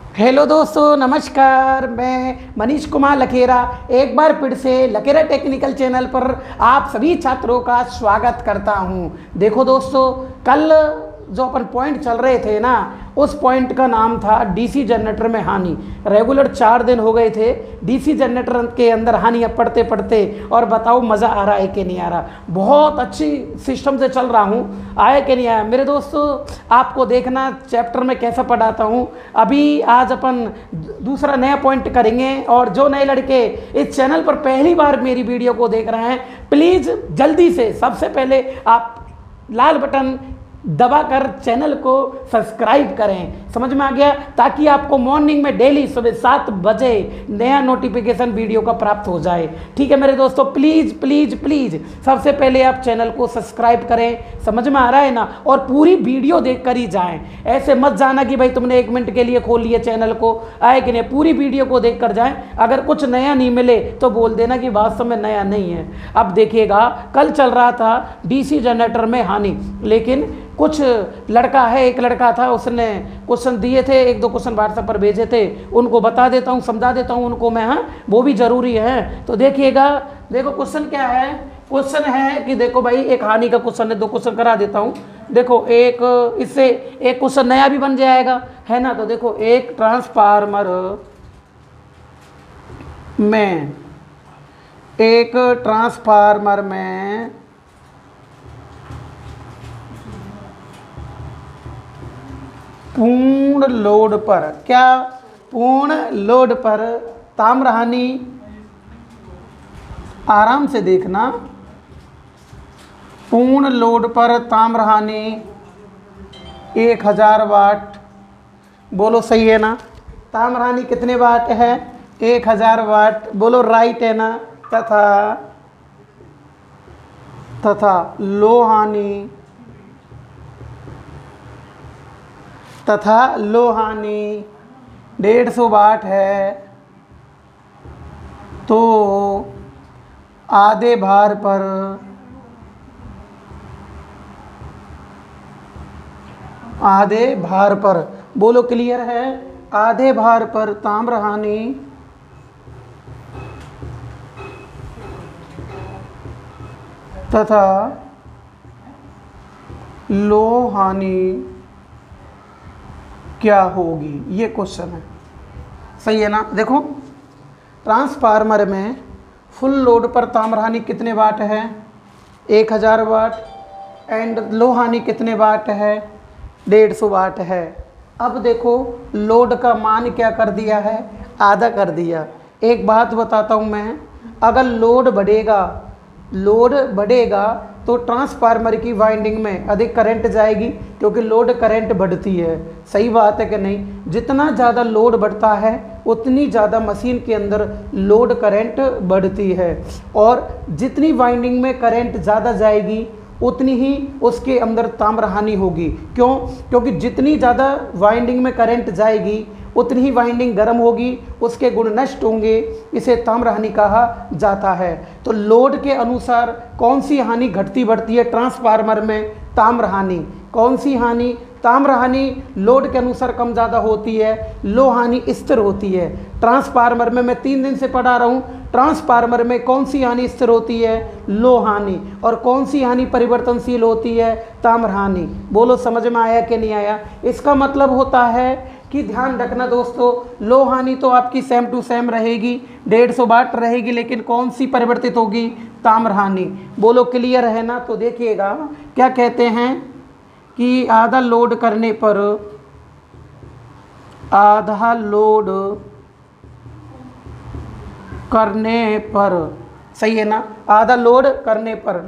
Hello दोस्तों, नमस्कार। मैं मनीष कुमार लखेरा एक बार फिर से लखेरा टेक्निकल चैनल पर आप सभी छात्रों का स्वागत करता हूं। देखो दोस्तों, कल जो अपन पॉइंट चल रहे थे ना, उस पॉइंट का नाम था डीसी जनरेटर में हानि। रेगुलर 4 दिन हो गए थे डीसी जनरेटर के अंदर हानियाँ पढ़ते पढ़ते, और बताओ मज़ा आ रहा है कि नहीं आ रहा। बहुत अच्छी सिस्टम से चल रहा हूँ, आया कि नहीं आया मेरे दोस्तों। आपको देखना चैप्टर में कैसा पढ़ाता हूँ। अभी आज अपन दूसरा नया पॉइंट करेंगे, और जो नए लड़के इस चैनल पर पहली बार मेरी वीडियो को देख रहे हैं, प्लीज़ जल्दी से सबसे पहले आप लाल बटन दबाकर चैनल को सब्सक्राइब करें। समझ में आ गया? ताकि आपको मॉर्निंग में डेली सुबह 7 बजे नया नोटिफिकेशन वीडियो का प्राप्त हो जाए। ठीक है मेरे दोस्तों, प्लीज़ प्लीज़ प्लीज़ सबसे पहले आप चैनल को सब्सक्राइब करें। समझ में आ रहा है ना? और पूरी वीडियो देख कर ही जाएँ। ऐसे मत जाना कि भाई तुमने 1 मिनट के लिए खोल लिया चैनल को, आए कि नहीं। पूरी वीडियो को देख कर जाएँ। अगर कुछ नया नहीं मिले तो बोल देना कि वास्तव में नया नहीं है। अब देखिएगा, कल चल रहा था डीसी जनरेटर में हानि, लेकिन कुछ लड़का है, एक लड़का था, उसने क्वेश्चन दिए थे, 1-2 क्वेश्चन व्हाट्सएप पर भेजे थे। उनको बता देता हूँ, समझा देता हूँ उनको मैं, हाँ वो भी ज़रूरी है। तो देखिएगा, देखो क्वेश्चन क्या है। क्वेश्चन है कि देखो भाई, एक हानि का क्वेश्चन है, 2 क्वेश्चन करा देता हूँ। देखो, एक इससे एक क्वेश्चन नया भी बन जाएगा, है ना। तो देखो, एक ट्रांसफार्मर में पूर्ण लोड पर, क्या पूर्ण लोड पर ताम्र हानि, आराम से देखना, पूर्ण लोड पर ताम्र हानि 1000 वाट। बोलो सही है ना? ताम्र हानि कितने वाट है? 1000 वाट। बोलो राइट है ना? तथा लो हानि, तथा लो हानि 150 वाट है, तो आधे भार पर, बोलो क्लियर है? आधे भार पर ताम्र हानि तथा लो हानि क्या होगी, ये क्वेश्चन है। सही है ना? देखो, ट्रांसफार्मर में फुल लोड पर ताम्र हानि कितने वाट है? 1000 वाट। एंड लो हानि कितने वाट है? 150 वाट है। अब देखो, लोड का मान क्या कर दिया है? आधा कर दिया। एक बात बताता हूँ मैं, अगर लोड बढ़ेगा तो ट्रांसफार्मर की वाइंडिंग में अधिक करंट जाएगी, क्योंकि लोड करंट बढ़ती है। सही बात है कि नहीं? जितना ज़्यादा लोड बढ़ता है उतनी ज़्यादा मशीन के अंदर लोड करंट बढ़ती है, और जितनी वाइंडिंग में करंट ज़्यादा जाएगी उतनी ही उसके अंदर ताम्र हानि होगी। क्यों? क्योंकि जितनी ज़्यादा वाइंडिंग में करंट जाएगी उतनी ही वाइंडिंग गर्म होगी, उसके गुण नष्ट होंगे, इसे ताम्र हानि कहा जाता है। तो लोड के अनुसार कौन सी हानि घटती बढ़ती है ट्रांसफार्मर में? ताम्र हानि। कौन सी हानि? ताम्र हानि लोड के अनुसार कम ज़्यादा होती है, लो हानि स्थिर होती है। ट्रांसफार्मर में मैं 3 दिन से पढ़ा रहा हूँ, ट्रांसफार्मर में कौन सी हानि स्थिर होती है? लो हानि। और कौन सी हानि परिवर्तनशील होती है? ताम्र हानि। बोलो समझ में आया कि नहीं आया? इसका मतलब होता है कि ध्यान रखना दोस्तों, लो हानि तो आपकी सेम टू सेम रहेगी, 150 वाट रहेगी, लेकिन कौन सी परिवर्तित होगी? ताम्र हानि। बोलो क्लियर है ना? तो देखिएगा, क्या कहते हैं कि आधा लोड करने पर, सही है ना? आधा लोड करने पर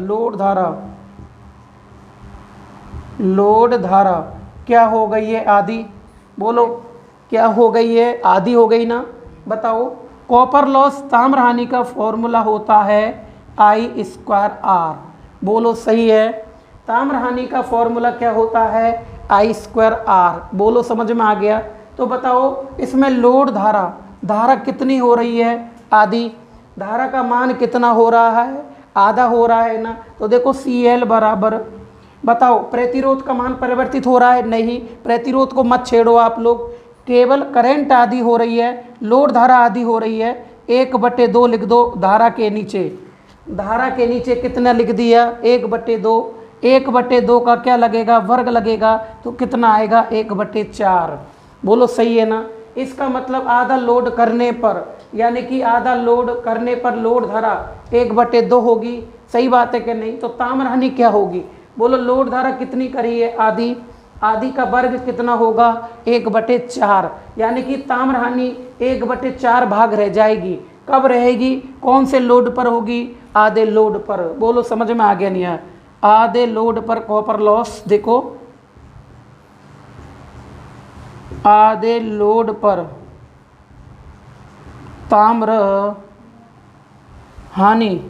लोड धारा क्या हो गई है? आधी। बोलो क्या हो गई है? आधी हो गई ना? बताओ। कॉपर लॉस ताम्र हानि का फॉर्मूला होता है I²R। बोलो सही है? ताम्र हानि का फॉर्मूला क्या होता है? I²R। बोलो समझ में आ गया? तो बताओ, इसमें लोड धारा कितनी हो रही है? आधी। धारा का मान कितना हो रहा है? आधा हो रहा है ना? तो देखो CL बराबर, बताओ प्रतिरोध का मान परिवर्तित हो रहा है? नहीं, प्रतिरोध को मत छेड़ो आप लोग। केवल करंट आधी हो रही है, लोड धारा आधी हो रही है, 1/2 लिख दो धारा के नीचे। धारा के नीचे कितना लिख दिया? 1/2। 1/2 का क्या लगेगा? वर्ग लगेगा, तो कितना आएगा? 1/4। बोलो सही है ना? इसका मतलब आधा लोड करने पर, यानी कि आधा लोड करने पर लोड धारा 1/2 होगी। सही बात है कि नहीं? तो ताम्र हानि क्या होगी? बोलो लोड धारा कितनी करी है? आधी। आधी का वर्ग कितना होगा? 1/4, यानी कि ताम्र हानि 1/4 भाग रह जाएगी। कब रहेगी? कौन से लोड पर होगी? आधे लोड पर। बोलो समझ में आ गया नहीं है? आधे लोड पर कॉपर लॉस, देखो आधे लोड पर ताम्र हानि।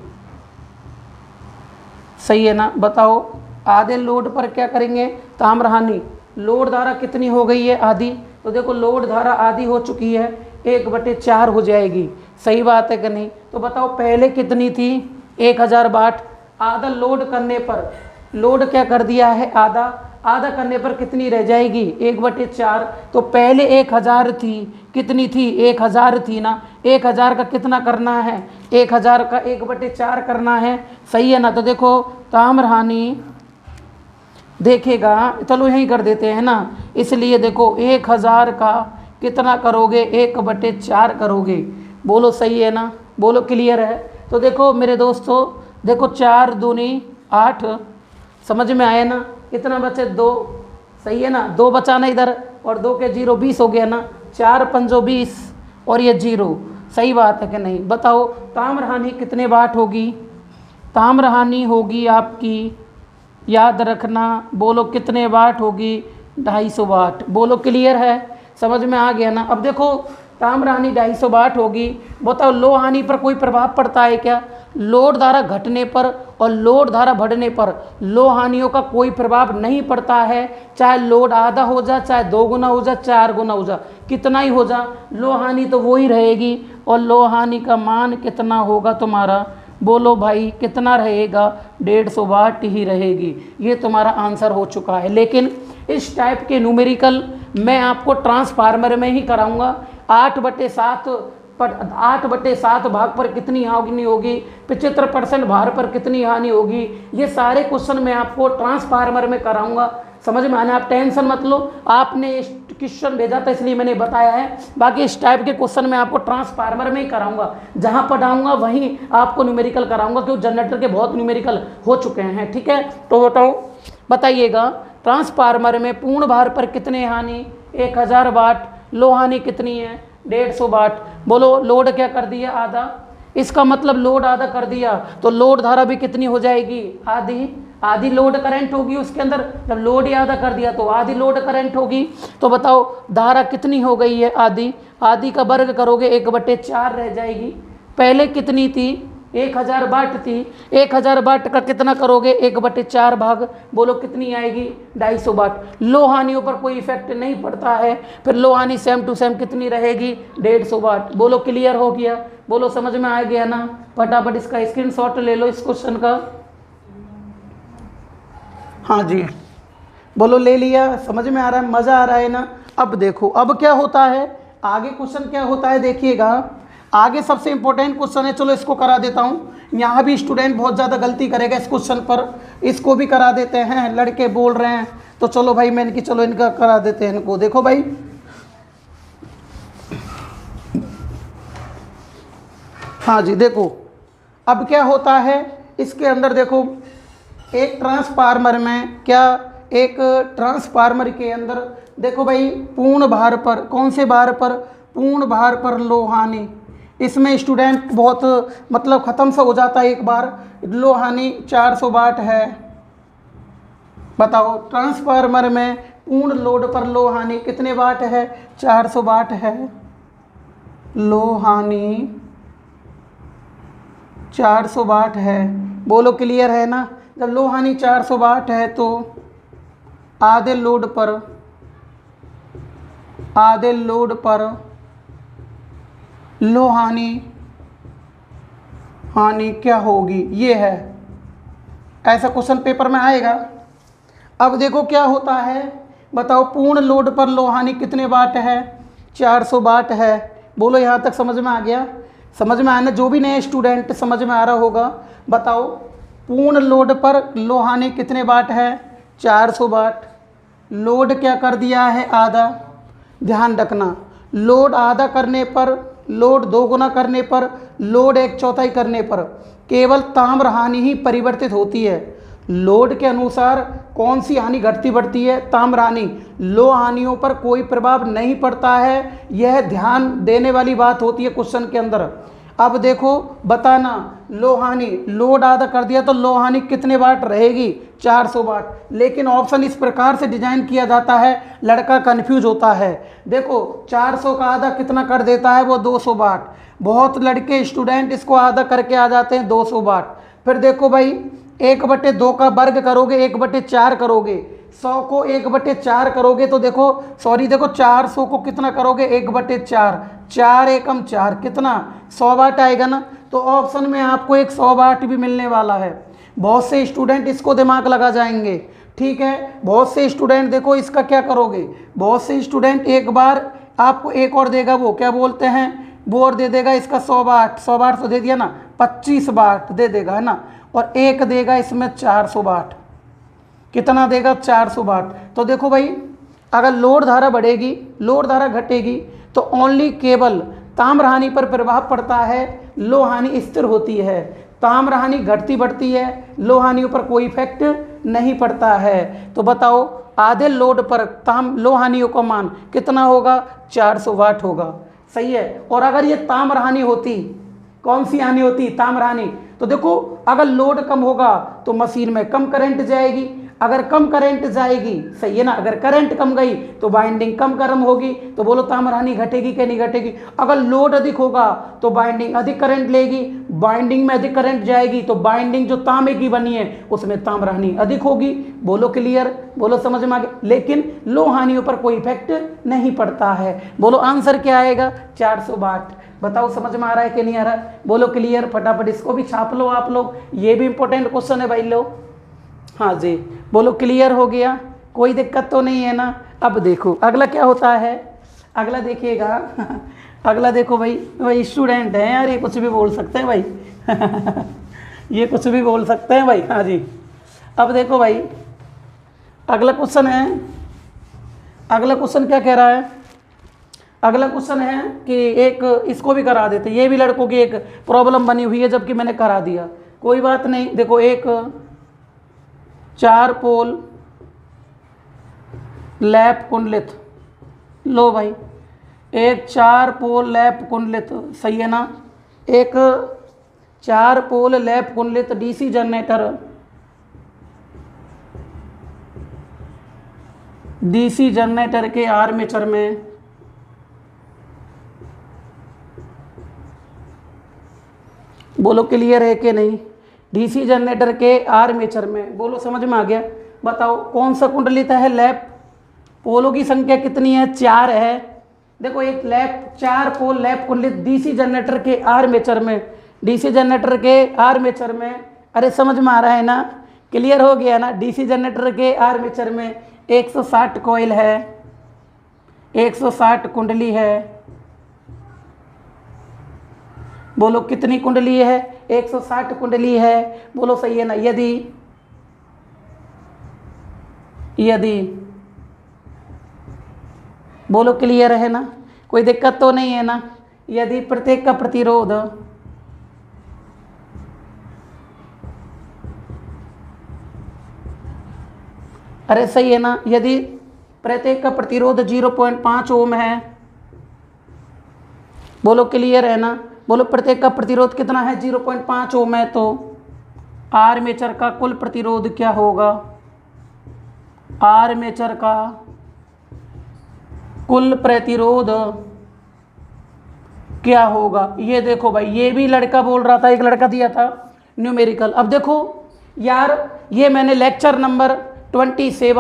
सही है ना? बताओ आधे लोड पर क्या करेंगे? ताम्र हानि। लोड धारा कितनी हो गई है? आधी। तो देखो लोड धारा आधी हो चुकी है, 1/4 हो जाएगी। सही बात है कि नहीं? तो बताओ पहले कितनी थी? 1000 वाट। आधा लोड करने पर, लोड क्या कर दिया है? आधा। आधा करने पर कितनी रह जाएगी? 1/4। तो पहले 1000 थी, कितनी थी? 1000 थी ना। 1000 का कितना करना है? 1000 का 1/4 करना है। सही है ना? तो देखो ताम्र हानि देखेगा, चलो यहीं कर देते हैं ना, इसलिए देखो 1000 का कितना करोगे? 1/4 करोगे। बोलो सही है ना? बोलो क्लियर है? तो देखो मेरे दोस्तों, देखो 4 दूनी 8, समझ में आया ना? कितना बचे? 2। सही है ना? 2 बचाना इधर, और 2 के 0 20 हो गया ना। 4 पंजो 20 और ये 0। सही बात है कि नहीं? बताओ ताम्र हानि कितने वाट होगी? ताम्र हानि होगी आपकी, याद रखना, बोलो कितने वाट होगी? 250 वाट। बोलो क्लियर है? समझ में आ गया ना? अब देखो ताम्र हानि 250 वाट होगी। बताओ लो हानि पर कोई प्रभाव पड़ता है क्या? लोड धारा घटने पर और लोड धारा बढ़ने पर लो हानियों का कोई प्रभाव नहीं पड़ता है। चाहे लोड आधा हो जा, चाहे 2 गुना हो जा, 4 गुना हो जा, कितना ही हो जा, लो हानि तो वही रहेगी। और लो हानि का मान कितना होगा तुम्हारा? बोलो भाई कितना रहेगा? 150 वाट ही रहेगी। ये तुम्हारा आंसर हो चुका है। लेकिन इस टाइप के न्यूमेरिकल मैं आपको ट्रांसफार्मर में ही कराऊंगा। 8/7 भाग पर कितनी हानि होगी? 75% भार पर कितनी हानि होगी? ये सारे क्वेश्चन मैं आपको ट्रांसफार्मर में कराऊंगा। समझ में आना? आप टेंशन मत लो, आपने क्वेश्चन भेजा था इसलिए मैंने बताया है। बाकी इस टाइप के क्वेश्चन मैं आपको ट्रांसफार्मर में ही कराऊंगा। जहां पढ़ाऊंगा वहीं आपको न्यूमेरिकल कराऊंगा, क्योंकि जनरेटर के बहुत न्यूमेरिकल हो चुके हैं। ठीक है, तो बताइएगा ट्रांसफार्मर में पूर्ण भार पर कितने हानि? 1000 वाट। लो हानि कितनी है? 150 वाट। बोलो लोड क्या कर दिया? आधा। इसका मतलब लोड आधा कर दिया तो लोड धारा भी कितनी हो जाएगी? आधी। आधी लोड करंट होगी उसके अंदर। जब लोड ही आधा कर दिया तो आधी लोड करंट होगी। तो बताओ धारा कितनी हो गई है? आधी। आधी का वर्ग करोगे 1/4 रह जाएगी। पहले कितनी थी? 1000 वाट थी। 1000 वाट का कितना करोगे? 1/4 भाग। बोलो कितनी आएगी? 250 वाट। लो हानियों पर कोई इफेक्ट नहीं पड़ता है। फिर लो हानि सेम टू सेम कितनी रहेगी? 150 वाट। बोलो क्लियर हो गया? बोलो समझ में आ गया ना? फटाफट इसका स्क्रीनशॉट ले लो इस क्वेश्चन का। हाँ जी, बोलो ले लिया? समझ में आ रहा है? मज़ा आ रहा है ना? अब देखो अब क्या होता है, आगे क्वेश्चन क्या होता है देखिएगा। आगे सबसे इंपॉर्टेंट क्वेश्चन है, चलो इसको करा देता हूँ। यहाँ भी स्टूडेंट बहुत ज़्यादा गलती करेगा इस क्वेश्चन पर, इसको भी करा देते हैं। लड़के बोल रहे हैं तो चलो भाई मैं इनकी, चलो इनका करा देते हैं इनको। देखो भाई हाँ जी, देखो अब क्या होता है इसके अंदर। देखो एक ट्रांसफार्मर में क्या, एक ट्रांसफार्मर के अंदर देखो भाई पूर्ण भार पर, कौन से भार पर? पूर्ण भार पर लो हानि। इसमें स्टूडेंट बहुत मतलब ख़त्म सा हो जाता है एक बार। लो हानि 400 वाट है। बताओ ट्रांसफार्मर में पूर्ण लोड पर लो हानि कितने वाट है? 400 वाट है। लो हानि 400 वाट है। बोलो क्लियर है ना? जब लो हानि 400 वाट है तो आधे लोड पर लो हानि क्या होगी? ये है, ऐसा क्वेश्चन पेपर में आएगा। अब देखो क्या होता है, बताओ पूर्ण लोड पर लो हानि कितने वाट है? 400 वाट है। बोलो यहाँ तक समझ में आ गया? समझ में आया ना? जो भी नए स्टूडेंट समझ में आ रहा होगा बताओ। पूर्ण लोड पर लोहा ने कितने वाट है? 400 वाट। लोड क्या कर दिया है? आधा। ध्यान रखना, लोड आधा करने पर, लोड 2 गुना करने पर, लोड 1/4 करने पर केवल ताम्र हानि ही परिवर्तित होती है। लोड के अनुसार कौन सी हानि घटती बढ़ती है? ताम्र हानि। लो हानियों पर कोई प्रभाव नहीं पड़ता है, यह ध्यान देने वाली बात होती है क्वेश्चन के अंदर। अब देखो बताना, लो हानि, लोड आधा कर दिया तो लो हानि कितने वाट रहेगी? 400 वाट। लेकिन ऑप्शन इस प्रकार से डिजाइन किया जाता है, लड़का कंफ्यूज होता है। देखो 400 का आधा कितना कर देता है? वो 200 वाट। बहुत लड़के स्टूडेंट इसको आधा करके आ जाते हैं 200 वाट। फिर देखो भाई 1/2 का वर्ग करोगे, 1/4 करोगे, 100 को 1/4 करोगे तो देखो, सॉरी देखो 400 को कितना करोगे? 1/4, 4 एकम 4 कितना? 100 वाट आएगा ना। तो ऑप्शन में आपको एक 100 वाट भी मिलने वाला है। बहुत से स्टूडेंट इसको दिमाग लगा जाएंगे, ठीक है। बहुत से स्टूडेंट देखो इसका क्या करोगे, बहुत से स्टूडेंट एक बार आपको एक और देगा, वो क्या बोलते हैं, वो और दे देगा इसका 100 वाट। 100 वाट तो दे दिया ना, 25 वाट दे देगा, है ना। और एक देगा इसमें 400 वाट। कितना देगा? 400 वाट। तो देखो भाई अगर लोड धारा बढ़ेगी, लोड धारा घटेगी तो ओनली केवल ताम्र हानि पर प्रभाव पड़ता है, लो हानि स्थिर होती है। ताम्र हानि घटती बढ़ती है, लो हानियों पर कोई इफेक्ट नहीं पड़ता है। तो बताओ आधे लोड पर लो हानियों का मान कितना होगा? 400 वाट होगा। सही है। और अगर ये ताम्र हानि होती, कौन सी हानि होती? ताम्र हानि। तो देखो अगर लोड कम होगा तो मशीन में कम करंट जाएगी, अगर कम करंट जाएगी, सही है ना, अगर करंट कम गई तो बाइंडिंग कम गर्म होगी। तो बोलो ताम्र हानि घटेगी कि नहीं घटेगी? अगर लोड अधिक होगा तो बाइंडिंग अधिक करंट लेगी, बाइंडिंग में अधिक करंट जाएगी तो बाइंडिंग जो तांबे की बनी है उसमें ताम्र हानि अधिक होगी। बोलो क्लियर? बोलो समझ में आ गया? लेकिन लो हानियों पर कोई इफेक्ट नहीं पड़ता है। बोलो आंसर क्या आएगा? 400 वाट। बताओ समझ में आ रहा है कि नहीं आ रहा? बोलो क्लियर? फटाफट इसको भी छाप लो आप लोग, ये भी इंपॉर्टेंट क्वेश्चन है भाई लो। हाँ जी, बोलो क्लियर हो गया? कोई दिक्कत तो नहीं है ना? अब देखो अगला क्या होता है, अगला देखिएगा। अगला देखो भाई, भाई स्टूडेंट हैं यार, ये कुछ भी बोल सकते हैं भाई। ये कुछ भी बोल सकते हैं भाई। हाँ जी, अब देखो भाई अगला क्वेश्चन है। अगला क्वेश्चन क्या कह रहा है? अगला क्वेश्चन है कि एक इसको भी करा देते, ये भी लड़कों की एक प्रॉब्लम बनी हुई है जबकि मैंने करा दिया, कोई बात नहीं। देखो एक 4 पोल लैप कुंडलित, लो भाई एक 4 पोल लैप कुंडलित, सही है ना, एक 4 पोल लैप कुंडलित डीसी जनरेटर, डीसी जनरेटर के आर्मेचर में बोलो क्लियर है कि नहीं? डीसी जनरेटर के आर्मेचर में, बोलो समझ में आ गया? बताओ कौन सा कुंडलित है? लैप। पोलों की संख्या कितनी है? 4 है। देखो एक लैप 4 पोल लैप कुंडलित डीसी जनरेटर के आर्मेचर में, डीसी जनरेटर के आर्मेचर में, अरे समझ में आ रहा है ना? क्लियर हो गया ना? डीसी जनरेटर के आर्मेचर में 160 कॉइल है, 160 कुंडली है। बोलो कितनी कुंडली है? 160 कुंडली है। बोलो सही है ना? यदि बोलो क्लियर है ना? कोई दिक्कत तो नहीं है ना? यदि प्रत्येक का प्रतिरोध अरे सही है ना? यदि प्रत्येक का प्रतिरोध 0.5 ओम है, बोलो क्लियर है ना? बोलो प्रत्येक का प्रतिरोध कितना है? 0.5 ओम है, तो आर्मेचर का कुल प्रतिरोध क्या होगा? आर्मेचर का कुल प्रतिरोध क्या होगा? ये देखो भाई, ये भी लड़का बोल रहा था, एक लड़का दिया था न्यूमेरिकल। अब देखो यार, ये मैंने लेक्चर नंबर 27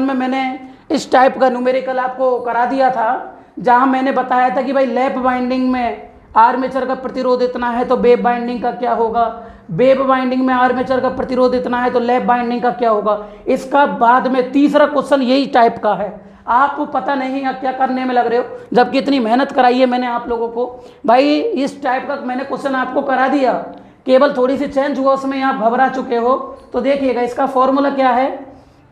में मैंने इस टाइप का न्यूमेरिकल आपको करा दिया था, जहां मैंने बताया था कि भाई लैप बाइंडिंग में आर्मेचर का प्रतिरोध इतना है तो वेब बाइंडिंग का क्या होगा, वेब बाइंडिंग में आर्मेचर का प्रतिरोध इतना है तो लैप बाइंडिंग का क्या होगा। इसका बाद में तीसरा क्वेश्चन यही टाइप का है। आप पता नहीं आप क्या करने में लग रहे हो, जबकि इतनी मेहनत कराई है मैंने आप लोगों को। भाई इस टाइप का मैंने क्वेश्चन आपको करा दिया, केवल थोड़ी सी चेंज हुआ उसमें आप घबरा चुके हो। तो देखिएगा इसका फॉर्मूला क्या है,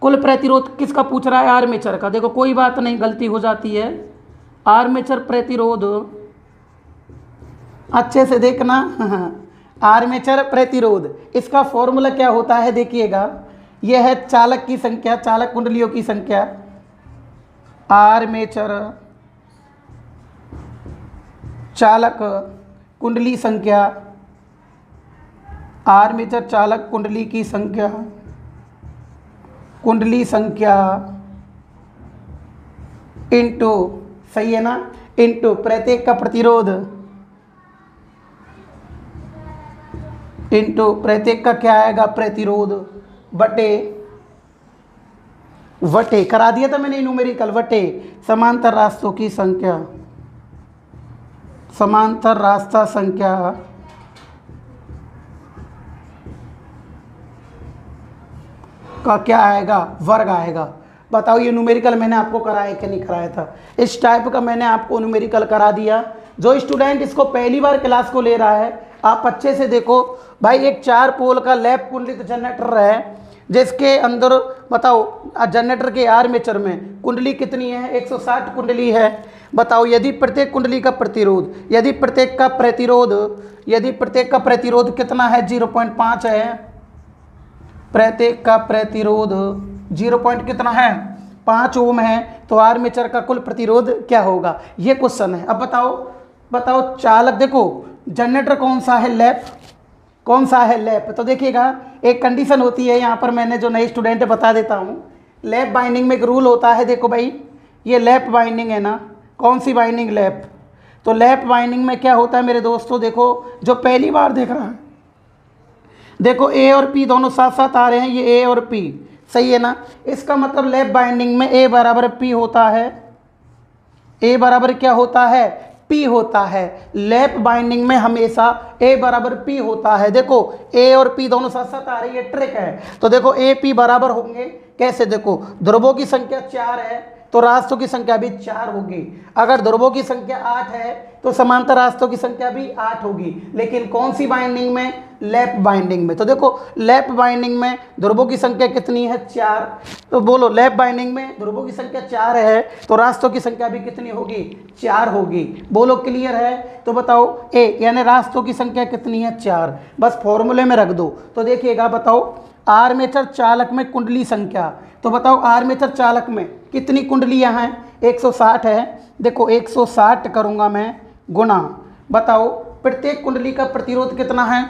कुल प्रतिरोध किसका पूछ रहा है, आर्मेचर का। देखो कोई बात नहीं, गलती हो जाती है। आर्मेचर प्रतिरोध अच्छे से देखना आर्मेचर प्रतिरोध, इसका फॉर्मूला क्या होता है देखिएगा, यह है चालक की संख्या, चालक कुंडलियों की संख्या, आर्मेचर चालक कुंडली संख्या, आर्मेचर चालक कुंडली की संख्या, कुंडली संख्या इनटू, सही है ना, इनटू प्रत्येक का प्रतिरोध, इनटू प्रत्येक का क्या आएगा प्रतिरोध, बटे वटे करा दिया था मैंने न्यूमेरिकल, वटे समांतर रास्तों की संख्या, समांतर रास्ता संख्या का क्या आएगा, वर्ग आएगा। बताओ ये न्यूमेरिकल मैंने आपको कराया कि नहीं कराया था, इस टाइप का मैंने आपको न्यूमेरिकल करा दिया। जो स्टूडेंट इसको पहली बार क्लास को ले रहा है, आप अच्छे से देखो भाई, एक 4 पोल का लैप कुंडलित जनरेटर है, जिसके अंदर बताओ जनरेटर के आर्मेचर में कुंडली कितनी है, 160 कुंडली है। बताओ यदि प्रत्येक कुंडली का प्रतिरोध, यदि प्रत्येक का प्रतिरोध कितना है, 0.5 है, प्रत्येक का प्रतिरोध 0 कितना है, 5 ओम है, तो आर्मेचर का कुल प्रतिरोध क्या होगा, ये क्वेश्चन है। अब बताओ चालक, देखो जनरेटर कौन सा है, लैप, कौन सा है लैप। तो देखिएगा एक कंडीशन होती है, यहाँ पर मैंने जो नए स्टूडेंट है बता देता हूँ। लैप बाइंडिंग में एक रूल होता है, देखो भाई ये लैप बाइंडिंग है ना, कौन सी बाइंडिंग, लैप। तो लैप बाइंडिंग में क्या होता है मेरे दोस्तों, देखो जो पहली बार देख रहा है, देखो ए और पी दोनों साथ साथ आ रहे हैं, ये ए और पी, सही है ना। इसका मतलब लैप बाइंडिंग में ए बराबर पी होता है, ए बराबर क्या होता है, पी होता है। लैप बाइंडिंग में हमेशा ए बराबर पी होता है। देखो ए और पी दोनों साथ साथ आ रही है, ट्रिक है। तो देखो ए पी बराबर होंगे कैसे, देखो ध्रुवों की संख्या 4 है तो रास्तों की संख्या भी 4 होगी। अगर ध्रुवों की संख्या 8 है तो समांतर रास्तों की संख्या भी 8 होगी। लेकिन कौन सी बाइंडिंग में, लैप बाइंडिंग में। तो देखो लैप बाइंडिंग में ध्रुवों की संख्या कितनी है, 4। तो बोलो लैप बाइंडिंग में ध्रुवों की संख्या 4 है तो रास्तों की संख्या भी कितनी होगी, 4 होगी। बोलो क्लियर है। तो बताओ ए यानी रास्तों की संख्या कितनी है, 4, बस फॉर्मूले में रख दो। तो देखिएगा बताओ आर्मेचर चालक में कुंडली संख्या, तो बताओ आर्मेचर चालक में कितनी कुंडलियां हैं, 160 है। देखो 160 करूंगा मैं गुणा, बताओ प्रत्येक कुंडली का प्रतिरोध कितना है,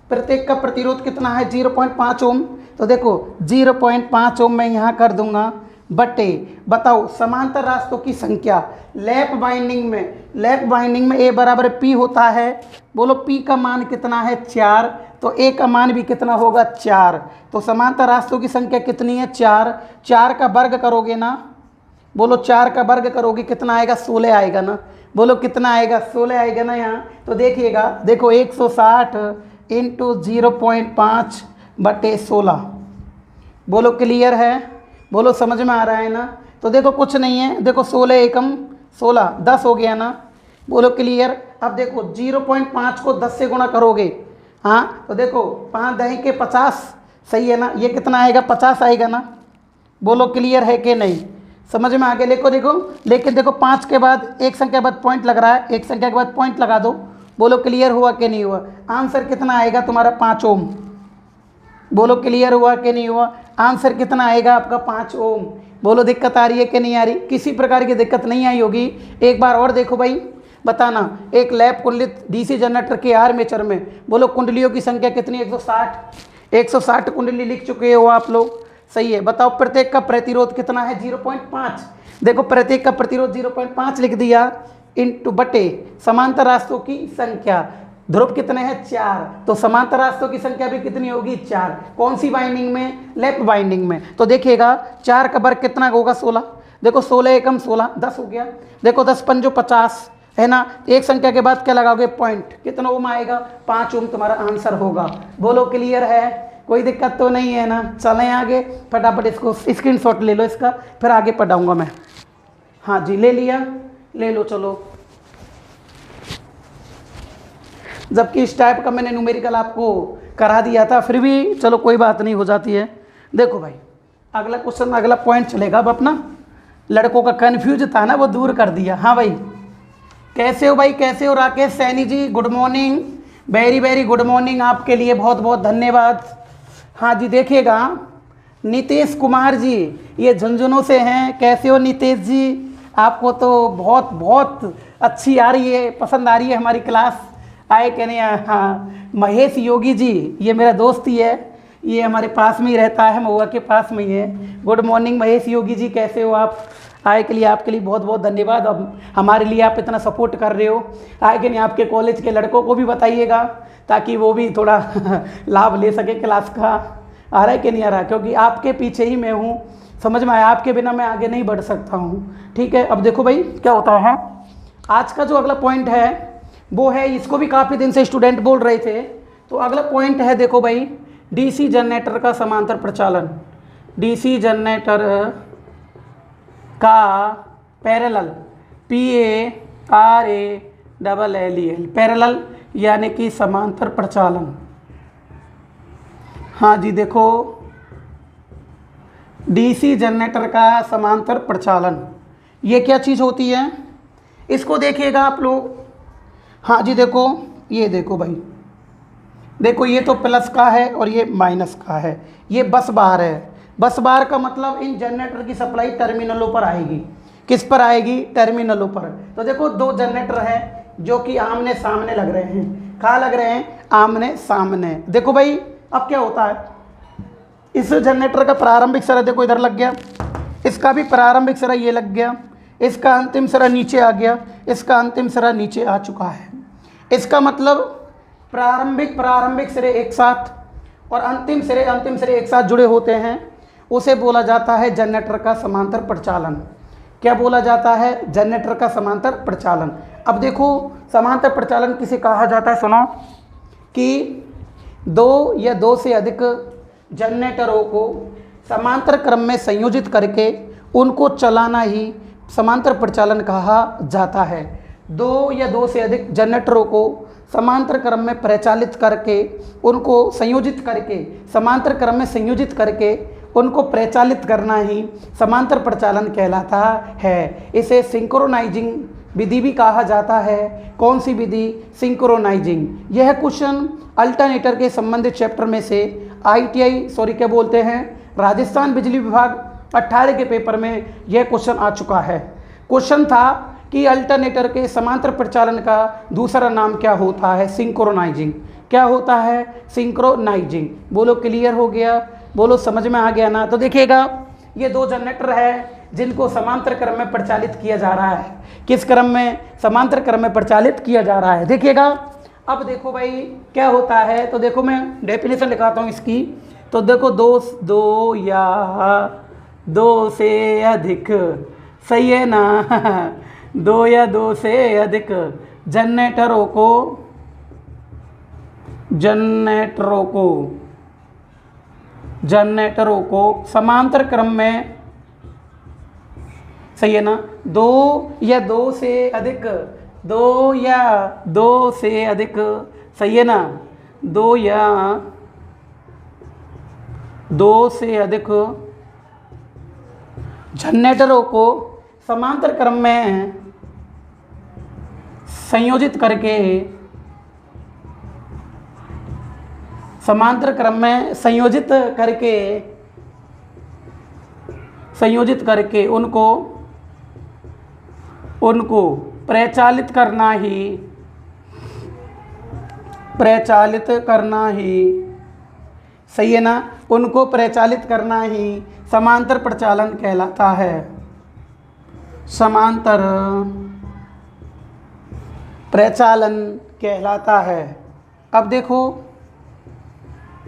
प्रत्येक का प्रतिरोध कितना है, 0.5 ओम। तो देखो 0.5 ओम मैं यहाँ कर दूंगा, बटे बताओ समांतर रास्तों की संख्या। लैप बाइंडिंग में ए बराबर पी होता है। बोलो पी का मान कितना है, 4, तो ए का मान भी कितना होगा, 4। तो समांतर रास्तों की संख्या कितनी है, 4। 4 का वर्ग करोगे ना, बोलो 4 का वर्ग करोगे कितना आएगा, 16 आएगा ना। बोलो कितना आएगा, 16 आएगा ना यहाँ। तो देखिएगा, देखो 160 इंटू 0.5 बटे 16। बोलो क्लियर है, बोलो समझ में आ रहा है ना। तो देखो कुछ नहीं है, देखो 16 एकम 16, 10 हो गया ना। बोलो क्लियर। अब देखो 0.5 को 10 से गुणा करोगे, हाँ तो देखो 5 दही के 50, सही है ना। ये कितना आएगा, 50 आएगा ना। बोलो क्लियर है कि नहीं, समझ में आ गया। देखो लेकिन देखो 5 के बाद एक संख्या के बाद पॉइंट लग रहा है, एक संख्या के बाद पॉइंट लगा दो। बोलो क्लियर हुआ कि नहीं हुआ। आंसर कितना आएगा तुम्हारा, 5 ओम। बोलो क्लियर हुआ कि नहीं हुआ। आंसर कितना आएगा आपका, 5 ओम। बोलो दिक्कत आ रही है कि नहीं आ रही, किसी प्रकार की दिक्कत नहीं आई होगी। एक बार और देखो भाई, बताना एक लैप कुंडलित डीसी जनरेटर के आर्मेचर में बोलो कुंडलियों की संख्या कितनी, 160। 160 कुंडली लिख चुके हो आप लोग, सही है। बताओ प्रत्येक का प्रतिरोध कितना है, 0.5। देखो प्रत्येक का प्रतिरोध 0.5 लिख दिया, इंटू बटे समांतर रास्तों की संख्या। ध्रुव कितने हैं, 4, तो समांतर रास्तों की संख्या भी कितनी होगी, 4। कौन सी बाइंडिंग में, लैप बाइंडिंग में। तो देखिएगा 4 का वर्ग कितना होगा, 16। देखो 16 एकम 16, 10 हो गया। देखो 10 पंजो 50 है ना। एक संख्या के बाद क्या लगाओगे, पॉइंट, कितना ओम आएगा, 5 ओम तुम्हारा आंसर होगा। बोलो क्लियर है, कोई दिक्कत तो नहीं है ना। चलें आगे, फटाफट इसको स्क्रीनशॉट ले लो इसका, फिर आगे पढ़ाऊंगा मैं। हाँ जी ले लिया, ले लो चलो। जबकि इस टाइप का मैंने न्यूमेरिकल आपको करा दिया था, फिर भी चलो कोई बात नहीं, हो जाती है। देखो भाई अगला क्वेश्चन, अगला पॉइंट चलेगा। अब अपना लड़कों का कन्फ्यूज था ना वो दूर कर दिया। हाँ भाई कैसे हो भाई, कैसे हो Rakesh Saini ji, good morning, very very good morning, आपके लिए बहुत बहुत धन्यवाद। हाँ जी देखिएगा नीतीश कुमार जी, ये झुंझुनू से हैं। कैसे हो नीतीश जी, आपको तो बहुत बहुत अच्छी आ रही है, पसंद आ रही है हमारी क्लास, आए क्या नहीं। हाँ महेश योगी जी, ये मेरा दोस्त ही है, ये हमारे पास में ही रहता है, महुआ के पास में ही है। गुड मॉर्निंग महेश योगी जी, कैसे हो आप, आए के लिए आपके लिए बहुत बहुत धन्यवाद। अब हमारे लिए आप इतना सपोर्ट कर रहे हो, आए कि नहीं आपके कॉलेज के लड़कों को भी बताइएगा ताकि वो भी थोड़ा लाभ ले सके क्लास का। आ रहा है कि नहीं आ रहा, क्योंकि आपके पीछे ही मैं हूँ, समझ में आया, आपके बिना मैं आगे नहीं बढ़ सकता हूँ। ठीक है अब देखो भाई क्या होता है, आज का जो अगला पॉइंट है वो है, इसको भी काफ़ी दिन से स्टूडेंट बोल रहे थे, तो अगला पॉइंट है देखो भाई, डीसी जनरेटर का समांतर प्रचालन। डीसी जनरेटर का पैरेलल, PARALLEL, पैरेलल यानी कि समांतर प्रचालन। हाँ जी देखो डीसी जनरेटर का समांतर प्रचालन, ये क्या चीज़ होती है, इसको देखिएगा आप लोग। हाँ जी देखो, ये देखो भाई, देखो ये तो प्लस का है और ये माइनस का है, ये बस बार है। बस बार का मतलब इन जनरेटर की सप्लाई टर्मिनलों पर आएगी। किस पर आएगी, टर्मिनलों पर। तो देखो दो जनरेटर हैं जो कि आमने सामने लग रहे हैं, कहाँ लग रहे हैं, आमने सामने। देखो भाई अब क्या होता है, इस जनरेटर का प्रारंभिक सिरा देखो इधर लग गया, इसका भी प्रारंभिक सिरा ये लग गया, इसका अंतिम सिरा नीचे आ गया, इसका अंतिम सिरा नीचे आ चुका है। इसका मतलब प्रारंभिक सिरे एक साथ और अंतिम सिरे एक साथ जुड़े होते हैं, उसे बोला जाता है जनरेटर का समांतर प्रचालन। क्या बोला जाता है, जनरेटर का समांतर प्रचालन। अब देखो समांतर प्रचालन किसे कहा जाता है, सुनो, कि दो या दो से अधिक जनरेटरों को समांतर क्रम में संयोजित करके उनको चलाना ही समांतर प्रचालन कहा जाता है। दो या दो से अधिक जनरेटरों को समांतर क्रम में प्रचालित करके उनको संयोजित करके, समांतर क्रम में संयोजित करके उनको प्रचालित करना ही समांतर प्रचालन कहलाता है। इसे सिंक्रोनाइजिंग विधि भी कहा जाता है। कौन सी विधि, सिंक्रोनाइजिंग। यह क्वेश्चन अल्टरनेटर के संबंधित चैप्टर में से क्या बोलते हैं, राजस्थान बिजली विभाग 18 के पेपर में यह क्वेश्चन आ चुका है। क्वेश्चन था कि अल्टरनेटर के समांतर प्रचालन का दूसरा नाम क्या होता है, सिंक्रोनाइजिंग। क्या होता है, सिंक्रोनाइजिंग। बोलो क्लियर हो गया, बोलो समझ में आ गया ना। तो देखिएगा ये दो जनरेटर है जिनको समांतर क्रम में प्रचालित किया जा रहा है। किस क्रम में, समांतर क्रम में प्रचालित किया जा रहा है। देखिएगा अब देखो भाई क्या होता है, तो देखो मैं डेफिनेशन लिखाता हूँ इसकी। तो देखो दो या दो से अधिक, सही है ना, दो या दो से अधिक जनरेटरों को समांतर क्रम में, सही है ना, दो या दो से अधिक, सही है ना, दो या दो से अधिक जनरेटरों को समांतर क्रम में संयोजित करके, समांतर क्रम में संयोजित करके उनको प्रचालित करना ही, सही है ना, उनको प्रचालित करना ही समांतर प्रचालन कहलाता है। समांतर प्रचालन कहलाता है। अब देखो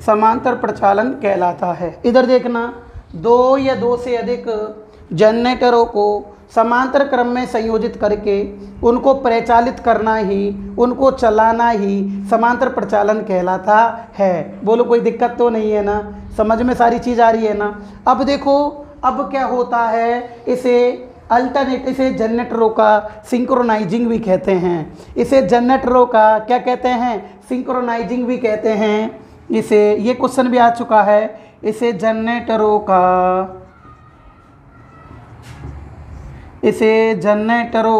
समांतर प्रचालन कहलाता है, इधर देखना, दो या दो से अधिक जनरेटरों को समांतर क्रम में संयोजित करके उनको प्रचालित करना ही, उनको चलाना ही समांतर प्रचालन कहलाता है। बोलो कोई दिक्कत तो नहीं है ना, समझ में सारी चीज़ आ रही है ना। अब देखो अब क्या होता है, इसे अल्टरनेट, इसे जनरेटरों का सिंक्रोनाइजिंग भी कहते हैं। इसे जनरेटरों का क्या कहते हैं? सिंक्रोनाइजिंग भी कहते हैं इसे। ये क्वेश्चन भी आ चुका है। इसे जनरेटरों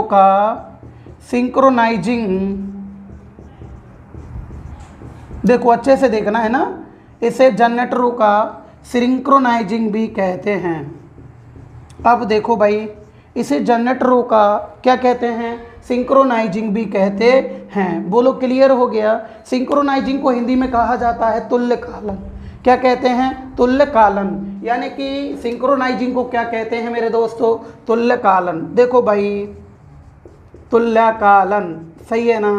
का सिंक्रोनाइजिंग, देखो अच्छे से देखना है ना, इसे जनरेटरों का सिंक्रोनाइजिंग भी कहते हैं। अब देखो भाई, इसे जनरेटरों का क्या कहते हैं? सिंक्रोनाइजिंग भी कहते हैं। बोलो क्लियर हो गया? सिंक्रोनाइजिंग को हिंदी में कहा जाता है तुल्यकालन। क्या कहते हैं? तुल्यकालन। यानी कि सिंक्रोनाइजिंग को क्या कहते हैं मेरे दोस्तों? तुल्यकालन। देखो भाई, तुल्यकालन सही है ना?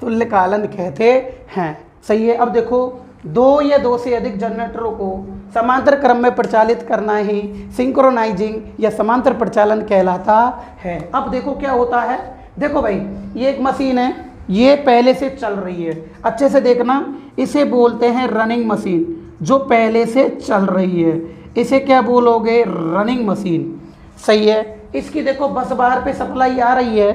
तुल्यकालन कहते हैं, सही है। अब देखो, दो या दो से अधिक जनरेटरों को समांतर क्रम में प्रचालित करना ही सिंक्रोनाइजिंग या समांतर प्रचालन कहलाता है। अब देखो क्या होता है। देखो भाई, ये एक मशीन है, ये पहले से चल रही है। अच्छे से देखना, इसे बोलते हैं रनिंग मशीन, जो पहले से चल रही है। इसे क्या बोलोगे? रनिंग मशीन, सही है। इसकी देखो बस बार पे सप्लाई आ रही है,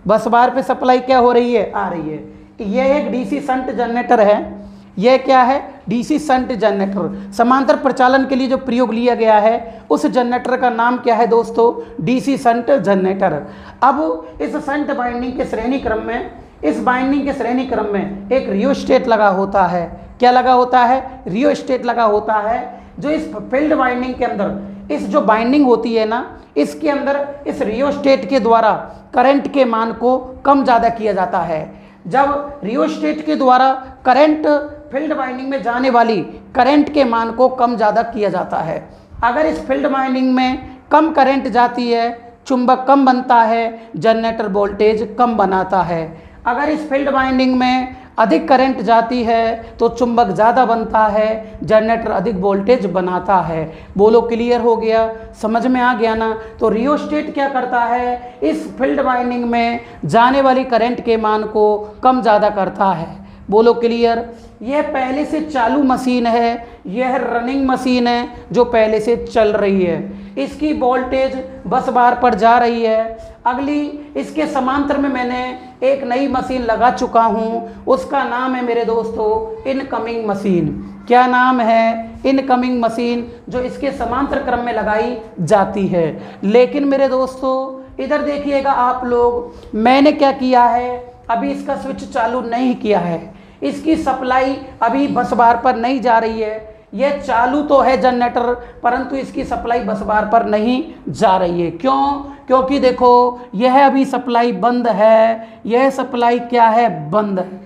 बस बार पे सप्लाई क्या हो रही है? आ रही है। यह एक डीसी शंट जनरेटर है। यह क्या है? DC shunt generator. समांतर प्रचालन के लिए जो प्रयोग लिया गया है, उस जनरेटर का नाम क्या है दोस्तों? DC shunt generator. अब इस शंट बाइंडिंग के श्रेणी क्रम में, इस बाइंडिंग के श्रेणी क्रम में एक रियोस्टेट लगा होता है। क्या लगा होता है? रियोस्टेट लगा होता है, जो इस फील्ड बाइंडिंग के अंदर, इस जो बाइंडिंग होती है ना, इसके अंदर इस रियोस्टेट के द्वारा करंट के मान को कम ज़्यादा किया जाता है। जब रियोस्टेट के द्वारा करंट, फील्ड बाइंडिंग में जाने वाली करंट के मान को कम ज़्यादा किया जाता है। अगर इस फील्ड बाइंडिंग में कम करंट जाती है, चुंबक कम बनता है, जनरेटर वोल्टेज कम बनाता है। अगर इस फील्ड बाइंडिंग में अधिक करंट जाती है तो चुंबक ज़्यादा बनता है, जनरेटर अधिक वोल्टेज बनाता है। बोलो क्लियर हो गया? समझ में आ गया ना? तो रियोस्टेट क्या करता है? इस फील्ड बाइंडिंग में जाने वाली करंट के मान को कम ज़्यादा करता है। बोलो क्लियर? यह पहले से चालू मशीन है, यह रनिंग मशीन है जो पहले से चल रही है। इसकी वोल्टेज बस बार पर जा रही है। अगली इसके समांतर में मैंने एक नई मशीन लगा चुका हूँ, उसका नाम है मेरे दोस्तों इनकमिंग मशीन। क्या नाम है? इनकमिंग मशीन, जो इसके समांतर क्रम में लगाई जाती है। लेकिन मेरे दोस्तों इधर देखिएगा आप लोग, मैंने क्या किया है, अभी इसका स्विच चालू नहीं किया है, इसकी सप्लाई अभी बस बार पर नहीं जा रही है। यह चालू तो है जनरेटर, परंतु इसकी सप्लाई बस बार पर नहीं जा रही है। क्यों? क्योंकि देखो, यह अभी सप्लाई बंद है। यह सप्लाई क्या है? बंद है।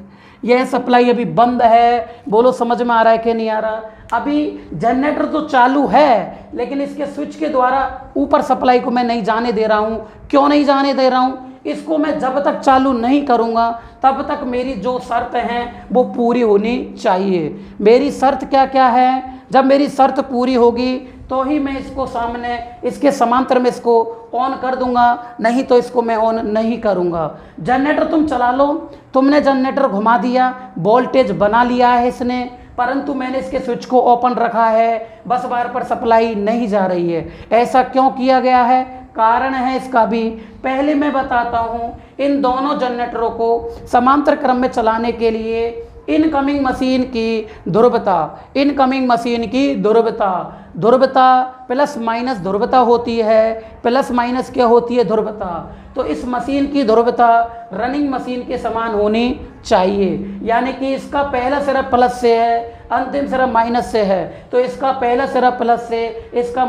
यह सप्लाई अभी बंद है। बोलो समझ में आ रहा है कि नहीं आ रहा? अभी जनरेटर तो चालू है, लेकिन इसके स्विच के द्वारा ऊपर सप्लाई को मैं नहीं जाने दे रहा हूँ। क्यों नहीं जाने दे रहा हूँ? इसको मैं जब तक चालू नहीं करूँगा तब तक मेरी जो शर्त हैं वो पूरी होनी चाहिए। मेरी शर्त क्या क्या है? जब मेरी शर्त पूरी होगी तो ही मैं इसको सामने, इसके समांतर में इसको ऑन कर दूंगा, नहीं तो इसको मैं ऑन नहीं करूंगा। जनरेटर तुम चला लो, तुमने जनरेटर घुमा दिया, वोल्टेज बना लिया है इसने, परंतु मैंने इसके स्विच को ओपन रखा है, बस बार पर सप्लाई नहीं जा रही है। ऐसा क्यों किया गया है? कारण है इसका भी, पहले मैं बताता हूँ। इन दोनों जनरेटरों को समांतर क्रम में चलाने के लिए इनकमिंग मशीन की ध्रुवता, इनकमिंग मशीन की ध्रुवता प्लस माइनस ध्रुवता होती है। प्लस माइनस क्या होती है? ध्रुवता। तो इस मशीन की ध्रुवता रनिंग मशीन के समान होनी चाहिए। यानी कि इसका पहला सिरा प्लस से है, अंतिम सिरा माइनस से है, तो इसका पहला सिरा प्लस से, इसका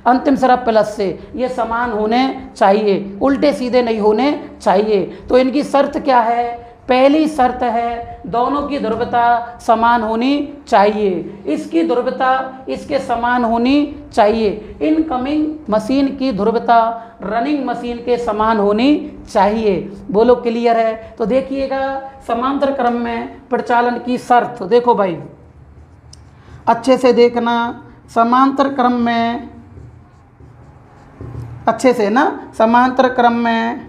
अंतिम सिरा प्लस से, ये समान होने चाहिए, उल्टे सीधे नहीं होने चाहिए। तो इनकी शर्त क्या है? पहली शर्त है दोनों की ध्रुवता समान होनी चाहिए। इसकी ध्रुवता इसके समान होनी चाहिए। इनकमिंग मशीन की ध्रुवता रनिंग मशीन के समान होनी चाहिए। बोलो क्लियर है? तो देखिएगा समांतर क्रम में प्रचालन की शर्त, देखो भाई अच्छे से देखना। समांतर क्रम में अच्छे से ना, समांतर क्रम में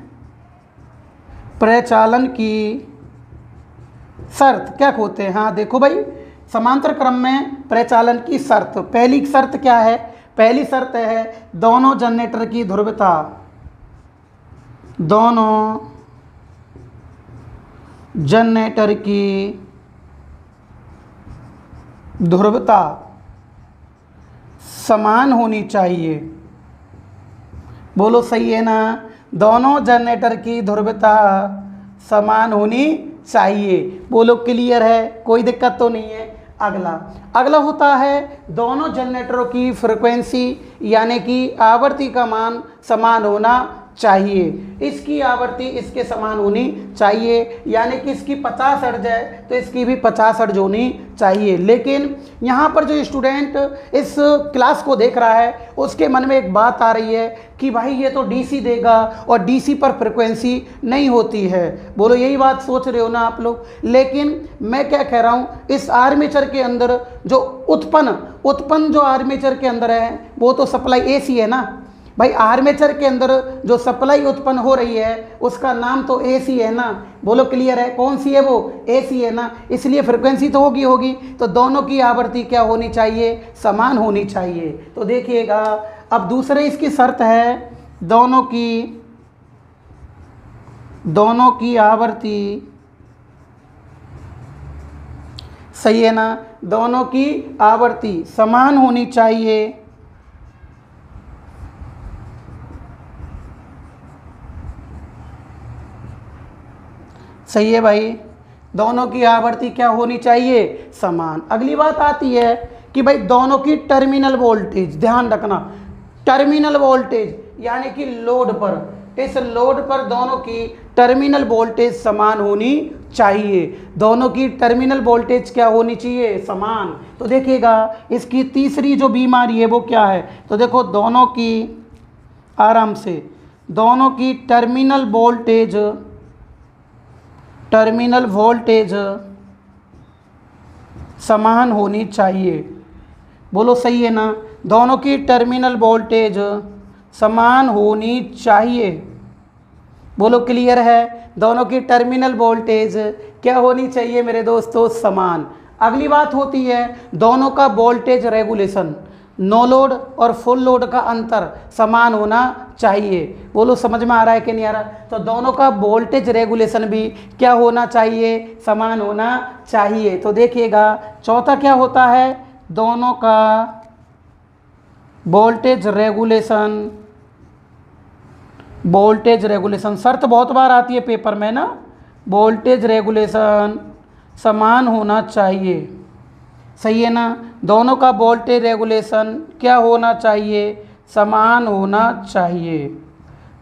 प्रचालन की शर्त क्या होते हैं? हाँ देखो भाई, समांतर क्रम में प्रचालन की शर्त, पहली शर्त क्या है? पहली शर्त है दोनों जनरेटर की ध्रुवता, दोनों जनरेटर की ध्रुवता समान होनी चाहिए। बोलो सही है ना? दोनों जनरेटर की ध्रुवता समान होनी चाहिए। बोलो क्लियर है? कोई दिक्कत तो नहीं है? अगला होता है दोनों जनरेटरों की फ्रीक्वेंसी यानी कि आवृत्ति का मान समान होना चाहिए। इसकी आवृत्ति इसके समान होनी चाहिए, यानी कि इसकी 50 हर्ट्ज है तो इसकी भी 50 हर्ट्ज होनी चाहिए। लेकिन यहाँ पर जो स्टूडेंट इस क्लास को देख रहा है उसके मन में एक बात आ रही है कि भाई ये तो डीसी देगा और डीसी पर फ्रिक्वेंसी नहीं होती है। बोलो यही बात सोच रहे हो ना आप लोग? लेकिन मैं क्या कह रहा हूँ, इस आर्मेचर के अंदर जो उत्पन्न जो आर्मेचर के अंदर है वो तो सप्लाई एसी है ना भाई। आर्मेचर के अंदर जो सप्लाई उत्पन्न हो रही है उसका नाम तो एसी है ना। बोलो क्लियर है? कौन सी है वो? एसी है ना। इसलिए फ्रिक्वेंसी तो होगी तो दोनों की आवृत्ति क्या होनी चाहिए? समान होनी चाहिए। तो देखिएगा अब दूसरे इसकी शर्त है दोनों की आवृत्ति, सही है ना? दोनों की आवृत्ति समान होनी चाहिए। सही है भाई? दोनों की आवृत्ति क्या होनी चाहिए? समान। अगली बात आती है कि भाई दोनों की टर्मिनल वोल्टेज, ध्यान रखना, टर्मिनल वोल्टेज यानी कि लोड पर, इस लोड पर दोनों की टर्मिनल वोल्टेज समान होनी चाहिए। दोनों की टर्मिनल वोल्टेज क्या होनी चाहिए? समान। तो देखिएगा इसकी तीसरी जो बीमारी है वो क्या है? तो देखो दोनों की, आराम से, दोनों की टर्मिनल वोल्टेज समान होनी चाहिए। बोलो सही है ना? दोनों की टर्मिनल वोल्टेज समान होनी चाहिए। बोलो क्लियर है? दोनों की टर्मिनल वोल्टेज क्या होनी चाहिए मेरे दोस्तों? समान। अगली बात होती है दोनों का वोल्टेज रेगुलेशन, नो लोड और फुल लोड का अंतर समान होना चाहिए। बोलो समझ में आ रहा है कि नहीं आ रहा? तो दोनों का वोल्टेज रेगुलेशन भी क्या होना चाहिए? समान होना चाहिए। तो देखिएगा चौथा क्या होता है? दोनों का वोल्टेज रेगुलेशन, शर्त बहुत बार आती है पेपर में ना, वोल्टेज रेगुलेशन समान होना चाहिए। सही है ना? दोनों का वोल्टेज रेगुलेशन क्या होना चाहिए? समान होना चाहिए।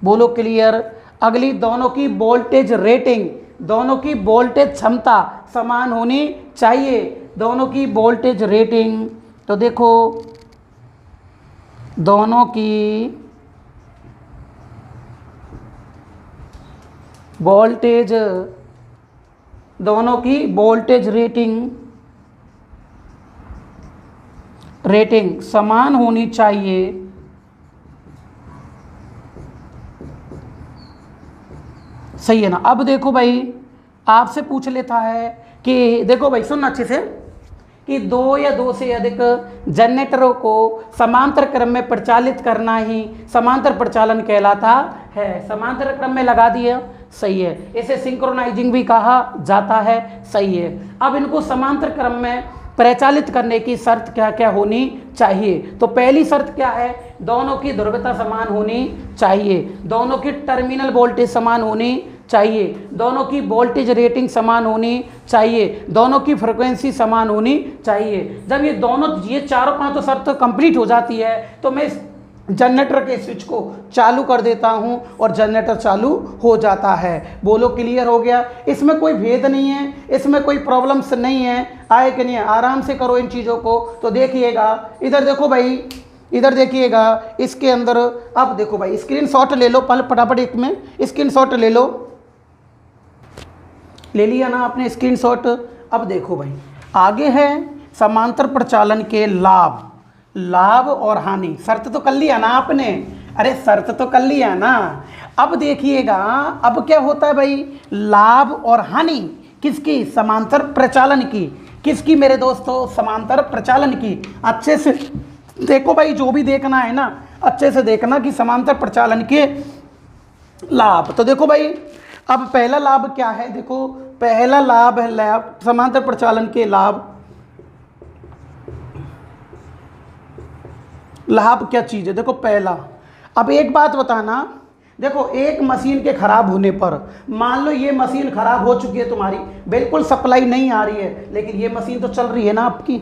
बोलो क्लियर? अगली दोनों की वोल्टेज रेटिंग, दोनों की वोल्टेज क्षमता समान होनी चाहिए। दोनों की वोल्टेज रेटिंग, तो देखो दोनों की वोल्टेज रेटिंग समान होनी चाहिए। सही है ना? अब देखो भाई आपसे पूछ लेता है कि देखो भाई सुनना अच्छे से, कि दो या दो से अधिक जनरेटरों को समांतर क्रम में प्रचालित करना ही समांतर प्रचालन कहलाता है। समांतर क्रम में लगा दिया, सही है। इसे सिंक्रोनाइजिंग भी कहा जाता है, सही है। अब इनको समांतर क्रम में प्रचालित करने की शर्त क्या क्या होनी चाहिए? तो पहली शर्त क्या है? दोनों की ध्रुवता समान होनी चाहिए, दोनों की टर्मिनल वोल्टेज समान होनी चाहिए, दोनों की वोल्टेज रेटिंग समान होनी चाहिए, दोनों की फ्रिक्वेंसी समान होनी चाहिए। जब ये चारों पांचों शर्त कंप्लीट हो जाती है तो मैं इस जनरेटर के स्विच को चालू कर देता हूं और जनरेटर चालू हो जाता है। बोलो क्लियर हो गया? इसमें कोई भेद नहीं है, इसमें कोई प्रॉब्लम्स नहीं है, आए कि नहीं? आराम से करो इन चीज़ों को। तो देखिएगा इधर देखो भाई, इधर देखिएगा इसके अंदर, अब देखो भाई स्क्रीनशॉट ले लो, फटाफट एक में स्क्रीनशॉट ले लो। ले लिया ना आपने स्क्रीनशॉट? अब देखो भाई आगे है समांतर प्रचालन के लाभ और हानि। शर्त तो कर लिया ना आपने? अरे शर्त तो कर लिया ना। अब देखिएगा अब क्या होता है भाई? लाभ और हानि किसकी? समांतर प्रचालन की। किसकी मेरे दोस्तों? समांतर प्रचालन की। अच्छे से देखो भाई, जो भी देखना है ना अच्छे से देखना कि समांतर प्रचालन के लाभ। तो देखो भाई, अब पहला लाभ क्या है, देखो पहला लाभ है लाभ समांतर प्रचालन के लाभ। लाभ क्या चीज़ है, देखो पहला, अब एक बात बताना, देखो एक मशीन के खराब होने पर, मान लो ये मशीन खराब हो चुकी है तुम्हारी, बिल्कुल सप्लाई नहीं आ रही है, लेकिन ये मशीन तो चल रही है ना आपकी,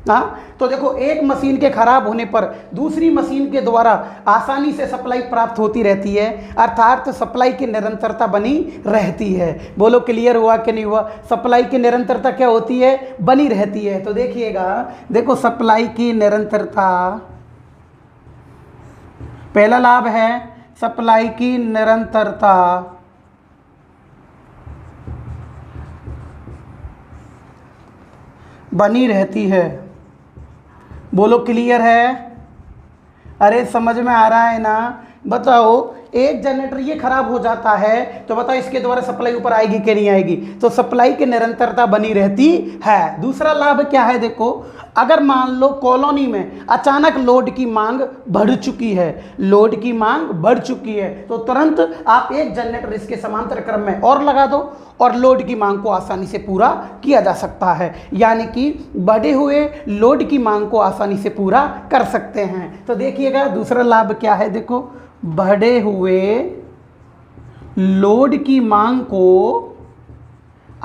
हाँ। तो देखो एक मशीन के खराब होने पर दूसरी मशीन के द्वारा आसानी से सप्लाई प्राप्त होती रहती है, अर्थात सप्लाई की निरंतरता बनी रहती है। बोलो क्लियर हुआ कि नहीं हुआ? सप्लाई की निरंतरता क्या होती है? बनी रहती है। तो देखिएगा, देखो सप्लाई की निरंतरता, पहला लाभ है सप्लाई की निरंतरता बनी रहती है। बोलो क्लियर है? अरे समझ में आ रहा है ना? बताओ, एक जनरेटर ये खराब हो जाता है तो बताओ इसके द्वारा सप्लाई ऊपर आएगी कि नहीं आएगी? तो सप्लाई की निरंतरता बनी रहती है। दूसरा लाभ क्या है, देखो अगर मान लो कॉलोनी में अचानक लोड की मांग बढ़ चुकी है, लोड की मांग बढ़ चुकी है, तो तुरंत आप एक जनरेटर इसके समांतर क्रम में और लगा दो और लोड की मांग को आसानी से पूरा किया जा सकता है। यानी कि बढ़े हुए लोड की मांग को आसानी से पूरा कर सकते हैं। तो देखिएगा दूसरा लाभ क्या है, देखो बढ़े हुए लोड की मांग को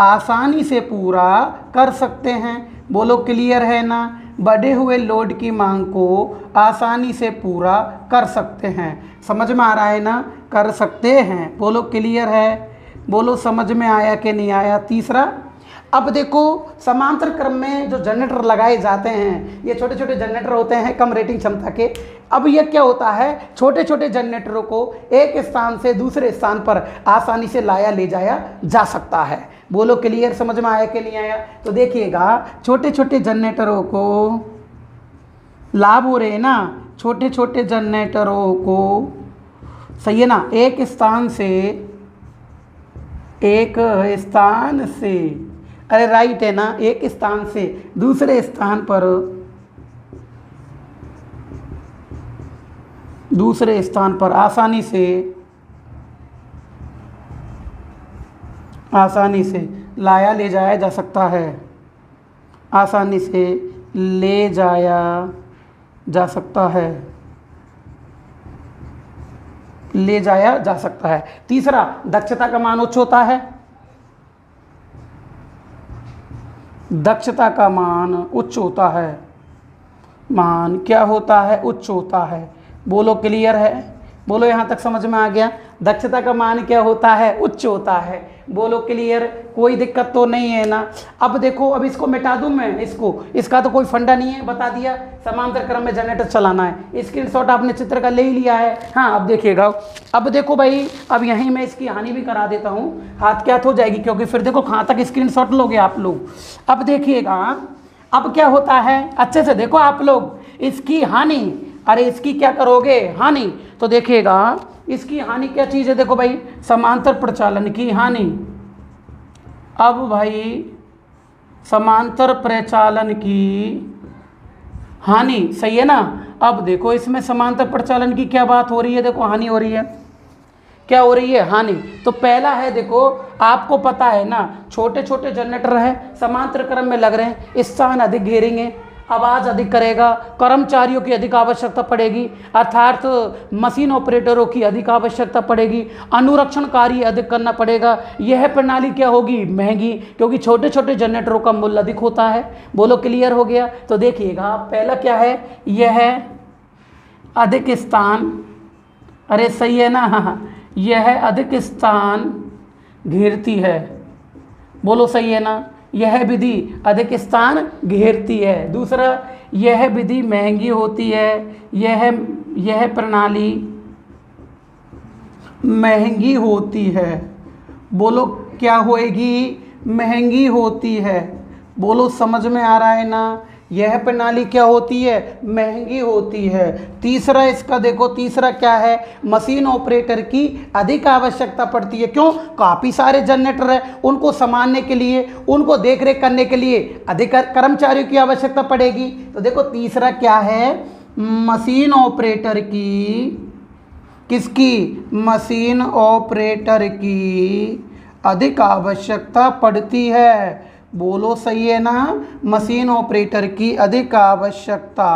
आसानी से पूरा कर सकते हैं। बोलो क्लियर है ना? बढ़े हुए लोड की मांग को आसानी से पूरा कर सकते हैं। समझ में आ रहा है ना? कर सकते हैं। बोलो क्लियर है? बोलो समझ में आया कि नहीं आया? तीसरा, अब देखो समांतर क्रम में जो जनरेटर लगाए जाते हैं, ये छोटे छोटे जनरेटर होते हैं कम रेटिंग क्षमता के। अब ये क्या होता है, छोटे छोटे जनरेटरों को एक स्थान से दूसरे स्थान पर आसानी से लाया ले जाया जा सकता है। बोलो क्लियर? समझ में आया कि नहीं आया? तो देखिएगा, छोटे छोटे जनरेटरों को लाभ हो रहे हैं ना, छोटे छोटे जनरेटरों को, सही है ना, एक स्थान से, अरे राइट है ना, एक स्थान से दूसरे स्थान पर आसानी से लाया ले जाया जा सकता है, आसानी से ले जाया जा सकता है, ले जाया जा सकता है। तीसरा, दक्षता का मान उच्च होता है, दक्षता का मान उच्च होता है। मान क्या होता है? उच्च होता है। बोलो क्लियर है? बोलो यहाँ तक समझ में आ गया? दक्षता का मान क्या होता है? उच्च होता है। बोलो क्लियर? कोई दिक्कत तो नहीं है ना? अब देखो, अब इसको मिटा दूं मैं, इसका तो कोई फंडा नहीं है, बता दिया समांतर क्रम में जनरेटर चलाना है। स्क्रीनशॉट आपने चित्र का ले ही लिया है। हाँ, अब देखिएगा, अब देखो भाई, अब यहीं मैं इसकी हानि भी करा देता हूँ, हाथ क्या हो जाएगी, क्योंकि फिर देखो कहाँ तक स्क्रीनशॉट लोगे आप लोग। अब देखिएगा, अब क्या होता है, अच्छे से देखो आप लोग, इसकी हानि, अरे इसकी क्या करोगे? हानि। तो देखिएगा इसकी हानि क्या चीज़ है, देखो भाई, समांतर प्रचालन की हानि। अब भाई समांतर प्रचालन की हानि, सही है ना? अब देखो इसमें समांतर प्रचालन की क्या बात हो रही है, देखो हानि हो रही है, क्या हो रही है? हानि। तो पहला है, देखो आपको पता है ना, छोटे छोटे जनरेटर है, समांतर क्रम में लग रहे हैं, स्थान अधिक घेरेंगे, आवाज़ अधिक करेगा, कर्मचारियों की अधिक आवश्यकता पड़ेगी, अर्थात मशीन ऑपरेटरों की अधिक आवश्यकता पड़ेगी, अनुरक्षण कार्य अधिक करना पड़ेगा। यह प्रणाली क्या होगी? महंगी, क्योंकि छोटे छोटे जनरेटरों का मूल्य अधिक होता है। बोलो क्लियर हो गया? तो देखिएगा पहला क्या है, यह अधिक स्थान, अरे सही है ना, यह अधिक स्थान घेरती है। बोलो सही है ना? यह विधि अधिक स्थान घेरती है। दूसरा, यह विधि महंगी होती है, यह प्रणाली महंगी होती है। बोलो क्या होएगी? महंगी होती है। बोलो समझ में आ रहा है ना? यह प्रणाली क्या होती है? महंगी होती है। तीसरा इसका देखो, तीसरा क्या है? मशीन ऑपरेटर की अधिक आवश्यकता पड़ती है। क्यों? काफ़ी सारे जनरेटर हैं, उनको संभालने के लिए, उनको देखरेख करने के लिए अधिक कर्मचारियों की आवश्यकता पड़ेगी। तो देखो तीसरा क्या है? मशीन ऑपरेटर की, किसकी, मशीन ऑपरेटर की अधिक आवश्यकता पड़ती है। बोलो सही है ना, मशीन ऑपरेटर की अधिक आवश्यकता,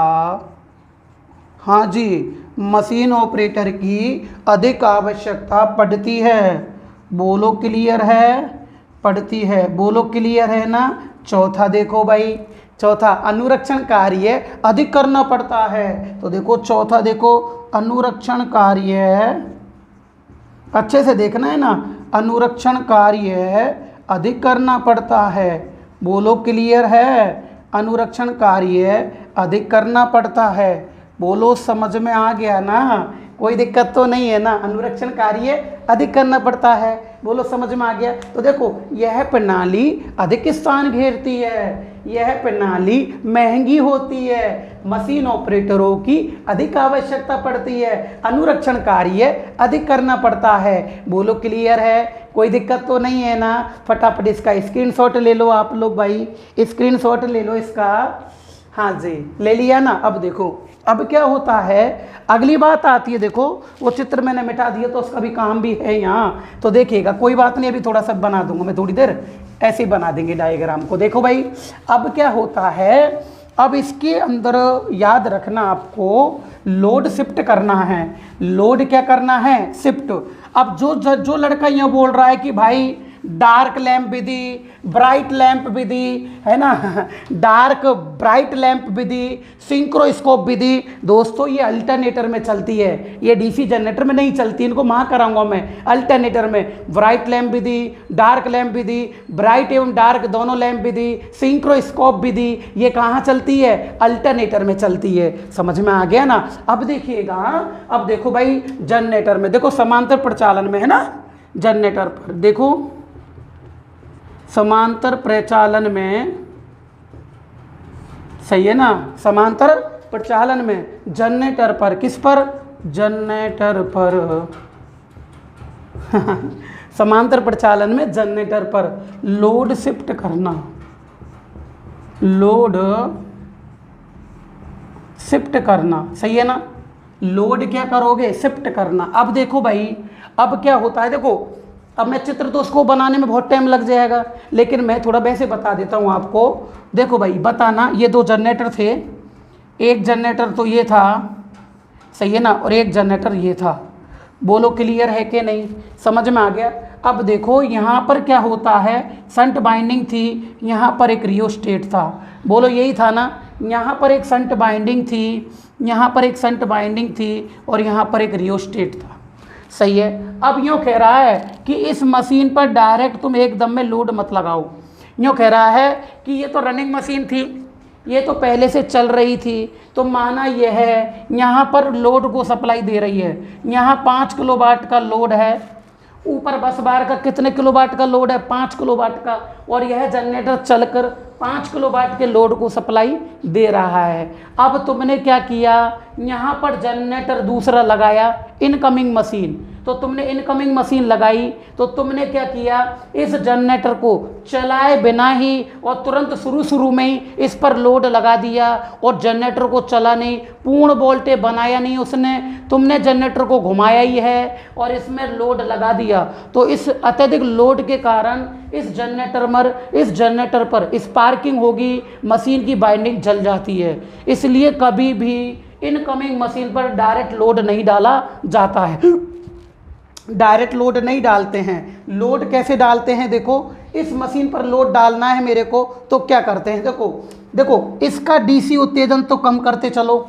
हाँ जी, मशीन ऑपरेटर की अधिक आवश्यकता पड़ती है। बोलो क्लियर है, पड़ती है, बोलो क्लियर है ना। चौथा देखो भाई, चौथा अनुरक्षण कार्य अधिक करना पड़ता है। तो देखो चौथा, देखो अनुरक्षण कार्य, अच्छे से देखना है ना, अनुरक्षण कार्य अधिक करना पड़ता है। बोलो क्लियर है, अनुरक्षण कार्य अधिक करना पड़ता है। बोलो समझ में आ गया ना, कोई दिक्कत तो नहीं है ना, अनुरक्षण कार्य अधिक करना पड़ता है। बोलो समझ में आ गया। तो देखो यह प्रणाली अधिक स्थान घेरती है, यह प्रणाली महंगी होती है, मशीन ऑपरेटरों की अधिक आवश्यकता पड़ती है, अनुरक्षण कार्य अधिक करना पड़ता है। बोलो क्लियर है, कोई दिक्कत तो नहीं है ना। फटाफट इसका स्क्रीनशॉट ले लो आप लोग भाई, स्क्रीनशॉट ले लो इसका। हाँ जी, ले लिया ना। अब देखो अब क्या होता है, अगली बात आती है, देखो वो चित्र मैंने मिटा दिया तो उसका भी काम भी है यहाँ, तो देखिएगा, कोई बात नहीं, अभी थोड़ा सा बना दूंगा मैं, थोड़ी देर ऐसे ही बना देंगे डायग्राम को। देखो भाई अब क्या होता है, अब इसके अंदर याद रखना आपको, लोड शिफ्ट करना है। लोड क्या करना है, शिफ्ट। अब जो लड़का यहाँ बोल रहा है कि भाई डार्क लैंप विधि, ब्राइट लैंप विधि, है ना, डार्क ब्राइट लैंप विधि, सिंक्रोस्कोप विधि, दोस्तों ये अल्टरनेटर में चलती है, ये डीसी जनरेटर में नहीं चलती, इनको वहाँ कराऊंगा मैं अल्टरनेटर में। ब्राइट लैंप विधि, डार्क लैंप विधि, ब्राइट एवं डार्क दोनों लैंप विधि, सिंक्रोस्कोप विधि, ये कहाँ चलती है, अल्टरनेटर में चलती है। समझ में आ गया ना। अब देखिएगा, अब देखो भाई जनरेटर में, देखो समांतर प्रचालन में है ना, जनरेटर पर देखो, समांतर प्रचालन में, सही है ना, समांतर प्रचालन में जनरेटर पर, किस पर, जनरेटर पर समांतर प्रचालन में जनरेटर पर लोड शिफ्ट करना, लोड शिफ्ट करना, सही है ना, लोड क्या करोगे, शिफ्ट करना। अब देखो भाई अब क्या होता है, देखो अब मैं चित्र तो उसको बनाने में बहुत टाइम लग जाएगा, लेकिन मैं थोड़ा वैसे बता देता हूँ आपको। देखो भाई बताना, ये दो जनरेटर थे, एक जनरेटर तो ये था, सही है ना, और एक जनरेटर ये था। बोलो क्लियर है कि नहीं, समझ में आ गया। अब देखो यहाँ पर क्या होता है, शंट बाइंडिंग थी, यहाँ पर एक रियोस्टेट था। बोलो यही था ना, यहाँ पर एक शंट बाइंडिंग थी, यहाँ पर एक शंट बाइंडिंग थी, और यहाँ पर एक रियोस्टेट था, सही है। अब यूँ कह रहा है कि इस मशीन पर डायरेक्ट तुम एकदम में लोड मत लगाओ। यूँ कह रहा है कि ये तो रनिंग मशीन थी, ये तो पहले से चल रही थी, तो माना यह है यहाँ पर लोड को सप्लाई दे रही है, यहाँ 5 किलोवाट का लोड है, ऊपर बस बार का कितने किलोवाट का लोड है, 5 किलोवाट का, और यह जनरेटर चलकर 5 किलोवाट के लोड को सप्लाई दे रहा है। अब तुमने क्या किया, यहाँ पर जनरेटर दूसरा लगाया, इनकमिंग मशीन, तो तुमने इनकमिंग मशीन लगाई, तो तुमने क्या किया, इस जनरेटर को चलाए बिना ही और तुरंत शुरू में ही इस पर लोड लगा दिया, और जनरेटर को चला नहीं, पूर्ण वोल्टेज बनाया नहीं उसने, तुमने जनरेटर को घुमाया ही है और इसमें लोड लगा दिया। तो इस अत्यधिक लोड के कारण इस जनरेटर पर स्पार्किंग होगी, मशीन की बाइंडिंग जल जाती है। इसलिए कभी भी इनकमिंग मशीन पर डायरेक्ट लोड नहीं डाला जाता है, डायरेक्ट लोड नहीं डालते हैं। लोड कैसे डालते हैं, देखो इस मशीन पर लोड डालना है मेरे को, तो क्या करते हैं, देखो इसका डीसी उत्तेजन तो कम करते चलो,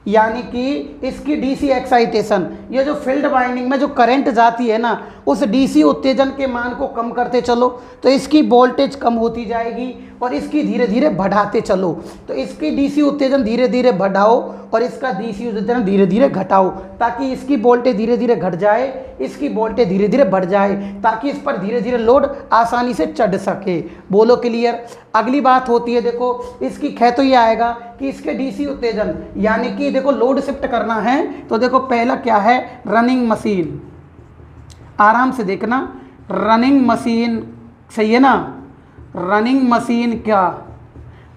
यानी कि इसकी डीसी एक्साइटेशन, ये जो फील्ड वाइंडिंग में जो करंट जाती है ना, उस डीसी उत्तेजन के मान को कम करते चलो, तो इसकी वोल्टेज कम होती जाएगी, और इसकी धीरे धीरे बढ़ाते चलो, तो इसकी डीसी उत्तेजन धीरे धीरे बढ़ाओ और इसका डीसी उत्तेजन धीरे धीरे घटाओ, ताकि इसकी वोल्टेज धीरे धीरे घट जाए, इसकी वोल्टेज धीरे धीरे बढ़ जाए, ताकि इस पर धीरे धीरे लोड आसानी से चढ़ सके। बोलो क्लियर। अगली बात होती है, देखो इसकी ख्याल तो ये आएगा कि इसके डीसी उत्तेजन, यानी कि देखो लोड शिफ्ट करना है, तो देखो पहला क्या है, रनिंग मशीन, आराम से देखना, रनिंग मशीन, सही है ना, रनिंग मशीन क्या,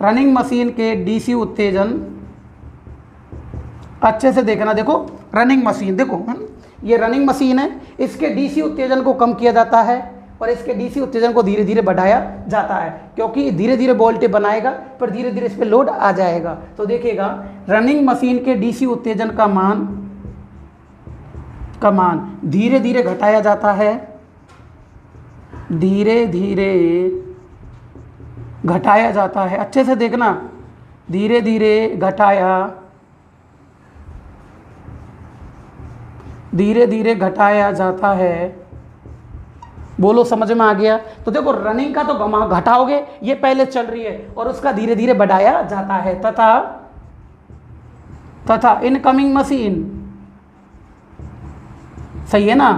रनिंग मशीन के डीसी उत्तेजन अच्छे से देखना, देखो रनिंग मशीन, देखो ये रनिंग मशीन है, इसके डीसी उत्तेजन को कम किया जाता है और इसके डीसी उत्तेजन को धीरे धीरे बढ़ाया जाता है, क्योंकि धीरे धीरे वोल्टेज बनाएगा पर धीरे धीरे इस पर लोड आ जाएगा। तो देखिएगा रनिंग मशीन के डीसी उत्तेजन का मान धीरे धीरे घटाया जाता है, धीरे धीरे घटाया जाता है, अच्छे से देखना, धीरे धीरे घटाया जाता है। बोलो समझ में आ गया? तो देखो रनिंग का तो घटाओगे, ये पहले चल रही है और उसका धीरे धीरे बढ़ाया जाता है। तथा इनकमिंग मशीन, सही है ना,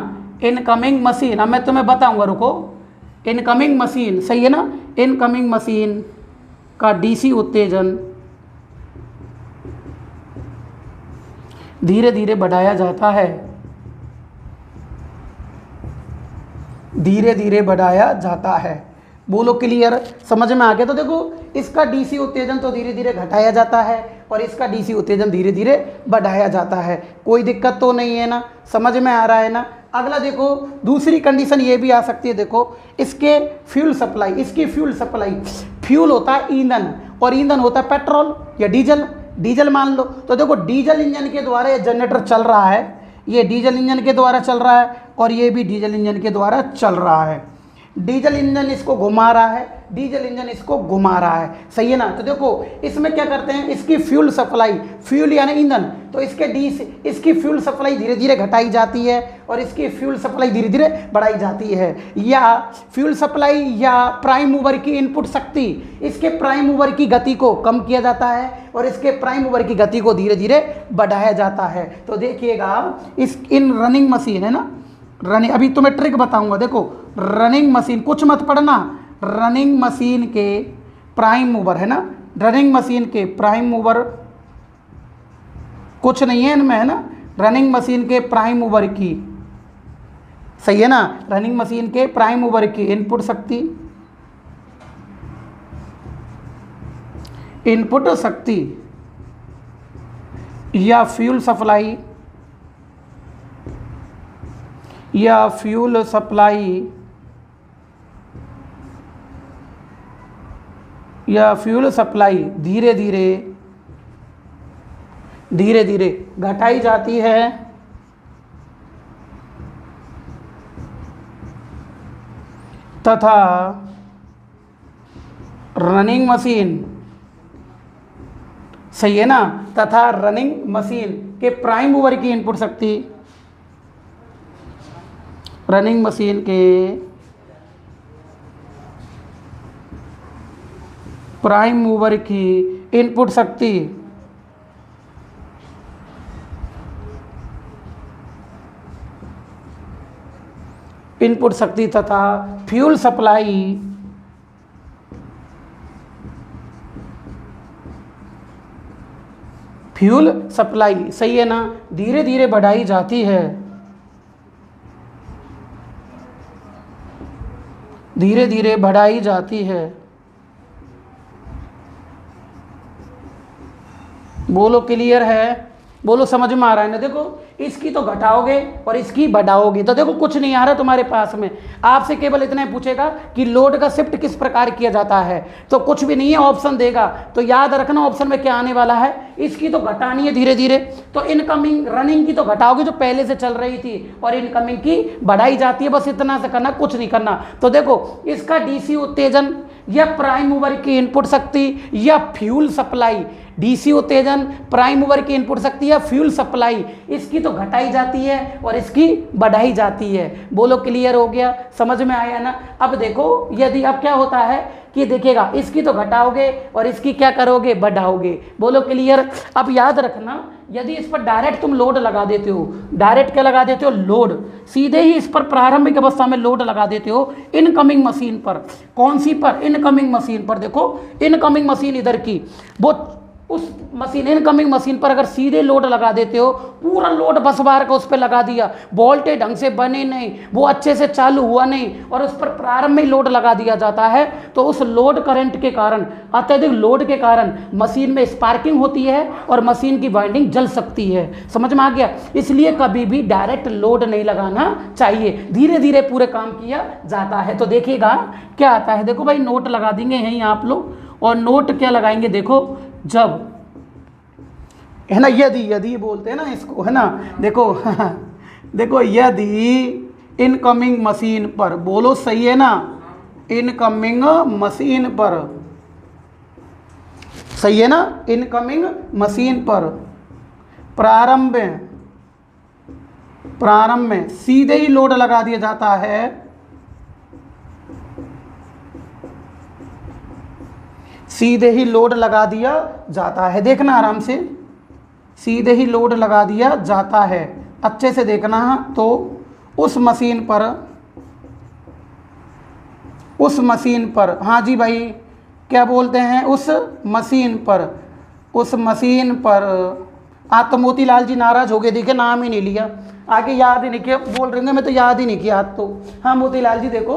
इनकमिंग मशीन, अब मैं तुम्हें बताऊंगा, रुको, इनकमिंग मशीन, सही है ना, इनकमिंग मशीन का डीसी उत्तेजन धीरे धीरे बढ़ाया जाता है, धीरे धीरे बढ़ाया जाता है। बोलो क्लियर, समझ में आ गया? तो देखो इसका डीसी उत्तेजन तो धीरे धीरे घटाया जाता है और इसका डीसी उत्तेजन धीरे धीरे बढ़ाया जाता है। कोई दिक्कत तो नहीं है ना, समझ में आ रहा है ना? अगला देखो, दूसरी कंडीशन ये भी आ सकती है, देखो इसके फ्यूल सप्लाई, इसकी फ्यूल सप्लाई, फ्यूल होता है ईंधन और ईंधन होता है पेट्रोल या डीजल, डीजल मान लो। तो देखो डीजल इंजन के द्वारा ये जनरेटर चल रहा है, ये डीजल इंजन के द्वारा चल रहा है और ये भी डीजल इंजन के द्वारा चल रहा है। डीजल इंजन इसको घुमा रहा है, डीजल इंजन इसको घुमा रहा है, सही है ना? तो देखो इसमें क्या करते हैं, इसकी फ्यूल सप्लाई, फ्यूल यानी ईंधन, तो इसकी फ्यूल सप्लाई धीरे धीरे घटाई जाती है और इसकी फ्यूल सप्लाई धीरे धीरे बढ़ाई जाती है। या फ्यूल सप्लाई या प्राइम मूवर की इनपुट शक्ति, इसके प्राइम मूवर की गति को कम किया जाता है और इसके प्राइम मूवर की गति को धीरे धीरे बढ़ाया जाता है। तो देखिएगा इन रनिंग मशीन है ना, रनिंग, अभी तुम्हें ट्रिक बताऊंगा, देखो रनिंग मशीन, कुछ मत पढ़ना, रनिंग मशीन के प्राइम मूवर है ना, रनिंग मशीन के प्राइम मूवर कुछ नहीं है इनमें, है ना, रनिंग मशीन के प्राइम मूवर की, सही है ना, रनिंग मशीन के प्राइम मूवर की इनपुट शक्ति, इनपुट शक्ति या फ्यूल सप्लाई, या फ्यूल सप्लाई, या फ्यूल सप्लाई धीरे धीरे घटाई जाती है तथा रनिंग मशीन, सही है ना, तथा रनिंग मशीन के प्राइम मूवर की इनपुट शक्ति, रनिंग मशीन के प्राइम मूवर की इनपुट शक्ति तथा फ्यूल सप्लाई सही है ना, धीरे धीरे बढ़ाई जाती है, धीरे धीरे बढ़ाई जाती है। बोलो क्लियर है? बोलो समझ में आ रहा है ना? देखो इसकी तो घटाओगे और इसकी बढ़ाओगे, तो देखो कुछ नहीं आ रहा तुम्हारे पास में, आपसे केवल इतना ही पूछेगा कि लोड का शिफ्ट किस प्रकार किया जाता है, तो कुछ भी नहीं है, ऑप्शन देगा, तो याद रखना ऑप्शन में क्या आने वाला है, इसकी तो घटानी है धीरे धीरे, तो इनकमिंग रनिंग की तो घटाओगे जो पहले से चल रही थी और इनकमिंग की बढ़ाई जाती है, बस इतना से करना, कुछ नहीं करना। तो देखो इसका डीसी उत्तेजन या प्राइम मूवर की इनपुट शक्ति या फ्यूल सप्लाई, डीसी उत्तेजन, प्राइम मूवर की इनपुट शक्ति या फ्यूल सप्लाई, इसकी तो घटाई जाती है और इसकी बढ़ाई जाती है। बोलो क्लियर हो गया? समझ में आया ना? अब देखो यदि अब क्या होता है कि देखिएगा इसकी तो घटाओगे और इसकी क्या करोगे, बढ़ाओगे। बोलो क्लियर? अब याद रखना यदि इस पर डायरेक्ट तुम लोड लगा देते हो, डायरेक्ट क्या लगा देते हो, लोड, सीधे ही इस पर प्रारंभिक अवस्था में लोड लगा देते हो इनकमिंग मशीन पर, कौन सी पर, इनकमिंग मशीन पर। देखो इनकमिंग मशीन इधर की, वो उस मशीन इनकमिंग मशीन पर अगर सीधे लोड लगा देते हो, पूरा लोड बस बार का उस पर लगा दिया, वोल्टेज ढंग से बने नहीं, वो अच्छे से चालू हुआ नहीं, और उस पर प्रारंभ में लोड लगा दिया जाता है, तो उस लोड करंट के कारण, अत्यधिक लोड के कारण मशीन में स्पार्किंग होती है और मशीन की वाइंडिंग जल सकती है। समझ में आ गया? इसलिए कभी भी डायरेक्ट लोड नहीं लगाना चाहिए, धीरे धीरे पूरे काम किया जाता है। तो देखिएगा क्या आता है। देखो भाई, नोट लगा देंगे यहीं आप लोग, और नोट क्या लगाएंगे, देखो जब, है ना, यदि बोलते हैं ना इसको, है ना, देखो देखो, यदि इनकमिंग मशीन पर, बोलो सही है ना, इनकमिंग मशीन पर, सही है ना, इनकमिंग मशीन पर प्रारंभ में सीधे ही लोड लगा दिया जाता है, सीधे ही लोड लगा दिया जाता है। देखना आराम से, सीधे ही लोड लगा दिया जाता है, अच्छे से देखना। तो उस मशीन पर, हाँ जी भाई, क्या बोलते हैं, उस मशीन पर तो मोतीलाल जी नाराज हो गए, देखिए नाम ही नहीं लिया, आगे याद ही नहीं किया, बोल रहे हैं मैं तो याद ही नहीं किया आज तो। हाँ मोतीलाल जी, देखो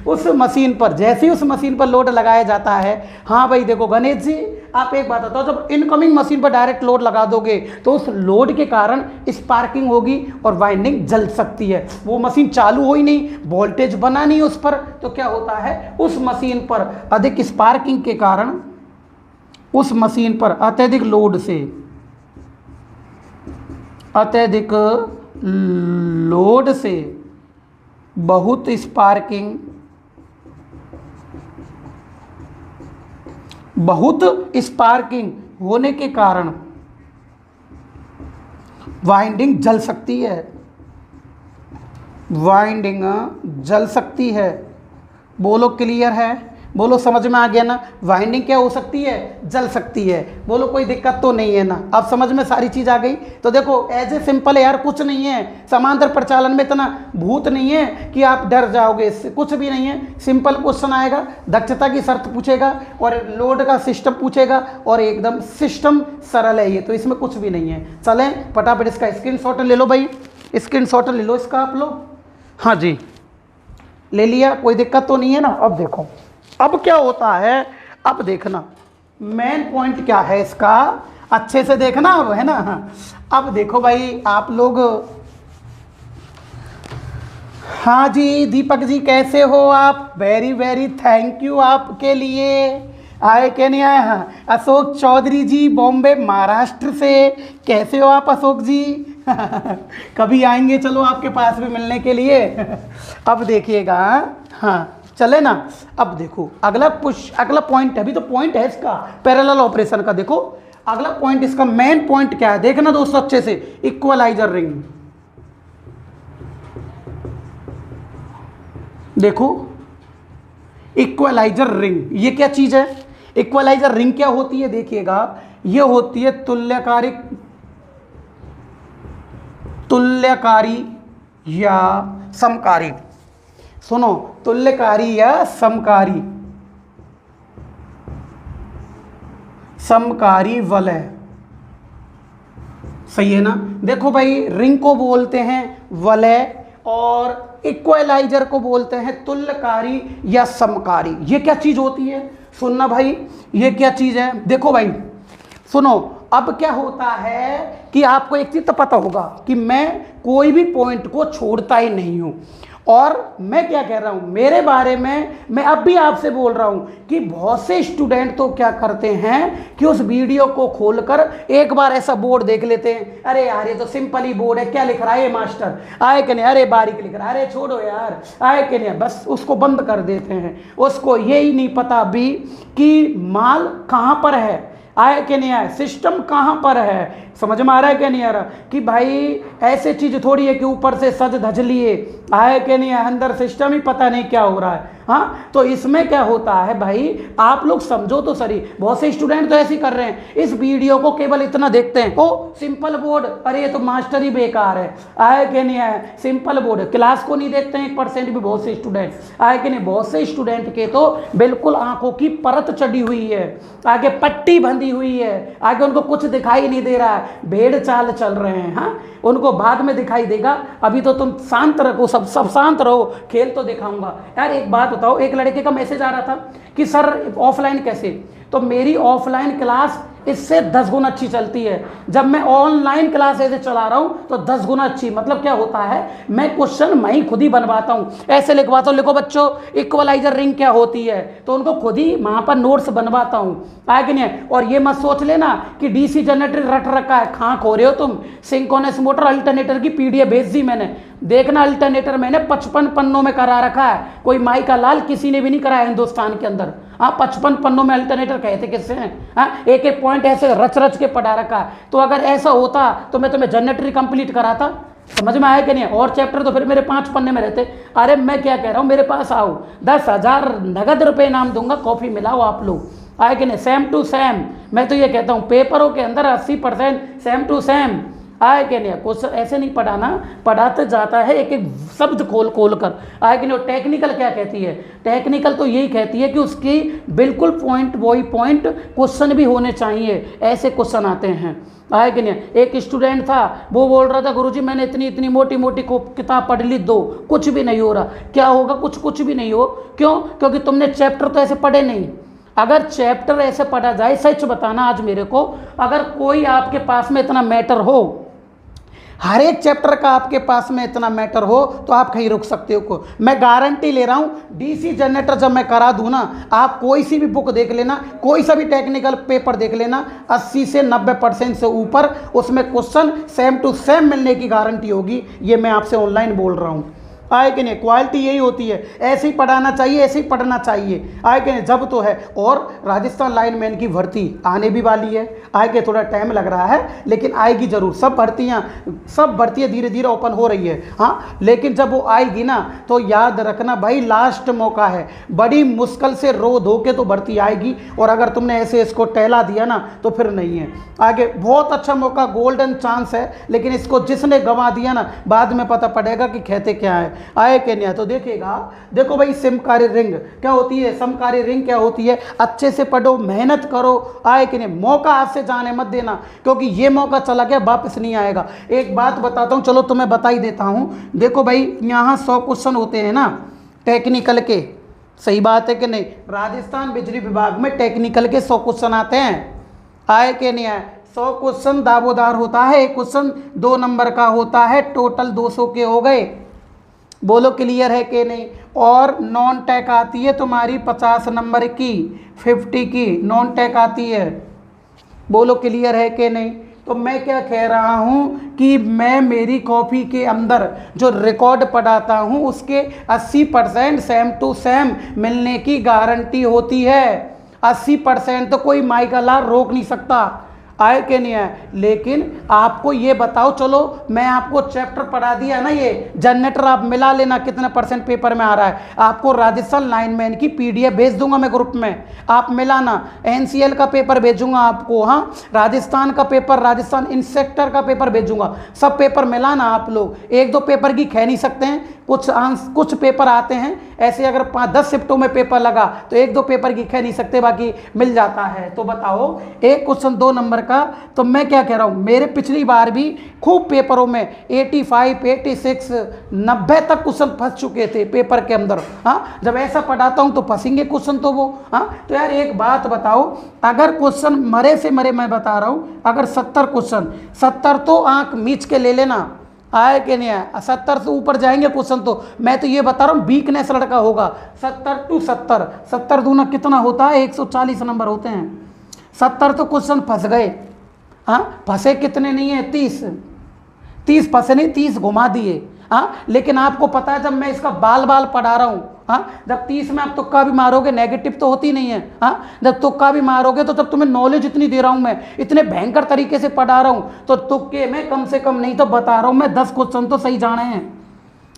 उस मशीन पर, जैसे ही उस मशीन पर लोड लगाया जाता है, हाँ भाई देखो गणेश जी, आप एक बात बताओ, जब इनकमिंग मशीन पर डायरेक्ट लोड लगा दोगे तो उस लोड के कारण स्पार्किंग होगी और वाइंडिंग जल सकती है। वो मशीन चालू हो ही नहीं, वोल्टेज बना नहीं उस पर, तो क्या होता है, उस मशीन पर अधिक स्पार्किंग के कारण, उस मशीन पर अत्यधिक लोड से, अत्यधिक लोड से बहुत स्पार्किंग होने के कारण वाइंडिंग जल सकती है, वाइंडिंग जल सकती है। बोलो क्लियर है? बोलो समझ में आ गया ना? वाइंडिंग क्या हो सकती है, जल सकती है। बोलो कोई दिक्कत तो नहीं है ना? अब समझ में सारी चीज़ आ गई। तो देखो एज ए सिंपल है यार, कुछ नहीं है, समांतर प्रचालन में इतना भूत नहीं है कि आप डर जाओगे, इससे कुछ भी नहीं है। सिंपल क्वेश्चन आएगा, दक्षता की शर्त पूछेगा और लोड का सिस्टम पूछेगा, और एकदम सिस्टम सरल है ये, तो इसमें कुछ भी नहीं है। चलें फटाफट इसका स्क्रीनशॉट ले लो भाई, स्क्रीनशॉट ले लो इसका आप लोग। हाँ जी, ले लिया, कोई दिक्कत तो नहीं है ना? अब देखो अब क्या होता है, अब देखना मेन पॉइंट क्या है इसका, अच्छे से देखना अब, है ना। अब देखो भाई आप लोग, हाँ जी दीपक जी कैसे हो आप, वेरी वेरी थैंक यू आपके लिए। आए क्या नहीं आए? हाँ अशोक चौधरी जी बॉम्बे महाराष्ट्र से, कैसे हो आप अशोक जी? कभी आएंगे चलो आपके पास भी मिलने के लिए। अब देखिएगा, हाँ चले ना। अब देखो अगला पॉइंट है, अभी तो पॉइंट है इसका पैरेलल ऑपरेशन का। देखो अगला पॉइंट, इसका मेन पॉइंट क्या है, देखना दोस्तों अच्छे से। इक्वलाइजर रिंग, देखो इक्वलाइजर रिंग, ये क्या चीज है? इक्वलाइजर रिंग क्या होती है, देखिएगा, ये होती है तुल्यकारी या समकारी। सुनो, तुल्यकारी या समकारी वलय, सही है ना? देखो भाई, रिंग को बोलते हैं वलय और इक्वलाइजर को बोलते हैं तुल्यकारी या समकारी। ये क्या चीज होती है, सुनना भाई, ये क्या चीज है? देखो भाई सुनो, अब क्या होता है कि आपको एक चीज तो पता होगा कि मैं कोई भी पॉइंट को छोड़ता ही नहीं हूं। और मैं क्या कह रहा हूं, मेरे बारे में मैं अब भी आपसे बोल रहा हूं कि बहुत से स्टूडेंट तो क्या करते हैं कि उस वीडियो को खोलकर एक बार ऐसा बोर्ड देख लेते हैं, अरे यार ये तो सिंपल ही बोर्ड है, क्या लिख रहा है ये मास्टर, आए कि नहीं, अरे बारीक लिख रहा है, अरे छोड़ो यार, आए कि नहीं, बस उसको बंद कर देते हैं। उसको यही नहीं पता अभी कि माल कहाँ पर है, आए कि नहीं आए, सिस्टम कहाँ पर है। समझ में आ रहा है क्या नहीं आ रहा? कि भाई ऐसे चीज थोड़ी है कि ऊपर से सज धज लिए, आए कि नहीं आए, अंदर सिस्टम ही पता नहीं क्या हो रहा है। हाँ, तो इसमें क्या होता है भाई, आप लोग समझो तो सही। बहुत से स्टूडेंट तो ऐसे ही कर रहे हैं, इस वीडियो को केवल इतना देखते हैं, ओ सिंपल बोर्ड, अरे ये तो मास्टर ही बेकार है, आए कि नहीं आए, सिंपल बोर्ड, क्लास को नहीं देखते हैं 1% भी बहुत से स्टूडेंट, आए कि नहीं। बहुत से स्टूडेंट के तो बिल्कुल आंखों की परत चढ़ी हुई है, आगे पट्टी बंधी हुई है, आगे उनको कुछ दिखाई नहीं दे रहा है, भेड़ चाल चल रहे हैं। हाँ, उनको बाद में दिखाई देगा, अभी तो तुम शांत रखो, सब शांत रहो, खेल तो दिखाऊंगा। यार एक बात बताओ, एक लड़के का मैसेज आ रहा था कि सर ऑफलाइन कैसे, तो मेरी ऑफलाइन क्लास इससे 10 गुना अच्छी चलती है। जब मैं ऑनलाइन क्लास ऐसे चला रहा हूं तो 10 गुना अच्छी। मतलब क्या होता है, मैं क्वेश्चन मैं ही खुद ही बनवाता हूं, ऐसे लिखवाता हूं, लिखो बच्चों इक्वलाइजर रिंग क्या होती है, तो उनको खुद ही वहां पर नोट्स बनवाता हूं, है कि नहीं। और ये मत सोच लेना कि डीसी जनरेटर रट रखा है, खाक हो रहे हो तुम। सिंक्रोनस मोटर अल्टरनेटर की पीडीएफ भेज दी मैंने, देखना अल्टरनेटर मैंने 55 पन्नों में करा रखा है, कोई माई का लाल किसी ने भी नहीं कराया हिंदुस्तान के अंदर। हाँ, 55 पन्नों में अल्टरनेटर कहते किससे हैं, हाँ, एक एक पॉइंट ऐसे रच रच के पढ़ा रखा है। तो अगर ऐसा होता तो मैं तुम्हें जनरेटरी कंप्लीट कराता, समझ में आया कि नहीं। और चैप्टर तो फिर मेरे 5 पन्ने में रहते। अरे मैं क्या कह रहा हूँ, मेरे पास आओ, 10,000 नगद रुपए इनाम दूंगा, कॉफी मिलाओ आप लोग, आए कि नहीं। सेम टू सेम, मैं तो ये कहता हूँ पेपरों के अंदर 80% सेम टू सेम, आए कि नहीं। कुछ ऐसे नहीं पढ़ाना, पढ़ाते जाता है एक एक शब्द खोल खोल कर, आए कि नहीं। टेक्निकल क्या कहती है, टेक्निकल तो यही कहती है कि उसकी बिल्कुल पॉइंट वही पॉइंट क्वेश्चन भी होने चाहिए, ऐसे क्वेश्चन आते हैं, आए कि नहीं। एक स्टूडेंट था, वो बोल रहा था गुरुजी मैंने इतनी इतनी मोटी मोटी किताब पढ़ ली, दो कुछ भी नहीं हो रहा। क्या होगा, कुछ भी नहीं हो, क्यों, क्योंकि तुमने चैप्टर तो ऐसे पढ़े नहीं। अगर चैप्टर ऐसे पढ़ा जाए, सच बताना आज मेरे को, अगर कोई आपके पास में इतना मैटर हो, हर एक चैप्टर का आपके पास में इतना मैटर हो, तो आप कहीं रुक सकते हो। को मैं गारंटी ले रहा हूँ, डीसी जनरेटर जब मैं करा दूँ ना, आप कोई सी भी बुक देख लेना, कोई सा भी टेक्निकल पेपर देख लेना, 80 से 90% से ऊपर उसमें क्वेश्चन सेम टू सेम मिलने की गारंटी होगी। ये मैं आपसे ऑनलाइन बोल रहा हूँ, आए कि नहीं। क्वालिटी यही होती है, ऐसे ही पढ़ाना चाहिए, ऐसे ही पढ़ना चाहिए, आए कि नहीं। जब तो है, और राजस्थान लाइनमैन की भर्ती आने भी वाली है, आए के थोड़ा टाइम लग रहा है लेकिन आएगी ज़रूर। सब भर्तियाँ धीरे धीरे ओपन हो रही है, हाँ, लेकिन जब वो आएगी ना तो याद रखना भाई, लास्ट मौका है, बड़ी मुश्किल से रो धो के तो भर्ती आएगी। और अगर तुमने ऐसे इसको टहला दिया ना तो फिर नहीं है आगे। बहुत अच्छा मौका, गोल्डन चांस है, लेकिन इसको जिसने गंवा दिया ना, बाद में पता पड़ेगा कि कहते क्या है, आए कि नहीं। तो देखिएगा, देखो भाई, समकारी रिंग क्या होती है, समकारी रिंग क्या होती है, अच्छे से पढ़ो, मेहनत करो, आए कि नहीं। मौका हाथ से जाने मत देना, क्योंकि ये मौका चला गया, वापस नहीं आएगा। एक बात बताता हूँ, चलो तुम्हें बता ही देता हूँ। देखो भाई, यहाँ 100 क्वेश्चन होते हैं ना टेक्निकल के, सही बात है कि नहीं। राजस्थान बिजली विभाग में टेक्निकल के 100 क्वेश्चन आते हैं, आए कि नहीं आए। 100 क्वेश्चन दावोदार होता है, एक क्वेश्चन 2 नंबर का होता है, टोटल 200 के हो गए। बोलो क्लियर है कि नहीं। और नॉन टैक आती है तुम्हारी 50 नंबर की, 50 की नॉन टैक आती है। बोलो क्लियर है कि नहीं। तो मैं क्या कह रहा हूँ कि मैं मेरी कॉपी के अंदर जो रिकॉर्ड पढ़ाता हूँ उसके 80% सेम टू सेम मिलने की गारंटी होती है। 80% तो कोई माई का लाल रोक नहीं सकता, आए कि नहीं आए। लेकिन आपको ये बताओ, चलो मैं आपको चैप्टर पढ़ा दिया ना, ये जनरेटर आप मिला लेना कितना % पेपर में आ रहा है। आपको राजस्थान लाइनमैन की पीडीएफ भेज दूंगा मैं ग्रुप में, आप मिलाना। एनसीएल का पेपर भेजूंगा आपको, हाँ, राजस्थान का पेपर, राजस्थान इंस्पेक्टर का पेपर भेजूंगा, सब पेपर मिलाना आप लोग। 1-2 पेपर की कह नहीं सकते हैं, कुछ पेपर आते हैं ऐसे, अगर 5-10 शिफ्टों में पेपर लगा तो 1-2 पेपर की कह नहीं सकते, बाकी मिल जाता है। तो बताओ, एक क्वेश्चन 2 नंबर का, तो मैं क्या कह रहा हूँ, मेरे पिछली बार भी खूब पेपरों में 85, 86, 90 तक क्वेश्चन फंस चुके थे पेपर के अंदर। हाँ, जब ऐसा पढ़ाता हूँ तो फंसेंगे क्वेश्चन तो वो। हाँ, तो यार एक बात बताओ, अगर क्वेश्चन मरे से मरे, मैं बता रहा हूँ, अगर 70 क्वेश्चन, 70 तो आंख मीच के ले लेना, आए कि नहीं आए। 70 से ऊपर जाएंगे क्वेश्चन तो मैं तो ये बता रहा हूँ, वीकनेस लड़का होगा। 70 to 70, 70 दूना कितना होता है, 140 नंबर होते हैं। 70 तो क्वेश्चन फंस गए। हाँ, फंसे कितने नहीं है, 30 फंसे नहीं, 30 घुमा दिए। हाँ, लेकिन आपको पता है, जब मैं इसका बाल पढ़ा रहा हूँ, हाँ, जब 30 में आप तुक्का भी मारोगे, नेगेटिव तो होती नहीं है। हाँ, जब तुक्का भी मारोगे तो तब तुम्हें नॉलेज इतनी दे रहा हूँ मैं, इतने भयंकर तरीके से पढ़ा रहा हूँ, तो तुक्के में कम से कम नहीं तो बता रहा हूँ मैं 10 क्वेश्चन तो सही जाने हैं।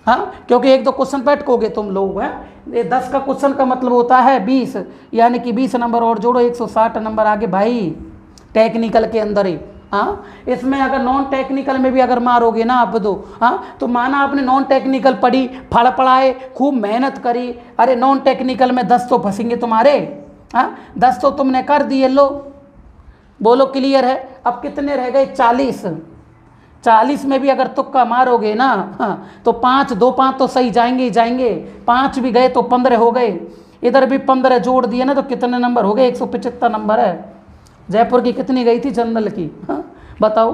हाँ, क्योंकि एक दो क्वेश्चन पे अटकोगे तुम लोग हैं। ये 10 का क्वेश्चन का मतलब होता है 20, यानी कि 20 नंबर और जोड़ो 160 नंबर आगे भाई टेक्निकल के अंदर ही। हाँ, इसमें अगर नॉन टेक्निकल में भी अगर मारोगे ना आप दो, हाँ, तो माना आपने नॉन टेक्निकल पढ़ी, फड़ पढ़ाए, खूब मेहनत करी, अरे नॉन टेक्निकल में 10 तो फंसेंगे तुम्हारे। हाँ, 10 तो तुमने कर दिए, लो बोलो क्लियर है। अब कितने रह गए? 40। 40 में भी अगर तुक्का मारोगे ना, हाँ, तो 5 2 5 तो सही जाएंगे ही जाएंगे, 5 भी गए तो 15 हो गए, इधर भी 15 जोड़ दिए ना तो कितने नंबर हो गए? 175 नंबर है। जयपुर की कितनी गई थी जनरल की? हाँ बताओ,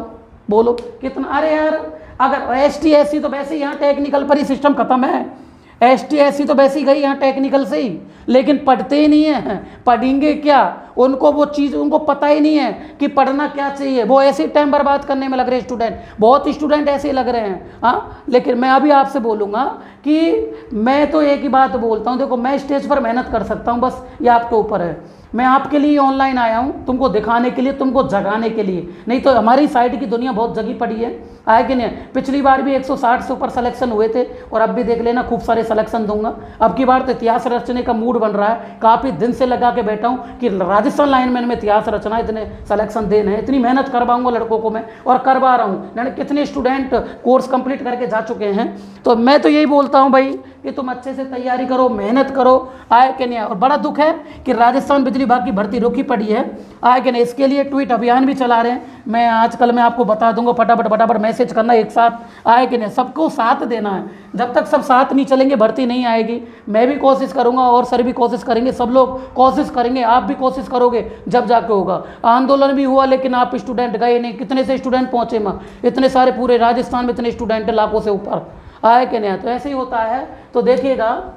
बोलो कितना? अरे यार, अगर ST SC तो वैसे ही यहाँ टेक्निकल पर ही सिस्टम खत्म है। ST SC तो वैसे ही गई यहाँ टेक्निकल से ही, लेकिन पढ़ते ही नहीं है। पढ़ेंगे क्या? उनको वो चीज़ उनको पता ही नहीं है कि पढ़ना क्या चाहिए। वो ऐसे टाइम बर्बाद करने में लग रहे स्टूडेंट, बहुत स्टूडेंट ऐसे लग रहे हैं। हाँ, लेकिन मैं अभी आपसे बोलूँगा कि मैं तो एक ही बात बोलता हूँ, देखो मैं स्टेज पर मेहनत कर सकता हूँ, बस ये आपके ऊपर है। मैं आपके लिए ऑनलाइन आया हूँ, तुमको दिखाने के लिए, तुमको जगाने के लिए, नहीं तो हमारी साइड की दुनिया बहुत जगी पड़ी है। आए कि नहीं? पिछली बार भी 160 से ऊपर सिलेक्शन हुए थे, और अब भी देख लेना खूब सारे सिलेक्शन दूंगा। अब की बार तो इतिहास रचने का मूड बन रहा है, काफ़ी दिन से लगा के बैठा हूँ कि राजस्थान लाइनमैन में इतिहास रचना, इतने सिलेक्शन देने हैं, इतनी मेहनत करवाऊंगा लड़कों को मैं, और करवा रहा हूँ। यानी कितने स्टूडेंट कोर्स कंप्लीट करके जा चुके हैं। तो मैं तो यही बोलता हूँ भाई कि तुम अच्छे से तैयारी करो, मेहनत करो, आए कि नहीं? और बड़ा दुख है कि राजस्थान बिजली विभाग की भर्ती रुकी पड़ी है, आए कि नहीं? इसके लिए ट्वीट अभियान भी चला रहे हैं। मैं आजकल मैं आपको बता दूंगा, फटाफट मैसेज करना एक साथ, आए कि नहीं? सबको साथ देना है। जब तक सब साथ नहीं चलेंगे भर्ती नहीं आएगी। मैं भी कोशिश करूंगा और सर भी कोशिश करेंगे, सब लोग कोशिश करेंगे, आप भी कोशिश करोगे, जब जाके होगा। आंदोलन भी हुआ लेकिन आप स्टूडेंट गए नहीं, कितने से स्टूडेंट पहुंचे? माँ इतने सारे पूरे राजस्थान में इतने स्टूडेंट लाखों से ऊपर, आए कि नहीं? तो ऐसे ही होता है। तो देखिएगा,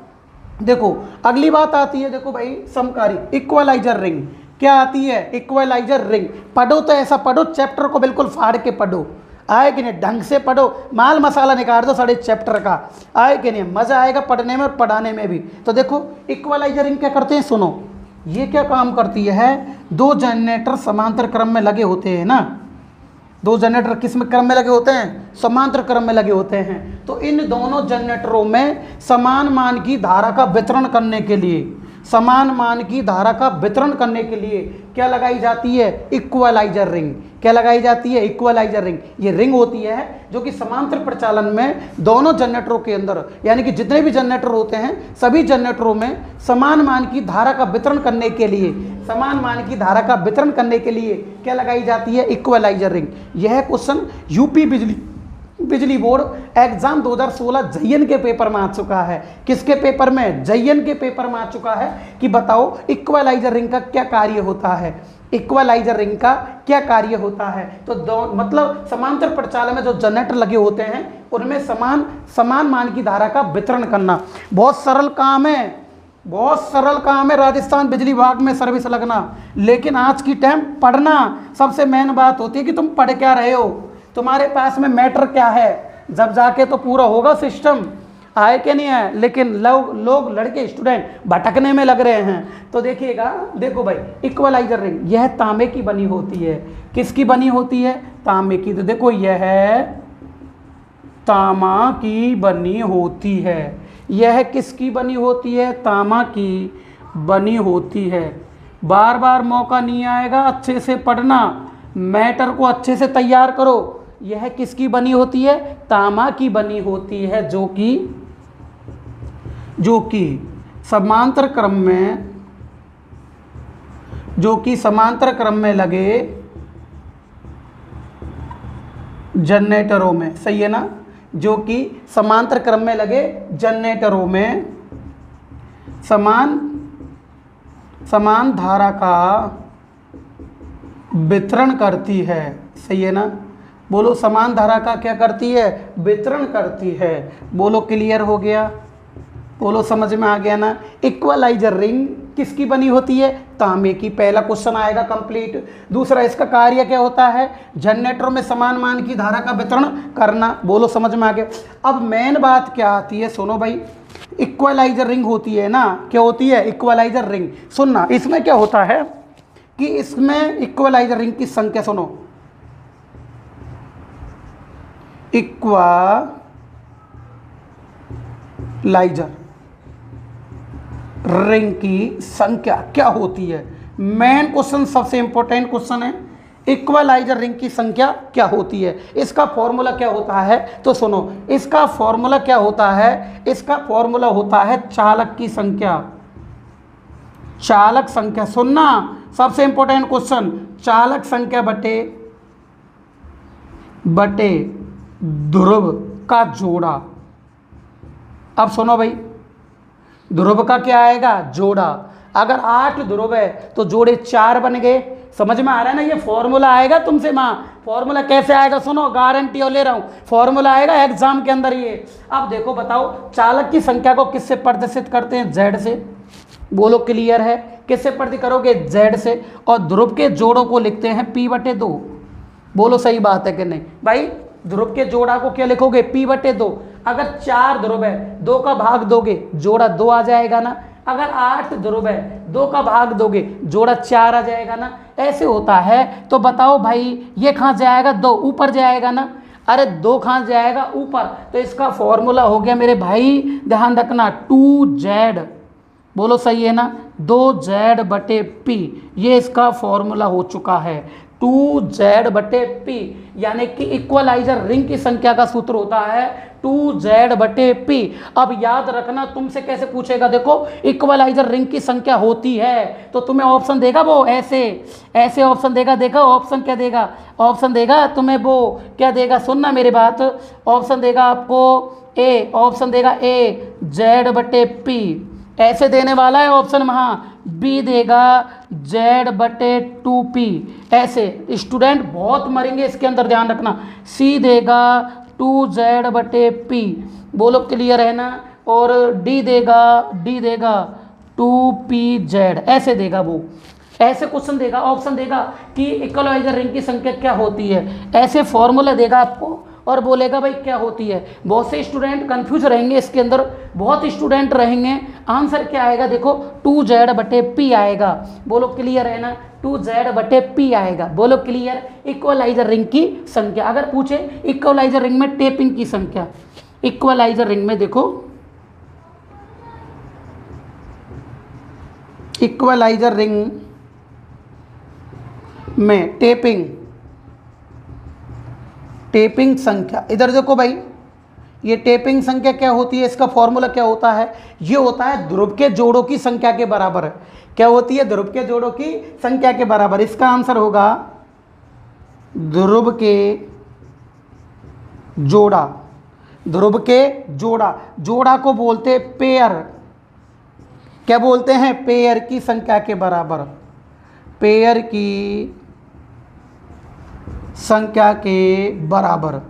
देखो अगली बात आती है, देखो भाई समकारी इक्वलाइजर रिंग क्या आती है? Equaliser ring. पढ़ो तो ऐसा पढ़ो, चैप्टर को बिल्कुल फाड़ के पढ़ो, आए कि नहीं? ढंग से पढ़ो, माल मसाला निकाल दो सारे चैप्टर का, आए कि नहीं? मजा आएगा पढ़ने में और पढ़ाने में भी। तो देखो इक्वलाइजर रिंग क्या करते हैं, सुनो। ये क्या काम करती है? दो जनरेटर समांतर क्रम में लगे होते हैं ना, दो जनरेटर किस में क्रम में लगे होते हैं? समांतर क्रम में लगे होते हैं। तो इन दोनों जनरेटरों में समान मान की धारा का वितरण करने के लिए, समान मान की धारा का वितरण करने के लिए क्या लगाई जाती है? Equaliser ring. क्या लगाई जाती है? Equaliser ring. ये रिंग होती है जो कि समांतर प्रचालन में दोनों जनरेटरों के अंदर, यानी कि जितने भी जनरेटर होते हैं सभी जनरेटरों में समान मान की धारा का वितरण करने के लिए, समान मान की धारा का वितरण करने के लिए क्या लगाई जाती है? Equaliser ring. यह क्वेश्चन यूपी बिजली बोर्ड एग्जाम 2016 जयन के पेपर में आ चुका है। किसके पेपर में? जयन के पेपर में आ चुका है कि बताओ इक्वलाइजर रिंग का क्या कार्य होता है, इक्वलाइजर रिंग का क्या कार्य होता है। तो मतलब समांतर प्रचालन में जो जनरेटर लगे होते हैं उनमें समान मान की धारा का वितरण करना। बहुत सरल काम है, बहुत सरल काम है राजस्थान बिजली विभाग में सर्विस लगना। लेकिन आज की टाइम पढ़ना सबसे मेन बात होती है कि तुम पढ़ क्या रहे हो, तुम्हारे पास में मैटर क्या है, जब जाके तो पूरा होगा सिस्टम, आए कि नहीं है? लेकिन लोग लड़के स्टूडेंट भटकने में लग रहे हैं। तो देखिएगा, देखो भाई इक्वलाइजर रिंग यह तांबे की बनी होती है। किसकी बनी होती है? तांबे की। तो देखो यह तांबा की बनी होती है। यह किसकी बनी होती है? तांबा की बनी होती है। बार बार मौका नहीं आएगा, अच्छे से पढ़ना, मैटर को अच्छे से तैयार करो। यह किसकी बनी होती है? तांबा की बनी होती है, जो कि समांतर क्रम में लगे जनरेटरों में, सही है ना? जो कि समांतर क्रम में लगे जनरेटरों में समान धारा का वितरण करती है, सही है ना? बोलो समान धारा का क्या करती है? वितरण करती है। बोलो क्लियर हो गया? बोलो समझ में आ गया ना? इक्वलाइजर रिंग किसकी बनी होती है? तांबे की। पहला क्वेश्चन आएगा कंप्लीट। दूसरा, इसका कार्य क्या होता है? जनरेटरों में समान मान की धारा का वितरण करना। बोलो समझ में आ गया? अब मेन बात क्या आती है, सुनो भाई। इक्वलाइजर रिंग होती है ना, क्या होती है? Equaliser ring. सुनना, इसमें क्या होता है कि इसमें इक्वलाइजर रिंग की संख्या, सुनो, इक्वलाइजर लाइजर रिंग की संख्या क्या होती है। मेन क्वेश्चन, सबसे इंपॉर्टेंट क्वेश्चन है, इक्वलाइजर रिंग की संख्या क्या होती है, इसका फॉर्मूला क्या होता है। तो सुनो, इसका फॉर्मूला क्या होता है, इसका फॉर्मूला होता है चालक की संख्या, चालक संख्या। सुनना, सबसे इंपॉर्टेंट क्वेश्चन, चालक संख्या बटे ध्रुव का जोड़ा। अब सुनो भाई, ध्रुव का क्या आएगा, जोड़ा। अगर 8 ध्रुव है तो जोड़े 4 बन गए। समझ में आ रहा है ना, ये फॉर्मूला आएगा तुमसे। माँ फॉर्मूला कैसे आएगा, सुनो, गारंटी और ले रहा हूं, फॉर्मूला आएगा एग्जाम के अंदर ये। अब देखो, बताओ चालक की संख्या को किससे प्रदर्शित करते हैं, जेड से। बोलो क्लियर है, किससे प्रदर्शित करोगे, जेड से। और ध्रुव के जोड़ों को लिखते हैं p/2। बोलो सही बात है कि नहीं भाई, ध्रुव के जोड़ा को क्या लिखोगे, p/2। अगर 4 ध्रुव है, 2 का भाग दोगे, जोड़ा 2 आ जाएगा ना। अगर 8 ध्रुव है, 2 का भाग दोगे, जोड़ा 4 आ जाएगा ना। ऐसे होता है। तो बताओ भाई, ये कहाँ जाएगा, 2 ऊपर जाएगा ना। अरे 2 कहाँ जाएगा, ऊपर। तो इसका फॉर्मूला हो गया मेरे भाई, ध्यान रखना, 2z। बोलो सही है ना, 2z/p, ये इसका फॉर्मूला हो चुका है, 2z/p। यानी कि इक्वलाइजर रिंग की संख्या का सूत्र होता है 2z/p। अब याद रखना, तुमसे कैसे पूछेगा, देखो इक्वलाइजर रिंग की संख्या होती है तो तुम्हें ऑप्शन देगा, वो ऐसे ऐसे ऑप्शन देगा। देखो ऑप्शन क्या देगा, ऑप्शन देगा तुम्हें, वो क्या देगा, सुनना मेरी बात। ऑप्शन देगा आपको ए, ऑप्शन देगा ए z/p, ऐसे देने वाला है ऑप्शन में। हाँ, बी देगा z/2p, ऐसे। स्टूडेंट बहुत मरेंगे इसके अंदर, ध्यान रखना। सी देगा 2z/p, बोलो क्लियर है ना। और डी देगा 2pz, ऐसे देगा वो, ऐसे क्वेश्चन देगा, ऑप्शन देगा कि इक्वलाइजर रिंग की संख्या क्या होती है, ऐसे फॉर्मूला देगा आपको और बोलेगा भाई क्या होती है। बहुत से स्टूडेंट कंफ्यूज रहेंगे इसके अंदर, बहुत स्टूडेंट रहेंगे। आंसर क्या आएगा, देखो 2z/p आएगा। बोलो क्लियर है ना, 2z/p आएगा। बोलो क्लियर। इक्वलाइजर रिंग की संख्या, अगर पूछे इक्वलाइजर रिंग में टेपिंग की संख्या, इक्वलाइजर रिंग में देखो, इक्वलाइजर रिंग में टेपिंग संख्या, इधर देखो भाई, ये टेपिंग संख्या क्या होती है, इसका फॉर्मूला क्या होता है, ये होता है ध्रुव के जोड़ों की संख्या के बराबर है। क्या होती है, ध्रुव के जोड़ों की संख्या के बराबर। इसका आंसर होगा ध्रुव के जोड़ा, ध्रुव के जोड़ा, जोड़ा को बोलते पेयर। क्या बोलते हैं, पेयर की संख्या के बराबर, पेयर की संख्या के बराबर।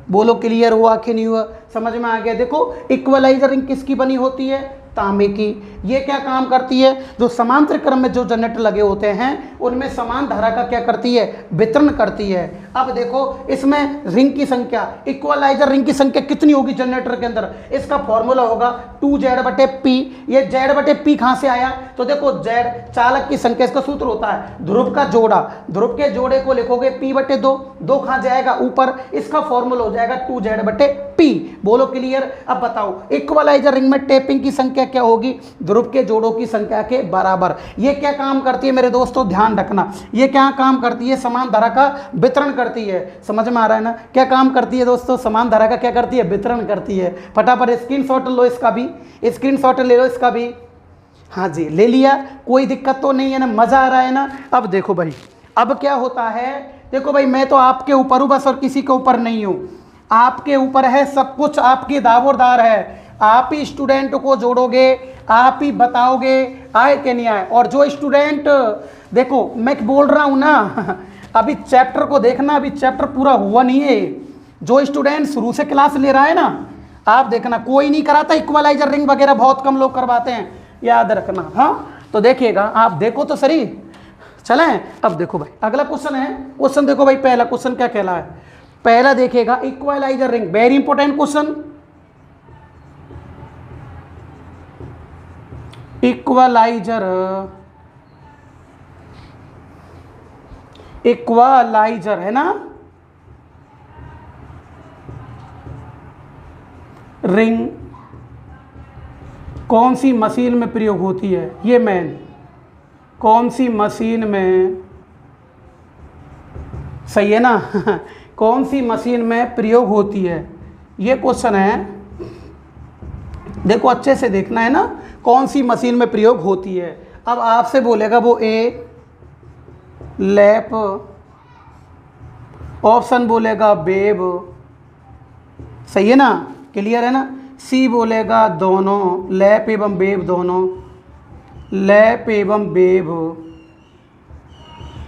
बोलो क्लियर हुआ कि नहीं हुआ, समझ में आ गया। देखो इक्वलाइजर रिंग किसकी बनी होती है, तांबे की। ये क्या काम करती है, जो समांतर क्रम में जो जनरेटर लगे होते हैं उनमें समान धारा का क्या करती है, वितरण करती है। अब देखो इसमें रिंग की संख्या, इक्वलाइजर रिंग की संख्या कितनी होगी जनरेटर के अंदर, इसका फॉर्मूला होगा 2z/p। ये z/p कहाँ से आया, तो देखो z चालक की संख्या, इसका सूत्र होता है ध्रुव का जोड़ा, ध्रुव के जोड़े को लिखोगे p/2, 2 कहाँ जाएगा, ऊपर। इसका फॉर्मूला हो जाएगा 2z/p। बोलो क्लियर। अब बताओ इक्वलाइजर रिंग में टेपिंग की संख्या क्या होगी, ध्रुव के जोड़ों की संख्या के बराबर। ये क्या काम करती है मेरे दोस्तों, ध्यान रखना, ये क्या काम करती है, समान धारा का वितरण करती है। समझ में आ रहा है ना, क्या काम करती है दोस्तों, समान धारा का क्या करती है, वितरण करती है। फटाफट स्क्रीनशॉट लो, इसका भी स्क्रीनशॉट ले लो, इसका भी। हाँ जी, ले लिया, कोई दिक्कत तो नहीं है ना, मजा आ रहा है ना। अब देखो भाई, अब क्या होता है, देखो भाई मैं तो आपके ऊपर हूँ बस, और किसी के ऊपर नहीं हूँ, आपके ऊपर है सब कुछ, आपकी दावरदार है। आप ही स्टूडेंट को जोड़ोगे, आप ही बताओगे आए कि नहीं आए। और जो स्टूडेंट, देखो मैं बोल रहा हूँ ना, अभी चैप्टर को देखना, अभी चैप्टर पूरा हुआ नहीं है। जो स्टूडेंट शुरू से क्लास ले रहा है ना, आप देखना, कोई नहीं कराता इक्वलाइजर रिंग वगैरह, बहुत कम लोग करवाते हैं, याद रखना। हाँ तो देखिएगा, आप देखो तो सही। चलें, अब देखो भाई अगला क्वेश्चन है, क्वेश्चन देखो भाई, पहला क्वेश्चन क्या कहला है, पहला देखिएगा equaliser ring, very important question. Equaliser है ना, रिंग कौन सी मशीन में प्रयोग होती है, ये मेन, कौन सी मशीन में, सही है ना कौन सी मशीन में प्रयोग होती है, ये क्वेश्चन है। देखो अच्छे से देखना है ना, कौन सी मशीन में प्रयोग होती है। अब आपसे बोलेगा वो ए लैप, ऑप्शन बोलेगा वेब, सही है ना, क्लियर है ना। सी बोलेगा दोनों, लैप एवं वेब दोनों, लैप एवं वेब,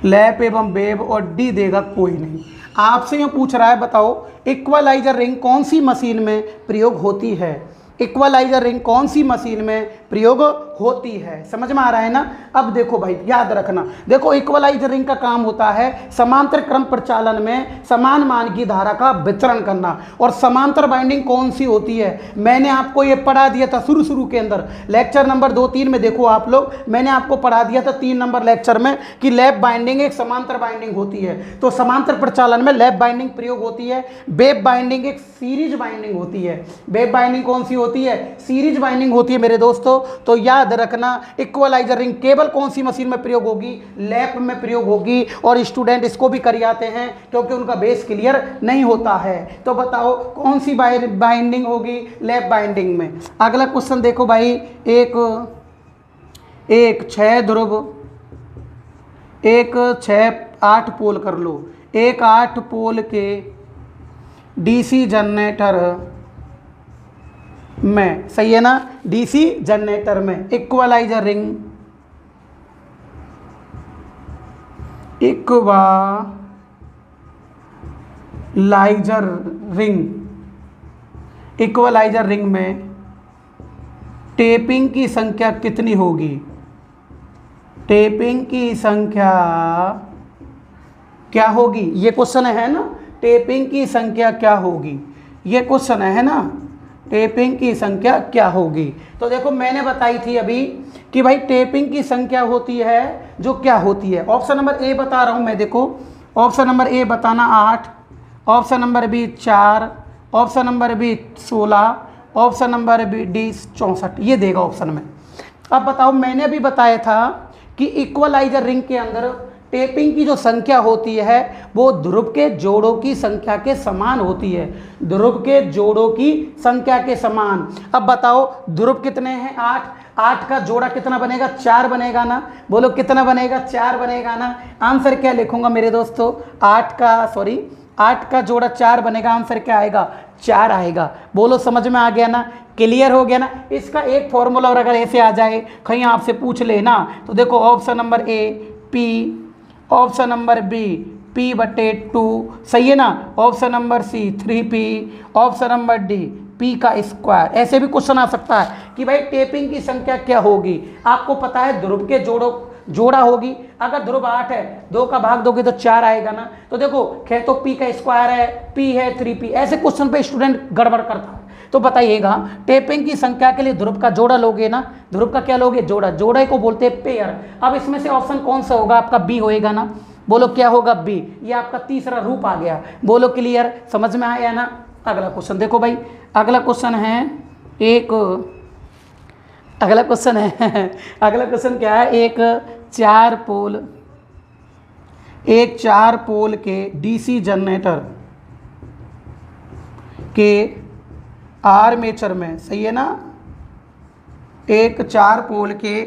लैप एवं वेब, और डी देगा कोई नहीं। आपसे यूँ पूछ रहा है बताओ इक्वलाइजर रिंग कौन सी मशीन में प्रयोग होती है, इक्वलाइजर रिंग कौन सी मशीन में प्रयोग होती है, समझ में आ रहा है ना। अब देखो भाई याद रखना, देखो इक्वलाइजर रिंग का काम होता है समांतर क्रम प्रचालन में समान मान की धारा का वितरण करना। और समांतर बाइंडिंग कौन सी होती है, मैंने आपको ये पढ़ा दिया था शुरू के अंदर, लेक्चर नंबर 2-3 में। देखो आप लोग, मैंने आपको पढ़ा दिया था 3 नंबर लेक्चर में कि लैप बाइंडिंग एक समांतर बाइंडिंग होती है। तो समांतर प्रचालन में लैप बाइंडिंग प्रयोग होती है। वेब बाइंडिंग एक सीरीज बाइंडिंग होती है। वेब बाइंडिंग कौन सी होती है, सीरीज बाइंडिंग होती है मेरे दोस्तों। तो याद रखना इक्वलाइजर रिंग केवल कौन सी मशीन में प्रयोग होगी, लैप में प्रयोग होगी। और स्टूडेंट इसको भी कर आते हैं क्योंकि उनका बेस क्लियर नहीं होता है। तो बताओ कौन सी बाइंडिंग होगी, लैप बाइंडिंग में। अगला क्वेश्चन देखो भाई, एक 6 ध्रुव, एक 6-8 पोल कर लो, एक 8 पोल के डीसी जनरेटर में, सही है ना, डीसी जनरेटर में इक्वलाइजर रिंग, इक्वलाइजर रिंग में टेपिंग की संख्या कितनी होगी, टेपिंग की संख्या क्या होगी, ये क्वेश्चन है ना। टेपिंग की संख्या क्या होगी, ये क्वेश्चन है ना, टेपिंग की संख्या क्या होगी। तो देखो मैंने बताई थी अभी कि भाई टेपिंग की संख्या होती है जो क्या होती है। ऑप्शन नंबर ए बता रहा हूं मैं, देखो ऑप्शन नंबर ए बताना 8, option number B 4, option number B 16, option number B D 64, ये देगा ऑप्शन में। अब बताओ, मैंने भी बताया था कि इक्वलाइजर रिंग के अंदर टेपिंग की जो संख्या होती है वो ध्रुव के जोड़ों की संख्या के समान होती है, ध्रुव के जोड़ों की संख्या के समान। अब बताओ ध्रुव कितने हैं, 8 का जोड़ा कितना बनेगा, 4 बनेगा ना। बोलो कितना बनेगा, 4 बनेगा ना। आंसर क्या लिखूंगा मेरे दोस्तों, 8 का जोड़ा 4 बनेगा, आंसर क्या आएगा, 4 आएगा। बोलो समझ में आ गया ना, क्लियर हो गया ना। इसका एक फॉर्मूला और अगर ऐसे आ जाए कहीं आपसे पूछ लेना तो देखो option number A P, option number B P/2, सही है ना, option number C 3P, option number D P का स्क्वायर। ऐसे भी क्वेश्चन आ सकता है कि भाई टेपिंग की संख्या क्या होगी। आपको पता है ध्रुव के जोड़ा होगी, अगर ध्रुव 8 है 2 का भाग दोगे तो 4 आएगा ना। तो देखो खे तो P का स्क्वायर है, P है 3P, ऐसे क्वेश्चन पे स्टूडेंट गड़बड़ करता है। तो बताइएगा टेपिंग की संख्या के लिए ध्रुव का जोड़ा लोगे ना, ध्रुव का क्या लोगे, जोड़े को बोलते हैं पेयर। अब इसमें से ऑप्शन कौन सा होगा, आपका बी होएगा ना। बोलो क्या होगा, बी। ये आपका तीसरा रूप आ गया। बोलो क्लियर, समझ में आया ना। अगला क्वेश्चन देखो भाई, अगला क्वेश्चन क्या है, एक 4 पोल के डीसी जनरेटर के आर्मेचर में, सही है ना, एक 4 पोल के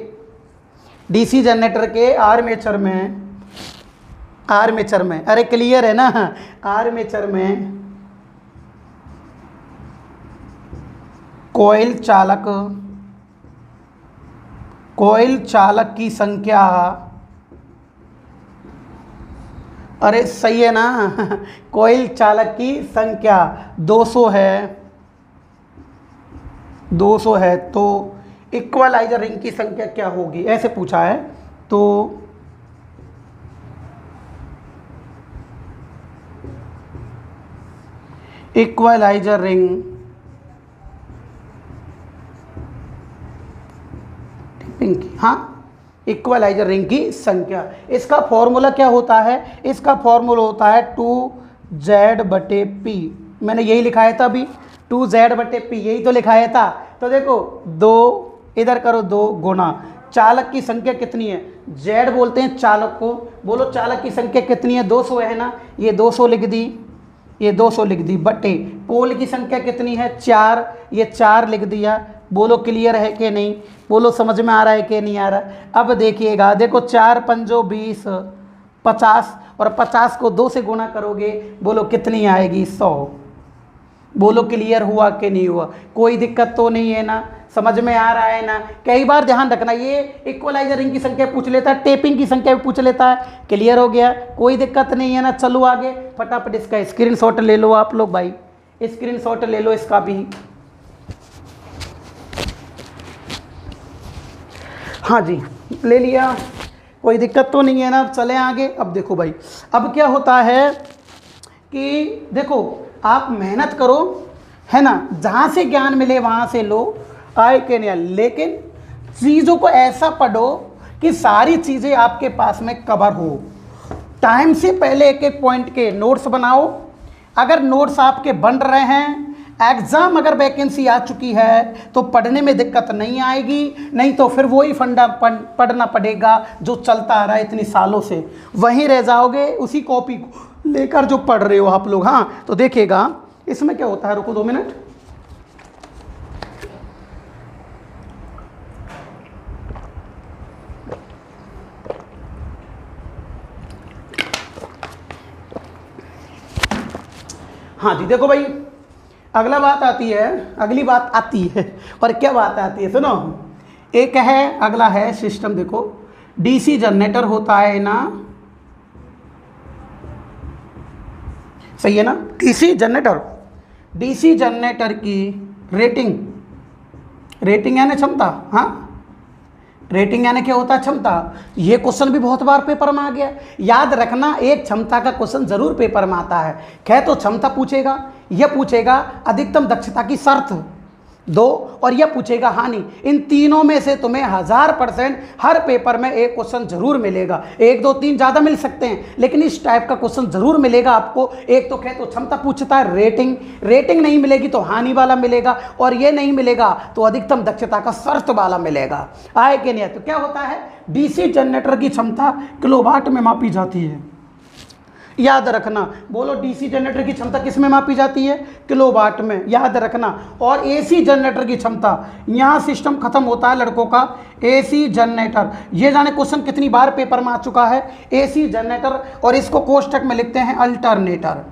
डीसी जनरेटर के आर्मेचर में, अरे क्लियर है ना, आर्मेचर में कॉइल चालक की संख्या, अरे सही है ना कॉइल चालक की संख्या 200 है तो इक्वलाइजर रिंग की संख्या क्या होगी, ऐसे पूछा है। तो इक्वलाइजर रिंग की, हाँ, इक्वलाइजर रिंग की संख्या, इसका फॉर्मूला क्या होता है, इसका फॉर्मूला होता है 2Z/P। मैंने यही लिखाया था अभी, 2Z/P, यही तो लिखाया था। तो देखो 2 इधर करो 2 गुना चालक की संख्या कितनी है, जेड बोलते हैं चालक को। बोलो चालक की संख्या कितनी है, 200 है ना, ये 200 लिख दी, ये 200 लिख दी, बटे पोल की संख्या कितनी है 4, ये 4 लिख दिया। बोलो क्लियर है कि नहीं, बोलो समझ में आ रहा है कि नहीं आ रहा। अब देखिएगा, देखो 4 पंजो 20 50 और 50 को 2 से गुणा करोगे, बोलो कितनी आएगी 100। बोलो क्लियर हुआ कि नहीं हुआ, कोई दिक्कत तो नहीं है ना, समझ में आ रहा है ना। कई बार ध्यान रखना, ये इक्वलाइजर रिंग की संख्या पूछ लेता है, टेपिंग की संख्या भी पूछ लेता है। क्लियर हो गया, कोई दिक्कत नहीं है ना। चलो आगे फटाफट इसका स्क्रीनशॉट ले लो आप लोग भाई, स्क्रीनशॉट ले लो इसका भी। हाँ जी ले लिया, कोई दिक्कत तो नहीं है ना। चले आगे। अब देखो भाई, अब क्या होता है कि देखो आप मेहनत करो, है ना, जहाँ से ज्ञान मिले वहाँ से लो, आए के नहीं, लेकिन चीज़ों को ऐसा पढ़ो कि सारी चीज़ें आपके पास में कवर हो। टाइम से पहले एक एक पॉइंट के नोट्स बनाओ। अगर नोट्स आपके बन रहे हैं, एग्ज़ाम अगर वैकेंसी आ चुकी है तो पढ़ने में दिक्कत नहीं आएगी, नहीं तो फिर वही फंडा पढ़ना पड़ेगा जो चलता आ रहा है इतनी सालों से, वहीं रह जाओगे उसी कॉपी को लेकर जो पढ़ रहे हो आप लोग। हाँ तो देखिएगा इसमें क्या होता है, रुको 2 मिनट। हाँ जी देखो भाई, अगली बात आती है और क्या बात आती है सुनो। एक है, अगला है सिस्टम। देखो डीसी जनरेटर होता है ना, सही है ना, डीसी जनरेटर की रेटिंग यानी क्षमता। हाँ रेटिंग यानी क्या होता है, क्षमता। ये क्वेश्चन भी बहुत बार पेपर में आ गया, याद रखना एक क्षमता का क्वेश्चन जरूर पेपर में आता है। खैर तो क्षमता पूछेगा, यह पूछेगा अधिकतम दक्षता की शर्त 2 और यह पूछेगा हानि। इन तीनों में से तुम्हें 1000% हर पेपर में एक क्वेश्चन जरूर मिलेगा। 1 2 3 ज़्यादा मिल सकते हैं, लेकिन इस टाइप का क्वेश्चन जरूर मिलेगा आपको। एक तो कहे तो क्षमता पूछता है, रेटिंग नहीं मिलेगी तो हानि वाला मिलेगा, और ये नहीं मिलेगा तो अधिकतम दक्षता का शर्त वाला मिलेगा। आए कि नहीं? तो क्या होता है, डीसी जनरेटर की क्षमता किलोवाट में मापी जाती है, याद रखना। बोलो डीसी जनरेटर की क्षमता किस में मापी जाती है, किलोवाट में, याद रखना। और एसी जनरेटर की क्षमता, यहाँ सिस्टम खत्म होता है लड़कों का। एसी जनरेटर, ये जाने क्वेश्चन कितनी बार पेपर में आ चुका है, एसी जनरेटर, और इसको कोष्टक में लिखते हैं अल्टरनेटर।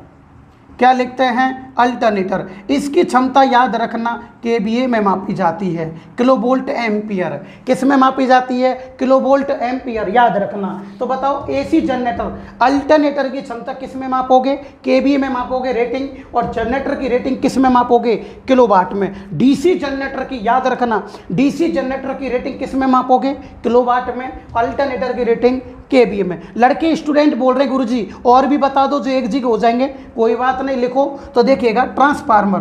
क्या लिखते हैं, अल्टरनेटर। इसकी क्षमता याद रखना केवीए में मापी जाती है, किलोवोल्ट एम्पियर। किस में मापी जाती है, किलोवोल्ट एम्पियर, याद रखना। तो बताओ एसी जनरेटर अल्टरनेटर की क्षमता किस में मापोगे, केवीए में मापोगे रेटिंग, और जनरेटर की रेटिंग किस में मापोगे, किलोवाट में। डीसी जनरेटर की याद रखना, डीसी जनरेटर की रेटिंग किस में मापोगे, किलोवाट में, अल्टरनेटर की रेटिंग केवीए में। लड़के स्टूडेंट बोल रहे गुरुजी और भी बता दो जो एक जगह हो जाएंगे, कोई बात नहीं, लिखो। तो देखिएगा ट्रांसफार्मर,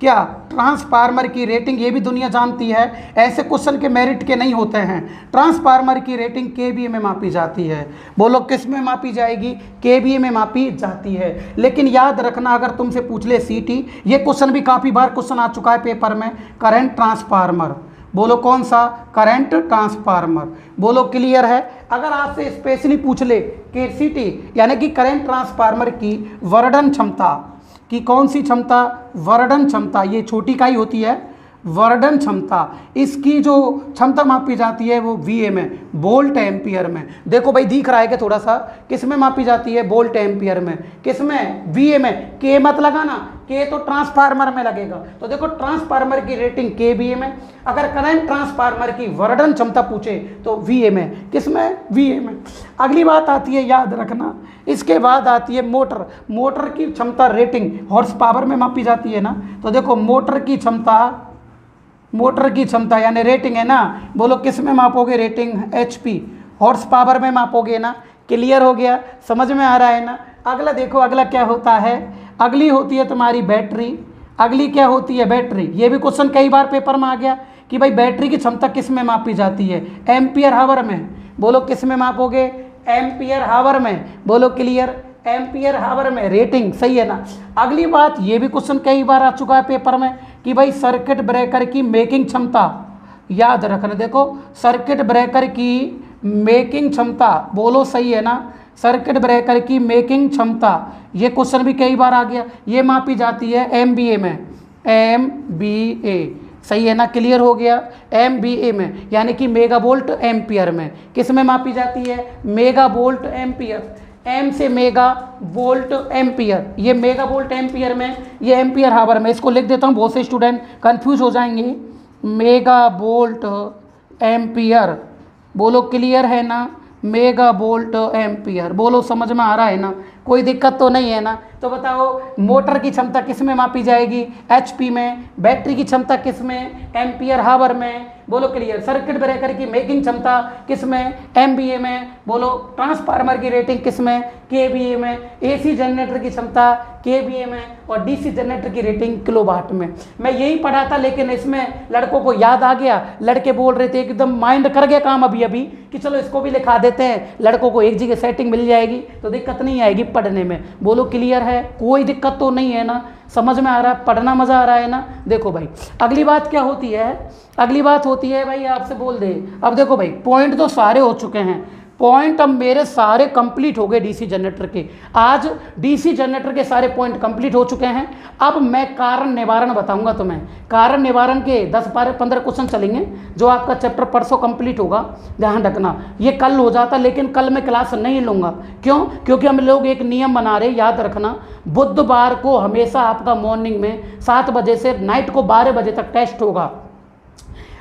क्या ट्रांसफार्मर की रेटिंग, ये भी दुनिया जानती है, ऐसे क्वेश्चन के मेरिट के नहीं होते हैं। ट्रांसफार्मर की रेटिंग केवीए में मापी जाती है। बोलो किस में मापी जाएगी, केवीए में मापी जाती है। लेकिन याद रखना अगर तुमसे पूछ ले सीटी, ये क्वेश्चन भी काफ़ी बार क्वेश्चन आ चुका है पेपर में, करंट ट्रांसफार्मर। बोलो कौन सा, करंट ट्रांसफार्मर। बोलो क्लियर है। अगर आपसे स्पेशली पूछ ले केसीटी यानी कि करंट ट्रांसफार्मर की वर्धन क्षमता की, कौन सी क्षमता, वर्धन क्षमता, ये छोटी का ही होती है, वर्धन क्षमता, इसकी जो क्षमता मापी जाती है वो वीए में, वोल्ट एम्पियर में। देखो भाई दिख रहा है कि थोड़ा सा, किस में मापी जाती है, वोल्ट एम्पियर में। किस में, वीए में। के मत लगाना, के तो ट्रांसफार्मर में लगेगा। तो देखो ट्रांसफार्मर की रेटिंग केवीए में, अगर करंट ट्रांसफार्मर की वर्धन क्षमता पूछे तो वीए में। किस में, वीए में। अगली बात आती है, याद रखना, इसके बाद आती है मोटर। मोटर की क्षमता रेटिंग हॉर्स पावर में मापी जाती है ना। तो देखो मोटर की क्षमता यानी रेटिंग है ना, बोलो किस में मापोगे, रेटिंग एचपी, हॉर्स पावर में मापोगे ना। क्लियर हो गया, समझ में आ रहा है ना। अगला देखो, अगला क्या होता है, अगली होती है तुम्हारी बैटरी। अगली क्या होती है, बैटरी। ये भी क्वेश्चन कई बार पेपर में आ गया कि भाई बैटरी की क्षमता किस में मापी जाती है, एम्पियर हावर में। बोलो किस में मापोगे, एम्पियर हावर में। बोलो क्लियर, एम्पियर हावर में रेटिंग, सही है ना। अगली बात, ये भी क्वेश्चन कई बार आ चुका है पेपर में कि भाई सर्किट ब्रेकर की मेकिंग क्षमता, याद रखना। देखो सर्किट ब्रेकर की मेकिंग क्षमता, बोलो सही है ना, सर्किट ब्रेकर की मेकिंग क्षमता, ये क्वेश्चन भी कई बार आ गया, ये मापी जाती है MVA में, MVA सही है ना, क्लियर हो गया, MVA में यानी कि मेगा वोल्ट एम्पियर में। किस में मापी जाती है? मेगा वोल्ट एम्पियर, एम से मेगा वोल्ट एम्पियर, ये मेगा वोल्ट एम्पियर में, ये एम्पियर हावर में। इसको लिख देता हूँ, बहुत से स्टूडेंट कंफ्यूज हो जाएंगे। मेगा वोल्ट एम्पियर, बोलो क्लियर है ना, मेगा वोल्ट एम्पियर, बोलो समझ में आ रहा है ना, कोई दिक्कत तो नहीं है ना। तो बताओ मोटर की क्षमता किस में मापी जाएगी? HP में। बैटरी की क्षमता किस में? एम्पियर हावर में, बोलो क्लियर। सर्किट ब्रेकर की मेकिंग क्षमता किस में? MVA में, बोलो। ट्रांसफार्मर की रेटिंग किस में? KVA में। AC जनरेटर की क्षमता KVA में, और DC जनरेटर की रेटिंग किलोवाट में। मैं यही पढ़ा था, लेकिन इसमें लड़कों को याद आ गया, लड़के बोल रहे थे, एकदम माइंड कर गया काम अभी कि चलो इसको भी लिखा देते हैं, लड़कों को एक जगह सेटिंग मिल जाएगी तो दिक्कत नहीं आएगी पढ़ने में। बोलो क्लियर है, कोई दिक्कत तो नहीं है ना, समझ में आ रहा है, पढ़ना मज़ा आ रहा है ना। देखो भाई अगली बात क्या होती है, अगली बात होती है भाई आपसे बोल दे। अब देखो भाई पॉइंट तो सारे हो चुके हैं, पॉइंट अब मेरे सारे कंप्लीट हो गए डीसी जनरेटर के। आज डीसी जनरेटर के सारे पॉइंट कंप्लीट हो चुके हैं। अब मैं कारण निवारण बताऊंगा तुम्हें। कारण निवारण के 10-15 क्वेश्चन चलेंगे, जो आपका चैप्टर परसों कंप्लीट होगा, ध्यान रखना। ये कल हो जाता, लेकिन कल मैं क्लास नहीं लूँगा। क्यों? क्योंकि हम लोग एक नियम बना रहे, याद रखना, बुधवार को हमेशा आपका मॉर्निंग में 7 बजे से नाइट को 12 बजे तक टेस्ट होगा।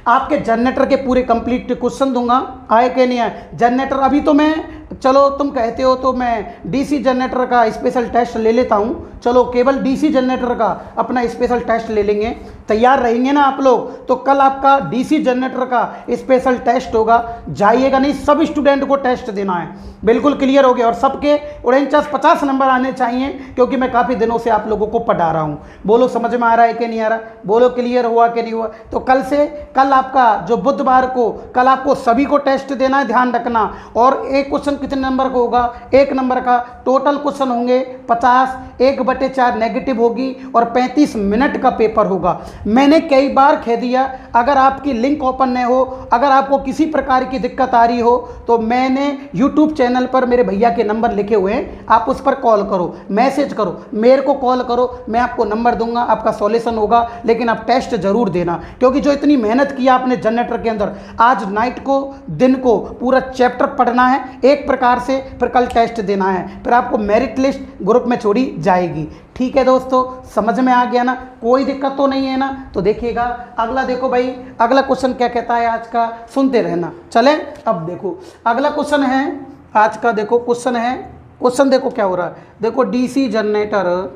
आपके जनरेटर के पूरे कंप्लीट क्वेश्चन दूंगा, आए कि नहीं आए। जनरेटर अभी तो मैं, चलो तुम कहते हो तो मैं डीसी जनरेटर का स्पेशल टेस्ट ले लेता हूं। चलो केवल डीसी जनरेटर का अपना स्पेशल टेस्ट ले लेंगे, तैयार रहेंगे ना आप लोग? तो कल आपका डीसी जनरेटर का स्पेशल टेस्ट होगा, जाइएगा नहीं, सब स्टूडेंट को टेस्ट देना है। बिल्कुल क्लियर हो गया, और सबके 49-50 नंबर आने चाहिए, क्योंकि मैं काफ़ी दिनों से आप लोगों को पढ़ा रहा हूँ। बोलो समझ में आ रहा है कि नहीं आ रहा? बोलो क्लियर हुआ कि नहीं हुआ? तो कल से, कल आपका जो बुधवार को, कल आपको सभी को टेस्ट देना है, ध्यान रखना। और एक क्वेश्चन कितने नंबर का होगा? 1 नंबर का। टोटल क्वेश्चन होंगे 50, 1/4 नेगेटिव होगी, और 35 मिनट का पेपर होगा। मैंने कई बार कह दिया, अगर आपकी लिंक ओपन नहीं हो, अगर आपको किसी प्रकार की दिक्कत आ रही हो, तो मैंने यूट्यूब चैनल पर मेरे भैया के नंबर लिखे हुए हैं, आप उस पर कॉल करो, मैसेज करो, मेरे को कॉल करो, मैं आपको नंबर दूंगा, आपका सॉल्यूशन होगा। लेकिन आप टेस्ट जरूर देना, क्योंकि जो इतनी मेहनत किया आपने जनरेटर के अंदर, आज नाइट को, दिन को पूरा चैप्टर पढ़ना है एक प्रकार से, फिर कल टेस्ट देना है, फिर आपको मेरिट लिस्ट ग्रुप में छोड़ी जाएगी। ठीक है दोस्तों, समझ में आ गया ना? कोई दिक्कत तो नहीं है ना? तो देखिएगा अगला, देखो भाई अगला क्वेश्चन क्या कहता है आज का, सुनते रहना। चले अब देखो अगला क्वेश्चन है आज का, देखो क्वेश्चन है, क्वेश्चन देखो क्या हो रहा है। देखो डीसी जनरेटर,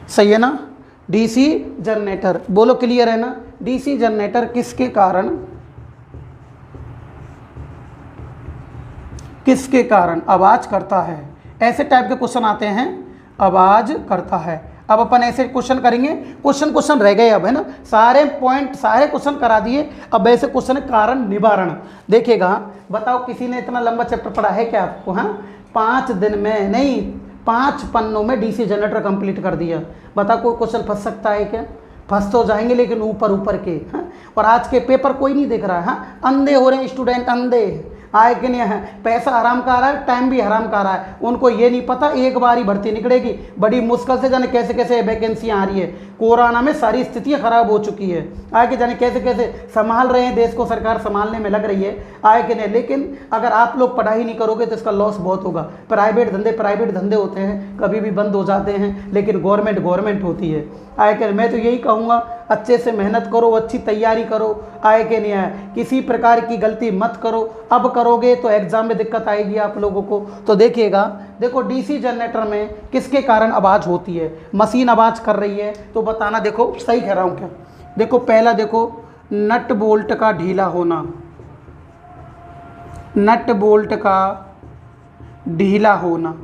सही है ना, डीसी जनरेटर, बोलो क्लियर है ना? डीसी जनरेटर किसके कारण आवाज करता है? ऐसे टाइप के क्वेश्चन आते हैं, आवाज करता है। अब अपन ऐसे क्वेश्चन करेंगे, क्वेश्चन रह गए अब, है ना, सारे पॉइंट सारे क्वेश्चन करा दिए। अब ऐसे क्वेश्चन है कारण निवारण। देखिएगा, बताओ किसी ने इतना लंबा चैप्टर पढ़ा है क्या आपको? हाँ, 5 दिन में नहीं, 5 पन्नों में डीसी जनरेटर कंप्लीट कर दिया। बताओ कोई क्वेश्चन फंस सकता है क्या? फंस तो जाएंगे, लेकिन ऊपर के। हाँ, और आज के पेपर कोई नहीं देख रहा है। हाँ, अंधे हो रहे हैं स्टूडेंट, अंधे आए कि नहीं है, पैसा हराम का आ रहा है, टाइम भी हराम का आ रहा है। उनको ये नहीं पता एक बार ही भर्ती निकलेगी, बड़ी मुश्किल से जाने कैसे कैसे वैकेंसियाँ आ रही है। कोरोना में सारी स्थितियाँ खराब हो चुकी है, आगे जाने कैसे कैसे संभाल रहे हैं, देश को सरकार संभालने में लग रही है, आए कि नहीं। लेकिन अगर आप लोग पढ़ाई नहीं करोगे तो इसका लॉस बहुत होगा। प्राइवेट धंधे होते हैं, कभी भी बंद हो जाते हैं, लेकिन गवर्नमेंट होती है, आए कि। मैं तो यही कहूँगा, अच्छे से मेहनत करो, अच्छी तैयारी करो, आए कि नहीं आए, किसी प्रकार की गलती मत करो। अब करोगे तो एग्जाम में दिक्कत आएगी आप लोगों को। तो देखिएगा, देखो डीसी जनरेटर में किसके कारण आवाज़ होती है? मशीन आवाज़ कर रही है तो बताना, देखो सही कह रहा हूँ क्या? देखो पहला, देखो नट बोल्ट का ढीला होना, नट बोल्ट का ढीला होना,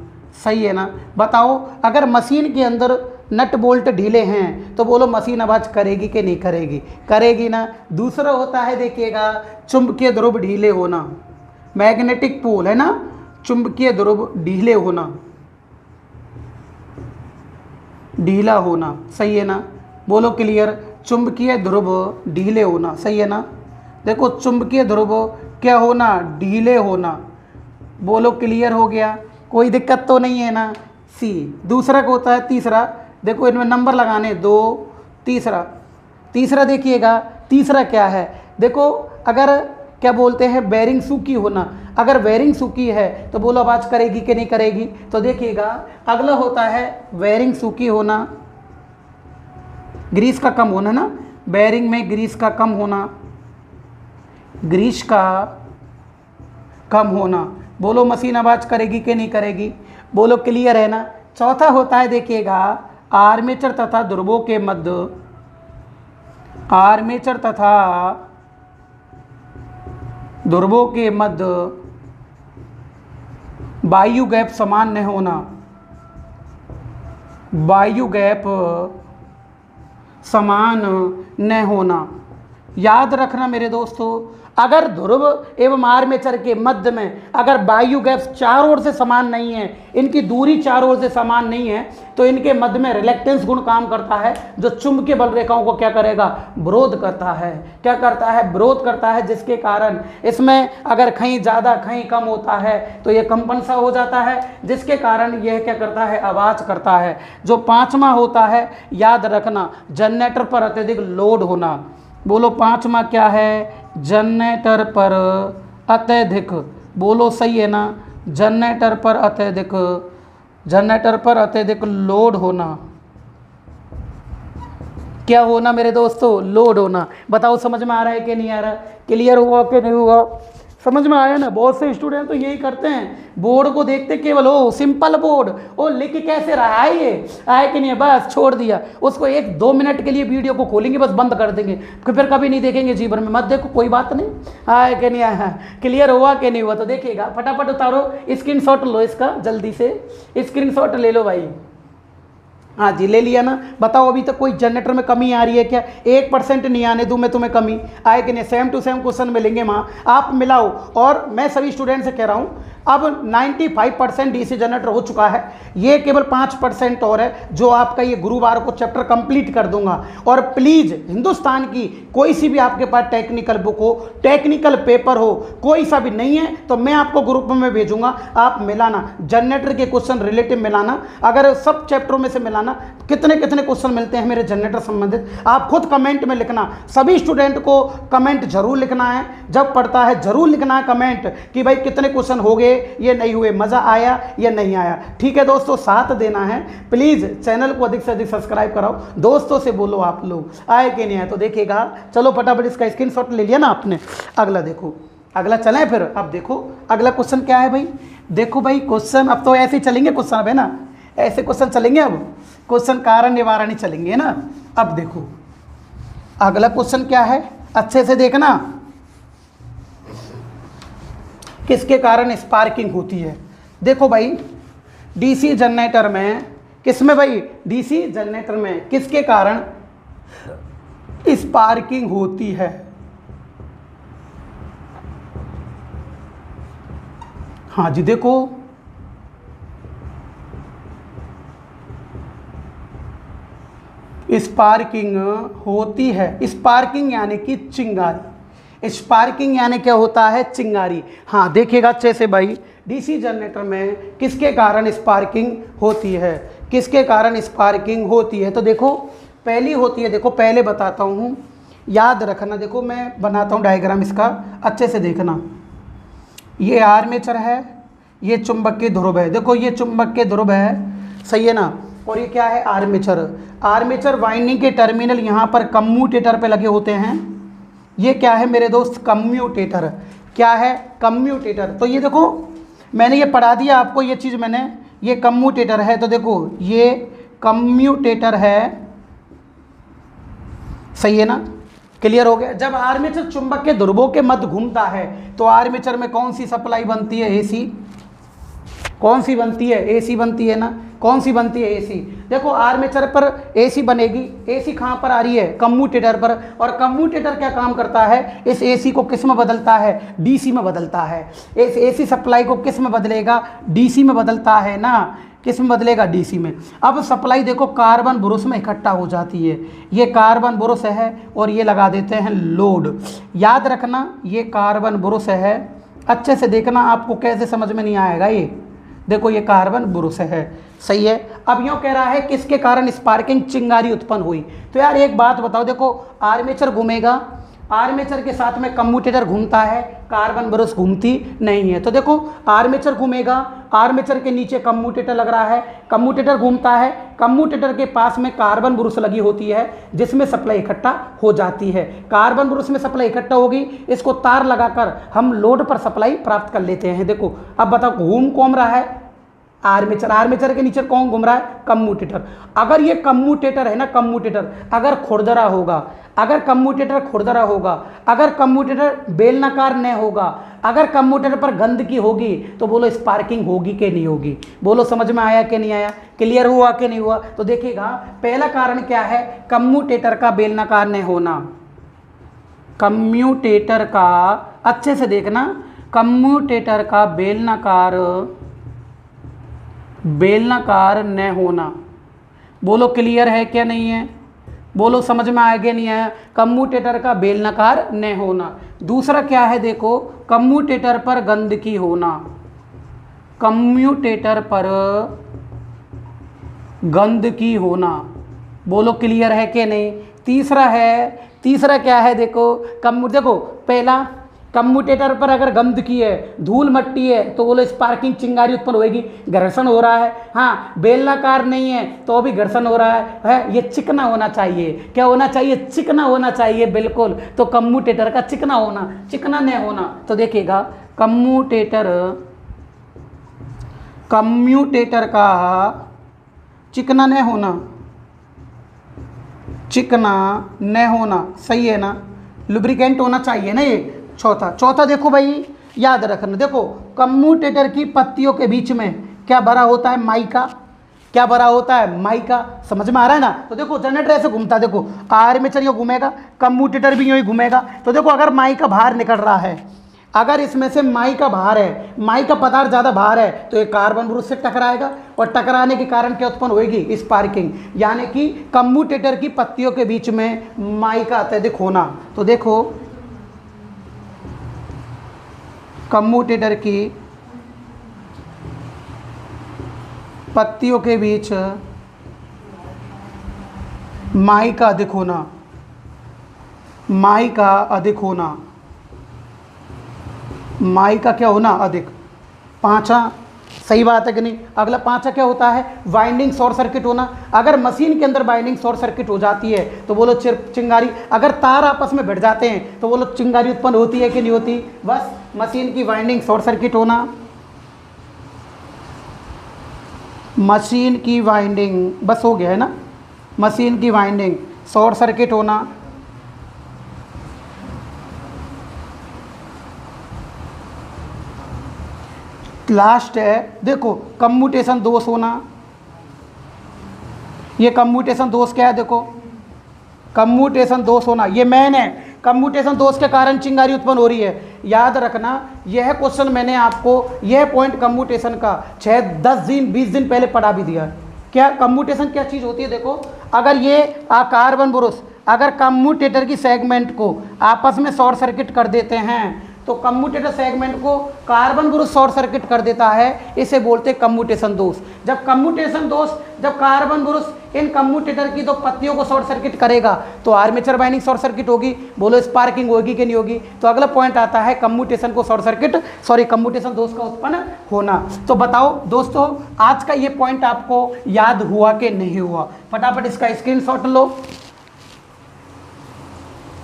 सही है ना? बताओ अगर मशीन के अंदर नट बोल्ट ढीले हैं तो बोलो मशीन आवाज करेगी कि नहीं करेगी? करेगी ना। दूसरा होता है, देखिएगा, चुंबकीय ध्रुव ढीले होना, मैग्नेटिक पोल, है ना, चुंबकीय ध्रुव ढीले होना, ढीला होना, सही है ना? बोलो क्लियर। चुंबकीय ध्रुव ढीले होना, सही है ना। देखो चुंबकीय ध्रुव क्या होना, ढीले होना। बोलो क्लियर हो गया, कोई दिक्कत तो नहीं है ना। सी दूसरा को होता है तीसरा, देखो इनमें नंबर लगाने 2, तीसरा देखिएगा, तीसरा क्या है, देखो अगर क्या बोलते हैं बेरिंग सूखी होना। अगर बेरिंग सूखी है तो बोलो आवाज करेगी कि नहीं करेगी। तो देखिएगा अगला होता है बेरिंग सूखी होना, ग्रीस का कम होना ना, बेरिंग में ग्रीस का कम होना, ग्रीस का कम होना। बोलो मशीन आवाज करेगी कि नहीं करेगी, बोलो क्लियर है ना। चौथा होता है देखिएगा आर्मेचर तथा ध्रुवों के मध्य, आर्मेचर तथा ध्रुवों के मध्य वायु गैप समान न होना, वायु गैप समान न होना। याद रखना मेरे दोस्तों, अगर ध्रुव एवं आर्मेचर के मध्य में अगर वायु गैप चारों ओर से समान नहीं है, इनकी दूरी चारों ओर से समान नहीं है, तो इनके मध्य में रिलेक्टेंस गुण काम करता है, जो चुंबकीय बल रेखाओं को क्या करेगा, विरोध करता है। क्या करता है, विरोध करता है, जिसके कारण इसमें अगर कहीं ज़्यादा कहीं कम होता है तो ये कंपन सा हो जाता है, जिसके कारण यह क्या करता है, आवाज़ करता है। जो पाँचवा होता है, याद रखना, जनरेटर पर अत्यधिक लोड होना। बोलो पाँचवा क्या है, जनरेटर पर अत्यधिक, बोलो सही है ना, जनरेटर पर अत्यधिक, जनरेटर पर अत्यधिक लोड होना। क्या होना मेरे दोस्तों, लोड होना। बताओ समझ में आ रहा है कि नहीं आ रहा, क्लियर हुआ कि नहीं हुआ, समझ में आया ना। बहुत से स्टूडेंट तो यही करते हैं, बोर्ड को देखते केवल ओ सिंपल बोर्ड, ओ लिख कैसे रहा है ये, आए कि नहीं, बस छोड़ दिया उसको। 1-2 मिनट के लिए वीडियो को खोलेंगे, बस बंद कर देंगे, फिर कभी नहीं देखेंगे जीवन में। मत देखो, कोई बात नहीं, आए कि नहीं आया, क्लियर हुआ कि नहीं हुआ। तो देखिएगा फटाफट उतारो, स्क्रीनशॉट लो इसका, जल्दी से स्क्रीनशॉट ले लो भाई। हाँ जी ले लिया ना। बताओ अभी तक कोई जनरेटर में कमी आ रही है क्या, 1% नहीं आने दूं मैं तुम्हें कमी, आए कि नहीं। सेम टू सेम क्वेश्चन मिलेंगे वहाँ, आप मिलाओ। और मैं सभी स्टूडेंट से कह रहा हूँ, अब 95% डीसी जनरेटर हो चुका है, ये केवल 5% और है, जो आपका ये गुरुवार को चैप्टर कंप्लीट कर दूंगा। और प्लीज़ हिंदुस्तान की कोई सी भी आपके पास टेक्निकल बुक हो, टेक्निकल पेपर हो, कोई सा भी नहीं है तो मैं आपको ग्रुप में भेजूंगा, आप मिलाना, जनरेटर के क्वेश्चन रिलेटिव मिलाना। अगर सब चैप्टरों में से मिलाना, कितने कितने क्वेश्चन मिलते हैं मेरे जनरेटर संबंधित, आप खुद कमेंट में लिखना। सभी स्टूडेंट को कमेंट जरूर लिखना है, जब पढ़ता है जरूर लिखना है कमेंट कि भाई कितने क्वेश्चन हो गए, ये नहीं हुए, मजा आया या नहीं आया। ठीक है दोस्तों, साथ देना है प्लीज, चैनल को अधिक से अधिक सब्सक्राइब कराओ, दोस्तों से बोलो आप लोग, आए कि नहीं आए। तो देखिएगा, चलो फटाफट इसका स्क्रीनशॉट ले लिया ना आपने। अगला देखो, अगला चलें फिर। अब देखो अगला क्वेश्चन क्या है भाई, देखो भाई क्वेश्चन अब तो ऐसे ही चलेंगे क्वेश्चन, अब है ना, ऐसे क्वेश्चन चलेंगे, अब क्वेश्चन कारण निवारण ही चलेंगे ना। अब देखो अगला क्वेश्चन क्या है, अच्छे से देखना, किसके कारण स्पार्किंग होती है। देखो भाई डीसी जनरेटर में, किसमें भाई, डीसी जनरेटर में किसके कारण स्पार्किंग होती है। हाँ जी देखो, स्पार्किंग होती है, स्पार्किंग यानी कि चिंगारी, स्पार्किंग यानी क्या होता है, चिंगारी। हाँ देखिएगा अच्छे से भाई, डीसी जनरेटर में किसके कारण स्पार्किंग होती है, किसके कारण स्पार्किंग होती है। तो देखो पहली होती है, देखो पहले बताता हूँ, याद रखना। देखो मैं बनाता हूँ डायग्राम इसका, अच्छे से देखना। ये आर्मेचर है, ये चुंबकीय ध्रुव है, देखो ये चुंबकीय ध्रुव है, सही है ना। और ये क्या है, आर्मेचर। आर्मेचर वाइंडिंग के टर्मिनल यहाँ पर कम्यूटेटर पे लगे होते हैं। ये क्या है मेरे दोस्त, कम्यूटेटर। क्या है, कम्यूटेटर। तो ये देखो मैंने ये पढ़ा दिया आपको, ये चीज़ मैंने, ये कम्यूटेटर है। तो देखो ये कम्यूटेटर है, सही है ना, क्लियर हो गया। जब आर्मेचर चुंबक के ध्रुवों के मध्य घूमता है तो आर्मेचर में कौन सी सप्लाई बनती है, एसी। कौन सी बनती है, एसी बनती है ना। कौन सी बनती है, एसी। देखो आर्मेचर पर एसी बनेगी, एसी कहाँ पर आ रही है, कम्यूटेटर पर। और कम्यूटेटर क्या काम करता है, इस एसी को किस में बदलता है, डीसी में बदलता है। इस एसी सप्लाई को किस में बदलेगा, डीसी में बदलता है ना। किस में बदलेगा, डीसी में। अब सप्लाई देखो कार्बन ब्रुश में इकट्ठा हो जाती है, ये कार्बन ब्रुश है और ये लगा देते हैं लोड। याद रखना ये कार्बन ब्रुश है, अच्छे से देखना, आपको कैसे समझ में नहीं आएगा ये। देखो ये कार्बन ब्रुश है, सही है। अब यूँ कह रहा है किसके कारण स्पार्किंग चिंगारी उत्पन्न हुई। तो यार एक बात बताओ, देखो आर्मेचर घूमेगा, आर्मेचर के साथ में कम्यूटेटर घूमता है, कार्बन ब्रश घूमती नहीं है। तो देखो आर्मेचर घूमेगा, आर्मेचर के नीचे कम्यूटेटर लग रहा है, कम्यूटेटर घूमता है, कम्यूटेटर के पास में कार्बन ब्रश लगी होती है जिसमें सप्लाई इकट्ठा हो जाती है। कार्बन ब्रश में सप्लाई इकट्ठा होगी, इसको तार लगाकर हम लोड पर सप्लाई प्राप्त कर लेते हैं। देखो अब बताओ घूम कौन रहा है, आर्मेचर, आर्मेचर के नीचे कौन घूम रहा है, कम्यूटेटर। अगर ये कम्यूटेटर है ना, कम्यूटेटर अगर खुरदरा होगा, अगर कम्यूटेटर खुरदरा होगा, अगर कम्यूटेटर बेलनाकार न होगा, अगर कम्यूटेटर पर गंदगी होगी, तो बोलो स्पार्किंग होगी कि नहीं होगी। बोलो समझ में आया कि नहीं आया, क्लियर हुआ कि नहीं हुआ। तो देखिएगा पहला कारण क्या है, कम्यूटेटर का बेलनाकार न होना। कम्यूटेटर का, अच्छे से देखना, कम्यूटेटर का बेलनाकार न होना। बोलो क्लियर है क्या नहीं है, बोलो समझ में आया नहीं आया। कम्यूटेटर का बेलनाकार न होना। दूसरा क्या है, देखो कम्यूटेटर पर गंदगी होना, कम्यूटेटर पर गंदगी होना। बोलो क्लियर है कि नहीं। तीसरा क्या है, देखो देखो पहला कम्यूटेटर पर अगर गंदगी है, धूल मट्टी है, तो बोलो स्पार्किंग चिंगारी उत्पन्न होगी, घर्षण हो रहा है। हाँ बेलनाकार नहीं है तो भी घर्षण हो रहा है। ये चिकना होना चाहिए, क्या होना चाहिए, चिकना होना चाहिए, बिल्कुल। तो कम्यूटेटर का चिकना होना, चिकना नहीं होना। तो देखिएगा कम्यूटेटर का चिकना नहीं होना, चिकना न होना, सही है ना, लुब्रिकेंट होना चाहिए ना ये। चौथा देखो भाई याद रखना, देखो कम्यूटेटर की पत्तियों के बीच में क्या भरा होता है, माइका। क्या भरा होता है, माइका। समझ में आ रहा है ना। तो देखो जनरेटर ऐसे घूमता है, देखो आर्मेचर यूँ घूमेगा, कम्यूटेटर भी यूँ ही घूमेगा। तो देखो अगर माइका बाहर निकल रहा है, अगर इसमें से माइका बाहर है, माइका पदार्थ ज़्यादा बाहर है, तो ये कार्बन ब्रुश से टकराएगा और टकराने के कारण क्या उत्पन्न होगी, स्पार्किंग। यानी कि कम्यूटेटर की पत्तियों के बीच में माइका अत्यधिक होना। तो देखो कम्यूटेटर की पत्तियों के बीच माइका अधिक होना, माइका अधिक होना, माइका क्या होना, अधिक। पांचवा सही बात है कि नहीं। अगला पांचवा क्या होता है, वाइंडिंग शॉर्ट सर्किट होना। अगर मशीन के अंदर वाइंडिंग शॉर्ट सर्किट हो जाती है तो बोलो चिंगारी। अगर तार आपस में भिड़ जाते हैं तो बोलो चिंगारी उत्पन्न होती है कि नहीं होती। बस मशीन की वाइंडिंग शॉर्ट सर्किट होना, मशीन की वाइंडिंग, बस हो गया है ना, मशीन की वाइंडिंग शॉर्ट सर्किट होना। लास्ट है देखो कम्यूटेशन दोष होना। ये कम्यूटेशन दोष क्या है, देखो कम्यूटेशन दोष होना, ये मेन है। कम्यूटेशन दोष के कारण चिंगारी उत्पन्न हो रही है। याद रखना यह क्वेश्चन मैंने आपको, यह पॉइंट कम्यूटेशन का 6-10 दिन 20 दिन पहले पढ़ा भी दिया है। क्या कम्यूटेशन क्या चीज़ होती है, देखो अगर ये कार्बन ब्रुश अगर कम्यूटेटर की सेगमेंट को आपस में शॉर्ट सर्किट कर देते हैं तो कम्यूटेटर सेगमेंट को कार्बन ब्रुश शॉर्ट सर्किट कर देता है, इसे बोलते हैं कम्यूटेशन दोष। जब कम्यूटेशन दोष, जब कार्बन ब्रुश इन कम्यूटेटर की दो पत्तियों को शॉर्ट सर्किट करेगा तो आर्मेचर वाइंडिंग शॉर्ट सर्किट होगी। बोलो स्पार्किंग होगी कि नहीं होगी। तो अगला पॉइंट आता है कम्यूटेशन को शॉर्ट सर्किट, कम्यूटेशन दोष का उत्पन्न होना। तो बताओ दोस्तों आज का ये पॉइंट आपको याद हुआ कि नहीं हुआ, फटाफट इसका स्क्रीनशॉट लो।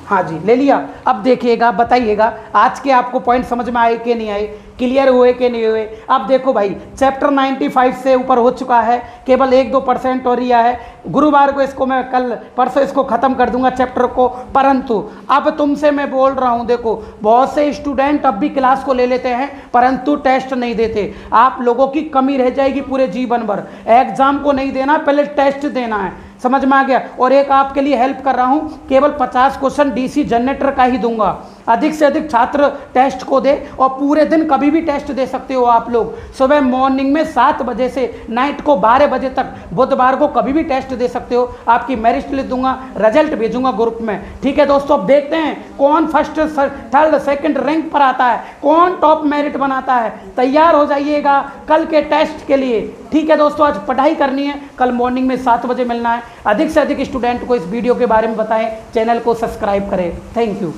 हाँ जी ले लिया। अब देखिएगा बताइएगा आज के आपको पॉइंट समझ में आए कि नहीं आए, क्लियर हुए कि नहीं हुए। अब देखो भाई चैप्टर 95 से ऊपर हो चुका है, केवल 1-2% और रिया है। गुरुवार को इसको मैं कल परसों इसको ख़त्म कर दूंगा चैप्टर को। परंतु अब तुमसे मैं बोल रहा हूँ, देखो बहुत से स्टूडेंट अब भी क्लास को ले लेते हैं परंतु टेस्ट नहीं देते। आप लोगों की कमी रह जाएगी पूरे जीवन भर। एग्जाम को नहीं देना, पहले टेस्ट देना है, समझ में आ गया। और एक आपके लिए हेल्प कर रहा हूँ, केवल 50 क्वेश्चन डीसी जनरेटर का ही दूंगा। अधिक से अधिक छात्र टेस्ट को दे और पूरे दिन कभी भी टेस्ट दे सकते हो आप लोग। सुबह मॉर्निंग में 7 बजे से नाइट को 12 बजे तक बुधवार को कभी भी टेस्ट दे सकते हो। आपकी मेरिट लिस्ट दूंगा, रिजल्ट भेजूंगा ग्रुप में। ठीक है दोस्तों, अब देखते हैं कौन फर्स्ट थर्ड सेकंड रैंक पर आता है, कौन टॉप मेरिट बनाता है। तैयार हो जाइएगा कल के टेस्ट के लिए। ठीक है दोस्तों, आज पढ़ाई करनी है, कल मॉर्निंग में 7 बजे मिलना है। अधिक से अधिक स्टूडेंट को इस वीडियो के बारे में बताएं, चैनल को सब्सक्राइब करें। Thank you.